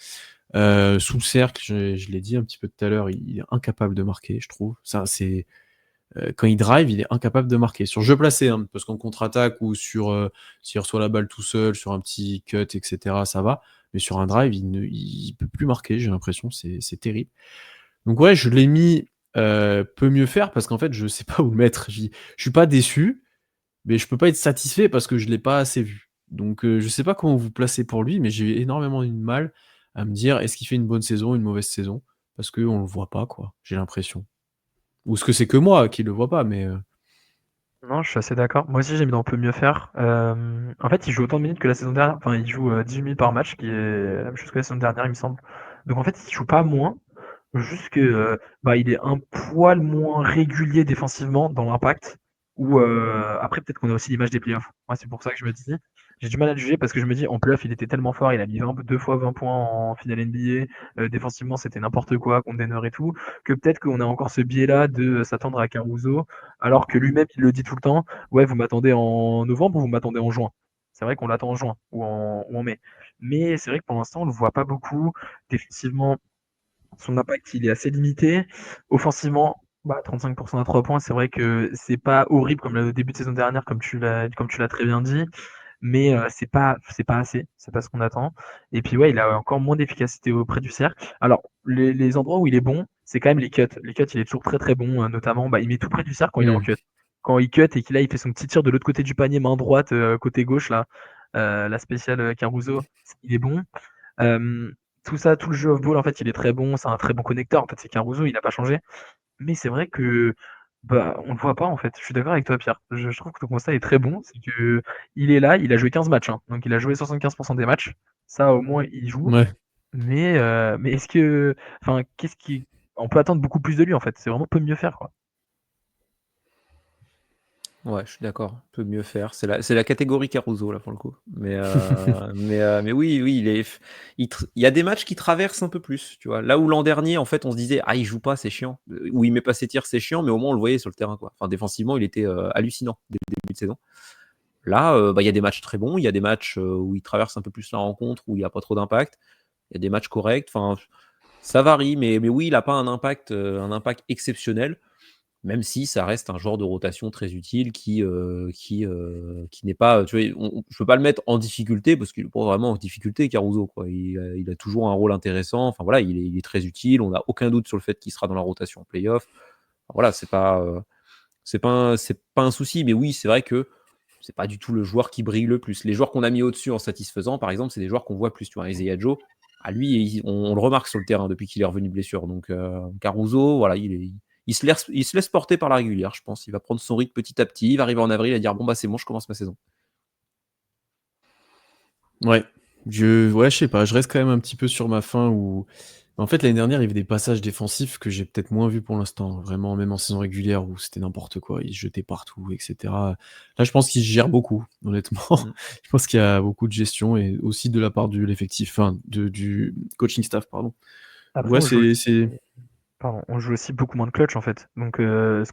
Speaker 1: Sous le cercle, je l'ai dit un petit peu tout à l'heure, il est incapable de marquer, je trouve. Ça, c'est quand il drive, il est incapable de marquer. Sur jeu placé, hein, parce qu'en contre-attaque ou s'il reçoit la balle tout seul, sur un petit cut, etc., ça va. Mais sur un drive, il peut plus marquer, j'ai l'impression, c'est terrible. Donc ouais, je l'ai mis peut mieux faire parce qu'en fait, je sais pas où le mettre. Je suis pas déçu, mais je peux pas être satisfait parce que je l'ai pas assez vu. Donc je sais pas comment vous placez pour lui, mais j'ai énormément de mal à me dire est-ce qu'il fait une bonne saison, une mauvaise saison, parce qu'on le voit pas, quoi, j'ai l'impression. Ou est-ce que c'est que moi qui le vois pas, mais
Speaker 3: Non, je suis assez d'accord. Moi aussi, j'ai mis dans on peut mieux faire. En fait, il joue autant de minutes que la saison dernière. Enfin, il joue 18 minutes par match, qui est la même chose que la saison dernière, il me semble. Donc en fait, il joue pas moins. Juste que bah, il est un poil moins régulier défensivement dans l'impact. Ou après, peut-être qu'on a aussi l'image des playoffs. Moi, c'est pour ça que je me dis, j'ai du mal à le juger parce que je me dis, en playoff, il était tellement fort, il a mis 2 fois 20 points en finale NBA. Défensivement, c'était n'importe quoi contre Denver et tout. Que peut-être qu'on a encore ce biais-là de s'attendre à Caruso, alors que lui-même, il le dit tout le temps. Ouais, vous m'attendez en novembre ou vous m'attendez en juin. C'est vrai qu'on l'attend en juin ou en mai. Mais c'est vrai que pour l'instant, on le voit pas beaucoup. Défensivement, son impact, il est assez limité. Offensivement, bah, 35% à 3 points, c'est vrai que c'est pas horrible comme le début de saison dernière, comme tu l'as très bien dit, mais c'est pas assez, c'est pas ce qu'on attend. Et puis ouais, il a encore moins d'efficacité auprès du cercle. Alors, les endroits où il est bon, c'est quand même les cuts. Les cuts, il est toujours très très bon, notamment, bah, il met tout près du cercle quand il est en
Speaker 1: mmh.
Speaker 3: cut. Quand il cut et qu'il là, il fait son petit tir de l'autre côté du panier, main droite, côté gauche, là, la spéciale Caruso, il est bon. Euh, tout ça, tout le jeu off-ball, en fait, il est très bon. C'est un très bon connecteur. En fait, c'est Caruso, il n'a pas changé. Mais c'est vrai que bah, on le voit pas, en fait. Je suis d'accord avec toi, Pierre. Je trouve que ton constat est très bon. C'est que il est là, il a joué 15 matchs, hein. Donc il a joué 75% des matchs. Ça, au moins, il joue.
Speaker 1: Ouais.
Speaker 3: Mais est-ce que. Enfin, qu'est-ce qui. On peut attendre beaucoup plus de lui, en fait. C'est vraiment peu mieux faire, quoi.
Speaker 2: Ouais, je suis d'accord, peut mieux faire. C'est la catégorie Caruso là pour le coup. Mais oui, il y a des matchs qui traversent un peu plus, tu vois. Là où l'an dernier, en fait, on se disait ah il joue pas, c'est chiant. Où il met pas ses tirs, c'est chiant, mais au moins on le voyait sur le terrain quoi. Enfin défensivement, il était hallucinant dès le début de saison. Là, bah, il y a des matchs très bons, il y a des matchs où il traverse un peu plus la rencontre, où il n'y a pas trop d'impact. Il y a des matchs corrects. Enfin, ça varie, mais oui, il n'a pas un impact exceptionnel, même si ça reste un joueur de rotation très utile qui n'est pas. Tu vois, je ne peux pas le mettre en difficulté parce qu'il n'est pas vraiment en difficulté, Caruso, quoi. Il a toujours un rôle intéressant. Enfin voilà, il est très utile. On n'a aucun doute sur le fait qu'il sera dans la rotation en playoff. Enfin, voilà, c'est pas un souci, mais oui, c'est vrai que c'est pas du tout le joueur qui brille le plus. Les joueurs qu'on a mis au-dessus en satisfaisant, par exemple, c'est des joueurs qu'on voit plus. Tu vois, Isaiah Joe, à lui, on le remarque sur le terrain depuis qu'il est revenu de blessure. Donc Caruso, voilà, il se laisse porter par la régulière, je pense. Il va prendre son rythme petit à petit. Il va arriver en avril et dire bon bah c'est bon, je commence ma saison.
Speaker 1: Ouais, je sais pas, je reste quand même un petit peu sur ma faim où en fait l'année dernière il y avait des passages défensifs que j'ai peut-être moins vus pour l'instant, vraiment même en saison régulière où c'était n'importe quoi, il se jetait partout, etc. Là je pense qu'il se gère beaucoup, honnêtement. Je pense qu'il y a beaucoup de gestion et aussi de la part de l'effectif, enfin du coaching staff, pardon.
Speaker 3: Après,
Speaker 1: Ouais,
Speaker 3: on joue
Speaker 1: c'est
Speaker 3: aussi, pardon, on joue aussi beaucoup moins de clutch en fait. Donc, en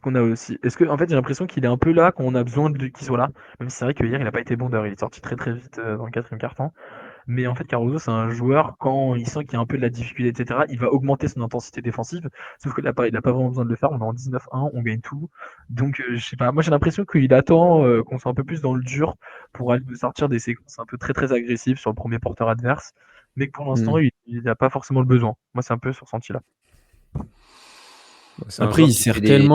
Speaker 3: fait, j'ai l'impression qu'il est un peu là quand on a besoin qu'il soit là. Même si c'est vrai que hier, il n'a pas été bon d'ailleurs, il est sorti très très vite dans le quatrième quart-temps. Mais en fait, Caruso, c'est un joueur, quand il sent qu'il y a un peu de la difficulté, etc., il va augmenter son intensité défensive. Sauf que là, pareil, il n'a pas vraiment besoin de le faire. On est en 19-1, on gagne tout. Donc, je sais pas. Moi, j'ai l'impression qu'il attend qu'on soit un peu plus dans le dur pour aller sortir des séquences un peu très très agressives sur le premier porteur adverse. Mais que pour l'instant, il n'a pas forcément le besoin. Moi, c'est un peu ce ressenti-là.
Speaker 2: C'est un
Speaker 1: Après,
Speaker 2: joueur qui fait des.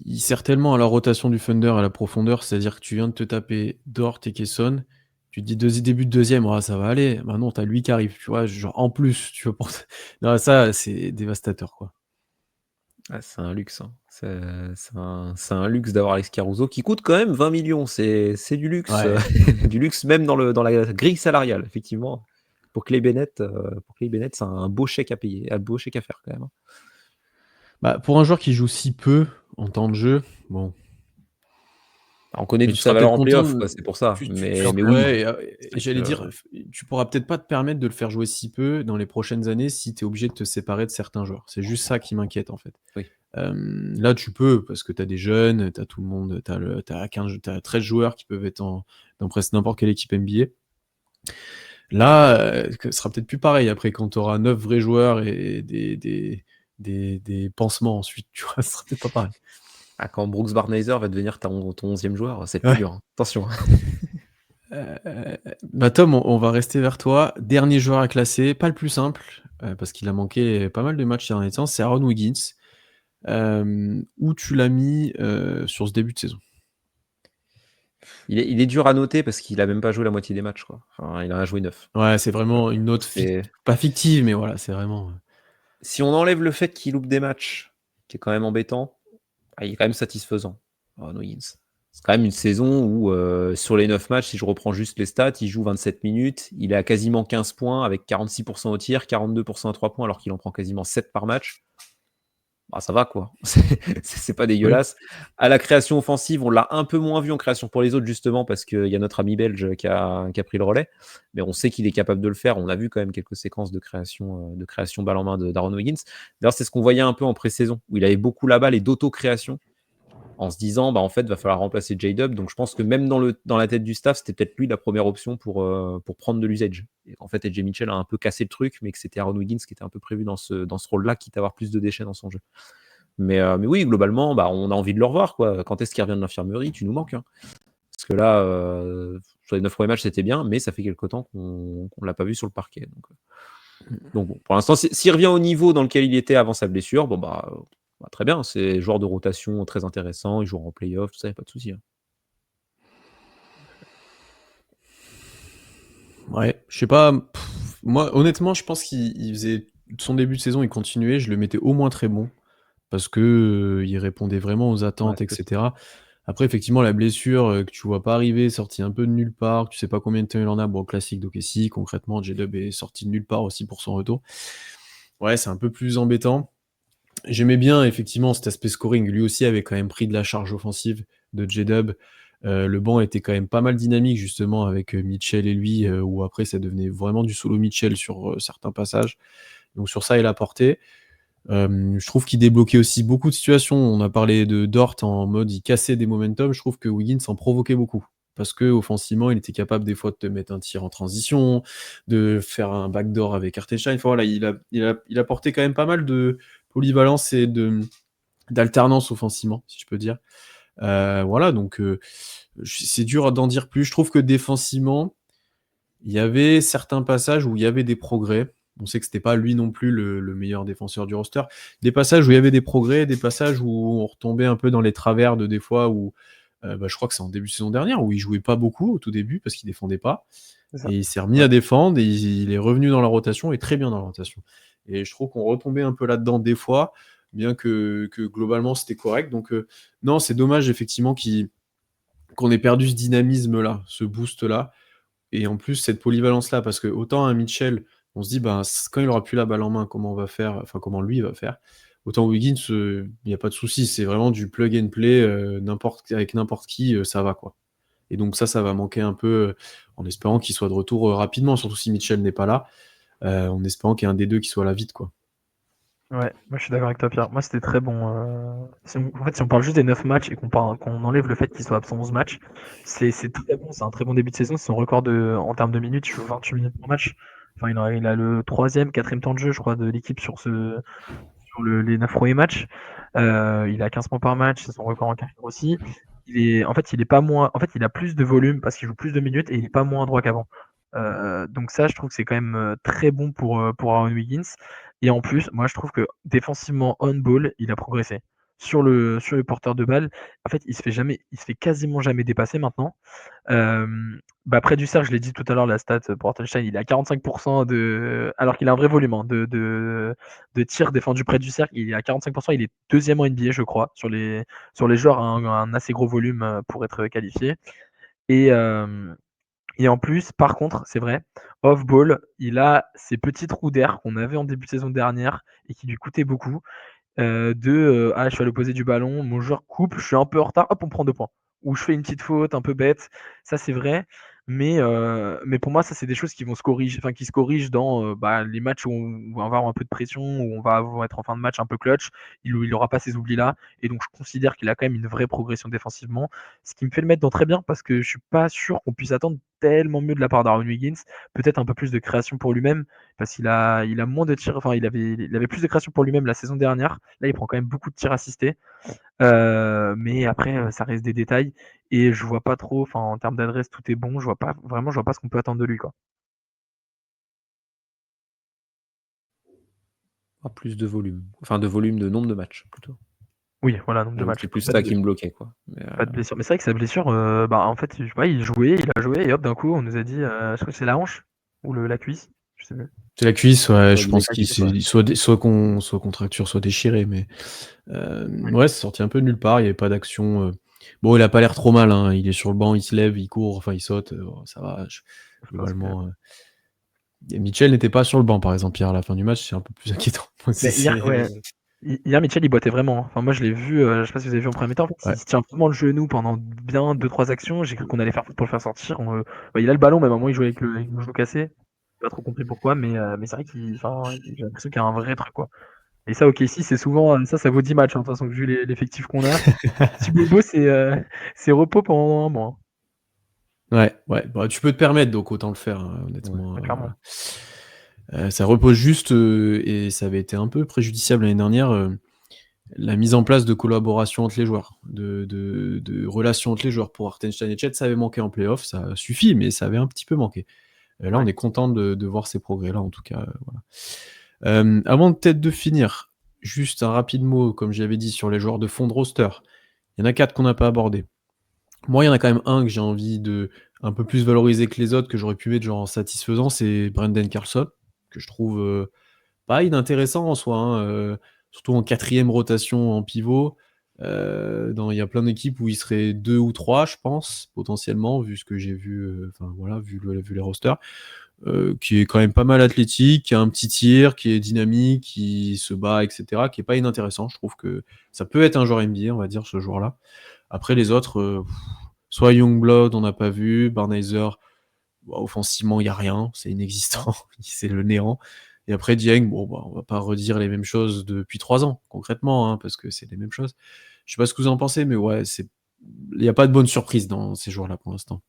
Speaker 1: il sert tellement à la rotation du Thunder, à la profondeur, c'est-à-dire que tu viens de te taper Dort et Kesson, tu te dis début de deuxième, ah, ça va aller. Bah non, t'as lui qui arrive, tu vois, genre en plus, tu vois, non, ça, c'est dévastateur, quoi.
Speaker 2: Ah, c'est un luxe. Hein. C'est un luxe d'avoir Alex Caruso qui coûte quand même 20 millions. C'est du luxe.
Speaker 1: Ouais.
Speaker 2: Du luxe même dans la grille salariale, effectivement. Pour Clay Bennett, c'est un beau chèque à payer, un beau chèque à faire quand même. Hein.
Speaker 1: Bah, pour un joueur qui joue si peu en temps de jeu, bon.
Speaker 2: On connaît
Speaker 1: Mais
Speaker 2: toute
Speaker 1: tu
Speaker 2: sa
Speaker 1: seras
Speaker 2: valeur
Speaker 1: peut-être
Speaker 2: en
Speaker 1: content.
Speaker 2: playoff, quoi, c'est pour ça. Mais oui.
Speaker 1: Ouais,
Speaker 2: C'est
Speaker 1: et j'allais dire, tu pourras peut-être pas te permettre de le faire jouer si peu dans les prochaines années si tu es obligé de te séparer de certains joueurs. C'est juste ça qui m'inquiète, en fait.
Speaker 2: Oui.
Speaker 1: Là, tu peux, parce que tu as des jeunes, tu as tout le monde, tu as 13 joueurs qui peuvent être dans presque n'importe quelle équipe NBA. Là, ce sera peut-être plus pareil après quand tu auras 9 vrais joueurs et des pansements ensuite, tu vois, ce sera peut-être pas pareil.
Speaker 2: Ah, quand Brooks Barnhizer va devenir ton 11e joueur, c'est plus
Speaker 1: Ouais.
Speaker 2: dur. Hein. Attention.
Speaker 1: Bah Tom, on va rester vers toi. Dernier joueur à classer, pas le plus simple, parce qu'il a manqué pas mal de matchs ces derniers temps, c'est Aaron Wiggins. Où tu l'as mis sur ce début de saison?
Speaker 2: Il est dur à noter parce qu'il a même pas joué la moitié des matchs. Quoi. Enfin, il en a joué 9.
Speaker 1: Ouais, c'est vraiment une note pas fictive, mais voilà, c'est vraiment.
Speaker 2: Si on enlève le fait qu'il loupe des matchs, qui est quand même embêtant, il est quand même satisfaisant, Aaron Wiggins. C'est quand même une saison où, sur les 9 matchs, si je reprends juste les stats, il joue 27 minutes, il est à quasiment 15 points avec 46% au tir, 42% à 3 points, alors qu'il en prend quasiment 7 par match. Bah, ça va, quoi. C'est pas dégueulasse. Oui. À la création offensive, on l'a un peu moins vu en création pour les autres, justement, parce qu'il y a notre ami belge qui a pris le relais. Mais on sait qu'il est capable de le faire. On a vu quand même quelques séquences de création balle en main d'Aaron Wiggins. D'ailleurs, c'est ce qu'on voyait un peu en pré-saison, où il avait beaucoup la balle et d'auto-création, en se disant, bah, en fait, il va falloir remplacer J-Dub. Donc, je pense que même dans la tête du staff, c'était peut-être lui la première option pour prendre de l'usage. Et en fait, AJ Mitchell a un peu cassé le truc, mais que c'était Aaron Wiggins qui était un peu prévu dans ce rôle-là, quitte à avoir plus de déchets dans son jeu. Mais oui, globalement, bah, on a envie de le revoir. Quoi. Quand est-ce qu'il revient de l'infirmerie? Tu nous manques. Hein. Parce que là, sur les 9 premiers matchs, c'était bien, mais ça fait quelque temps qu'on ne l'a pas vu sur le parquet. Donc bon, pour l'instant, s'il revient au niveau dans lequel il était avant sa blessure, bon, bah, très bien. C'est joueur de rotation très intéressant. Il joue en playoff, tout ça, il n'y a pas de souci. Hein.
Speaker 1: Ouais, je sais pas. Moi, honnêtement, je pense qu'il faisait son début de saison, il continuait. Je le mettais au moins très bon parce que il répondait vraiment aux attentes, etc. Après, effectivement, la blessure que tu vois pas arriver, sortie un peu de nulle part, tu sais pas combien de temps il en a. Bon, classique d'OKC, concrètement, J-Dub est sorti de nulle part aussi pour son retour. Ouais, c'est un peu plus embêtant. J'aimais bien, effectivement, cet aspect scoring. Lui aussi avait quand même pris de la charge offensive de J-Dub. Le banc était quand même pas mal dynamique, justement, avec Mitchell et lui, où après, ça devenait vraiment du solo Mitchell sur certains passages. Donc sur ça, il a porté. Je trouve qu'il débloquait aussi beaucoup de situations. On a parlé de Dort en mode il cassait des momentum. Je trouve que Wiggins en provoquait beaucoup. parce qu'offensivement, il était capable des fois de te mettre un tir en transition, de faire un backdoor avec Hartenstein. Enfin, voilà, il a apporté quand même pas mal de polyvalence et d'alternance offensivement, si je peux dire. Voilà, donc c'est dur d'en dire plus. Je trouve que défensivement, il y avait certains passages où il y avait des progrès. On sait que c'était pas lui non plus le meilleur défenseur du roster. Des passages où il y avait des progrès, des passages où on retombait un peu dans les travers de des fois où je crois que c'est en début de saison dernière où il jouait pas beaucoup au tout début parce qu'il défendait pas.
Speaker 3: C'est ça.
Speaker 1: Et il s'est remis à défendre et il est revenu dans la rotation et très bien dans la rotation. Et je trouve qu'on retombait un peu là-dedans des fois, bien que globalement c'était correct. Donc non, c'est dommage effectivement qu'on ait perdu ce dynamisme-là, ce boost-là. Et en plus, cette polyvalence-là, parce que autant un Mitchell, on se dit, quand il aura plus la balle en main, comment on va faire, enfin comment lui va faire. Autant Wiggins, il n'y a pas de souci, c'est vraiment du plug and play, avec n'importe qui, ça va quoi. Et donc ça va manquer un peu, en espérant qu'il soit de retour rapidement, surtout si Mitchell n'est pas là, en espérant qu'il y ait un des deux qui soit là vite quoi.
Speaker 3: Ouais, moi je suis d'accord avec toi, Pierre. Moi c'était très bon. En fait, si on parle juste des 9 matchs et qu'on enlève le fait qu'il soit absent 11 matchs, c'est très bon. C'est un très bon début de saison. C'est son record en termes de minutes. Il joue 28 minutes par match. Enfin, il a le troisième, quatrième temps de jeu, je crois, de l'équipe sur les 9 premiers matchs. Il a 15 points par match. C'est son record en carrière aussi. En fait, il est pas moins. En fait, il a plus de volume parce qu'il joue plus de minutes et il est pas moins droit qu'avant. Donc ça, je trouve que c'est quand même très bon pour Aaron Wiggins. Et en plus, moi, je trouve que défensivement, on ball, il a progressé. Sur le porteur de balle, en fait, il se fait quasiment jamais dépasser maintenant. Près du cercle, je l'ai dit tout à l'heure, la stat pour Hartenstein, il est à 45% alors qu'il a un vrai volume de tirs défendus près du cercle. Il est à 45%, il est deuxième en NBA, je crois, sur les joueurs à un assez gros volume pour être qualifié. Et, et en plus, par contre, c'est vrai, off-ball, il a ces petits trous d'air qu'on avait en début de saison dernière et qui lui coûtaient beaucoup. Je suis à l'opposé du ballon, mon joueur coupe, je suis un peu en retard, hop, on prend 2 points. Ou je fais une petite faute un peu bête, ça c'est vrai. Mais pour moi, ça c'est des choses qui vont se corriger, enfin qui se corrigent dans les matchs où on va avoir un peu de pression, où on va être en fin de match un peu clutch. Il aura pas ces oublis-là. Et donc je considère qu'il a quand même une vraie progression défensivement. Ce qui me fait le mettre dans très bien parce que je suis pas sûr qu'on puisse attendre tellement mieux de la part d'Aaron Wiggins. Peut-être un peu plus de création pour lui-même, parce qu'il a moins de tirs, enfin il avait plus de création pour lui-même la saison dernière. Là, il prend quand même beaucoup de tirs assistés. Mais après, ça reste des détails. Et je vois pas trop, enfin, en termes d'adresse, tout est bon. Je vois pas ce qu'on peut attendre de lui, quoi.
Speaker 2: Plus de volume. Enfin, de volume de nombre de matchs, plutôt.
Speaker 3: Oui, voilà, nombre de
Speaker 2: J'avoue que
Speaker 3: matchs.
Speaker 2: c'est plus ça qui me bloquait, quoi.
Speaker 3: Pas de blessure. Mais c'est vrai que sa blessure, en fait, il a joué, et hop, d'un coup, on nous a dit, je crois que c'est la hanche ou la cuisse, je sais plus.
Speaker 1: C'est la cuisse, ouais, je
Speaker 2: Il
Speaker 1: pense
Speaker 2: est
Speaker 1: qu'il
Speaker 2: ouais.
Speaker 1: soit contracture, soit déchiré, mais ouais, c'est sorti un peu de nulle part, il n'y avait pas d'action. Bon, il a pas l'air trop mal, hein. Il est sur le banc, il se lève, il court, enfin il saute, ça va.
Speaker 3: Je pense que...
Speaker 1: Globalement, et Mitchell n'était pas sur le banc, par exemple, hier à la fin du match, c'est un peu plus inquiétant.
Speaker 3: Mais hier, Mitchell, il boitait vraiment, hein. Enfin, moi, je l'ai vu, je sais pas si vous avez vu en premier temps, en fait,
Speaker 1: Ouais.
Speaker 3: il se tient vraiment le genou pendant bien 2-3 actions. J'ai cru qu'on allait faire pour le faire sortir. Il a le ballon, mais à un moment, il jouait avec le genou cassé. J'ai pas trop compris pourquoi, mais c'est vrai j'ai l'impression qu'il y a un vrai truc, quoi. Et ça, ok, si, c'est souvent, ça vaut 10 matchs, hein, de toute façon, vu l'effectif qu'on a. Si Bobo, c'est repos pendant un mois,
Speaker 1: Ouais, bah, tu peux te permettre, donc autant le faire, hein, honnêtement.
Speaker 3: hein, clairement.
Speaker 1: Ça repose juste, et ça avait été un peu préjudiciable l'année dernière, la mise en place de collaboration entre les joueurs, de relations entre les joueurs. Pour Hartenstein et Chet, ça avait manqué en playoff, ça suffit, mais ça avait un petit peu manqué. Là, on
Speaker 3: Ouais.
Speaker 1: est content de voir ces progrès-là, en tout cas. Voilà. Avant peut-être de finir, juste un rapide mot, comme j'avais dit, sur les joueurs de fond de roster. Il y en a 4 qu'on n'a pas abordés. Moi, il y en a quand même un que j'ai envie de un peu plus valoriser que les autres, que j'aurais pu mettre genre satisfaisant, c'est Brandon Carlson, que je trouve pas inintéressant en soi, hein, surtout en 4e rotation en pivot. Il y a plein d'équipes où il serait 2 ou 3, je pense, potentiellement, vu ce que j'ai vu, vu les rosters. Qui est quand même pas mal athlétique, qui a un petit tir, qui est dynamique, qui se bat, etc., qui est pas inintéressant. Je trouve que ça peut être un joueur NBA, on va dire, ce joueur-là. Après, les autres, soit Youngblood, on n'a pas vu, Barnhizer, offensivement, il n'y a rien, c'est inexistant, c'est le néant. Et après, Dieng, on va pas redire les mêmes choses depuis 3 ans, concrètement, hein, parce que c'est les mêmes choses. Je sais pas ce que vous en pensez, mais ouais, il n'y a pas de bonne surprise dans ces joueurs-là pour l'instant.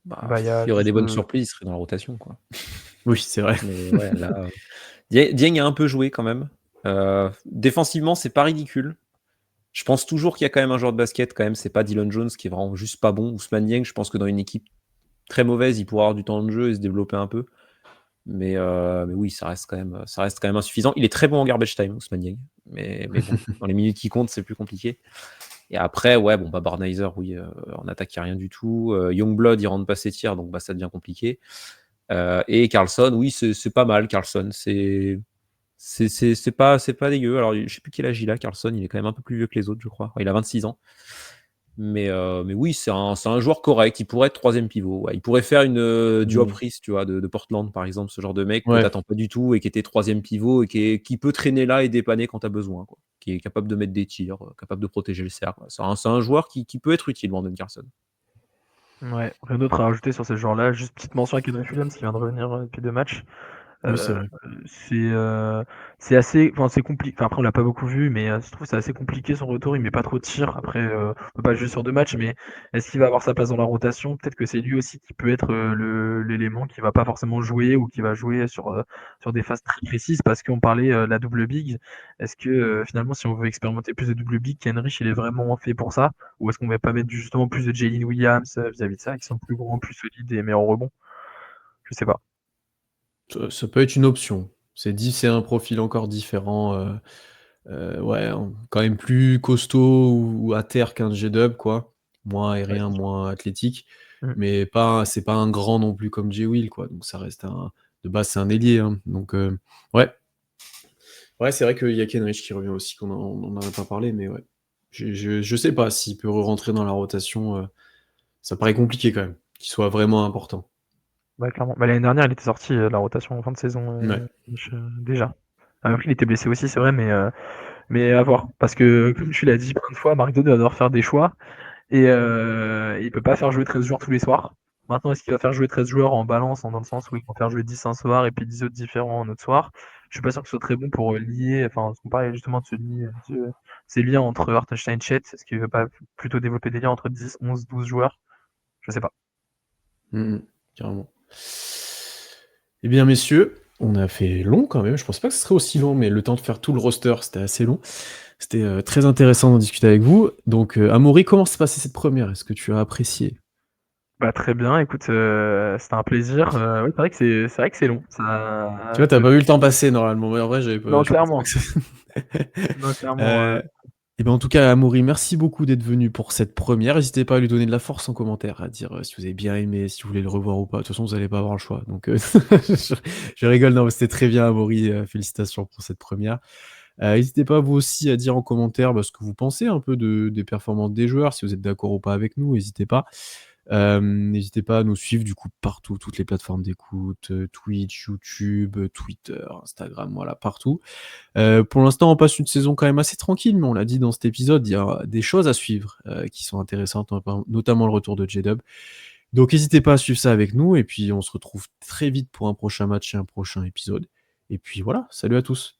Speaker 3: Bah, il y a
Speaker 2: il y aurait
Speaker 3: juste,
Speaker 2: des bonnes surprises, il serait dans la rotation, quoi.
Speaker 1: Oui, c'est vrai.
Speaker 2: Mais ouais, là, Dieng a un peu joué quand même. Défensivement, c'est pas ridicule. Je pense toujours qu'il y a quand même un joueur de basket, quand même, c'est pas Dylan Jones qui est vraiment juste pas bon. Ousmane Dieng, je pense que dans une équipe très mauvaise, il pourra avoir du temps de jeu et se développer un peu. Mais oui, ça reste quand même insuffisant. Il est très bon en garbage time, Ousmane Dieng. Mais bon, dans les minutes qui comptent, c'est plus compliqué. Et après, ouais, bon, Barnhizer, oui, en attaque, il n'y a rien du tout. Youngblood, il rentre pas ses tirs, donc ça devient compliqué. Et Carlson, oui, c'est pas mal, Carlson. C'est pas dégueu. Alors, je sais plus quel âge il a, Carlson. Il est quand même un peu plus vieux que les autres, je crois. Il a 26 ans. Mais oui, c'est un joueur correct. Il pourrait être troisième pivot. Ouais. Il pourrait faire une Diop Reese, tu vois, de Portland, par exemple, ce genre de mec que t'attends pas du tout et qui était troisième pivot et qui peut traîner là et dépanner quand t'as besoin, quoi. Qui est capable de mettre des tirs, capable de protéger le cercle. C'est un joueur qui peut être utile, Brandon Carlson.
Speaker 3: Ouais, rien d'autre à rajouter sur ce genre-là. Juste petite mention à Kendrick Williams qui vient de revenir depuis 2 matchs.
Speaker 1: Oui, c'est vrai.
Speaker 3: C'est assez, enfin c'est compliqué. Enfin, après on l'a pas beaucoup vu, mais je trouve que c'est assez compliqué son retour. Il met pas trop de tirs. Après, on peut pas jouer sur 2 matchs, mais est-ce qu'il va avoir sa place dans la rotation? Peut-être que c'est lui aussi qui peut être l'élément qui va pas forcément jouer ou qui va jouer sur des phases très précises parce qu'on parlait de la double big. Est-ce que finalement, si on veut expérimenter plus de double big, Kenrich il est vraiment fait pour ça? Ou est-ce qu'on va pas mettre justement plus de Jalen Williams vis-à-vis de ça, qui sont plus grands, plus solides et meilleurs au rebond? Je sais pas.
Speaker 1: Ça peut être une option. C'est un profil encore différent. Ouais, quand même plus costaud ou à terre qu'un J-Dub, quoi. Moins
Speaker 3: Ouais,
Speaker 1: aérien,
Speaker 3: c'est sûr.
Speaker 1: moins athlétique.
Speaker 3: Mm.
Speaker 1: Mais c'est pas un grand non plus comme J-Will, quoi. Donc ça reste de base, c'est un ailier. Hein. Donc, ouais. Ouais, c'est vrai qu'il y a Kenrich qui revient aussi, qu'on n'en avait pas parlé, mais ouais. Je sais pas s'il peut rentrer dans la rotation. Ça paraît compliqué quand même, qu'il soit vraiment important.
Speaker 3: Ouais, clairement. Bah, l'année dernière, il était sorti de la rotation en fin de saison
Speaker 1: Ouais.
Speaker 3: déjà. Après, il était blessé aussi, c'est vrai, mais à voir. Parce que, comme tu l'as dit plein de fois, Marc Dode va devoir faire des choix et il peut pas faire jouer 13 joueurs tous les soirs. Maintenant, est-ce qu'il va faire jouer 13 joueurs en balance, dans le sens où il va faire jouer 10 un soir et puis 10 autres différents un autre soir? Je suis pas sûr que ce soit très bon pour lier, enfin, parce qu'on parlait justement de ces liens entre Hartenstein et Chet. Est-ce qu'il veut pas plutôt développer des liens entre 10, 11, 12 joueurs? Je sais pas.
Speaker 1: Carrément. Eh bien, messieurs, on a fait long quand même. Je pense pas que ce serait aussi long, mais le temps de faire tout le roster, c'était assez long. C'était très intéressant d'en discuter avec vous. Donc, Amaury, comment s'est passée cette première? Est-ce que tu as apprécié?
Speaker 3: Bah, très bien, écoute, c'était un plaisir. Oui, c'est vrai que c'est long.
Speaker 1: Tu vois, t'as pas vu le temps passer normalement. Mais en vrai, j'avais pas,
Speaker 3: Non,
Speaker 1: je pensais pas
Speaker 3: clairement.
Speaker 1: que ça-
Speaker 3: Non, clairement.
Speaker 1: Et ben en tout cas, Amaury, merci beaucoup d'être venu pour cette première. N'hésitez pas à lui donner de la force en commentaire, à dire si vous avez bien aimé, si vous voulez le revoir ou pas. De toute façon, vous n'allez pas avoir le choix. Donc, je rigole. Non, mais c'était très bien, Amaury. Félicitations pour cette première. N'hésitez pas vous aussi à dire en commentaire ce que vous pensez un peu des performances des joueurs, si vous êtes d'accord ou pas avec nous, n'hésitez pas. N'hésitez pas à nous suivre du coup partout, toutes les plateformes d'écoute, Twitch, YouTube, Twitter, Instagram, voilà, partout. Pour l'instant, on passe une saison quand même assez tranquille, mais on l'a dit dans cet épisode, il y a des choses à suivre qui sont intéressantes, notamment le retour de J-Dub. Donc n'hésitez pas à suivre ça avec nous, et puis on se retrouve très vite pour un prochain match et un prochain épisode. Et puis voilà, salut à tous.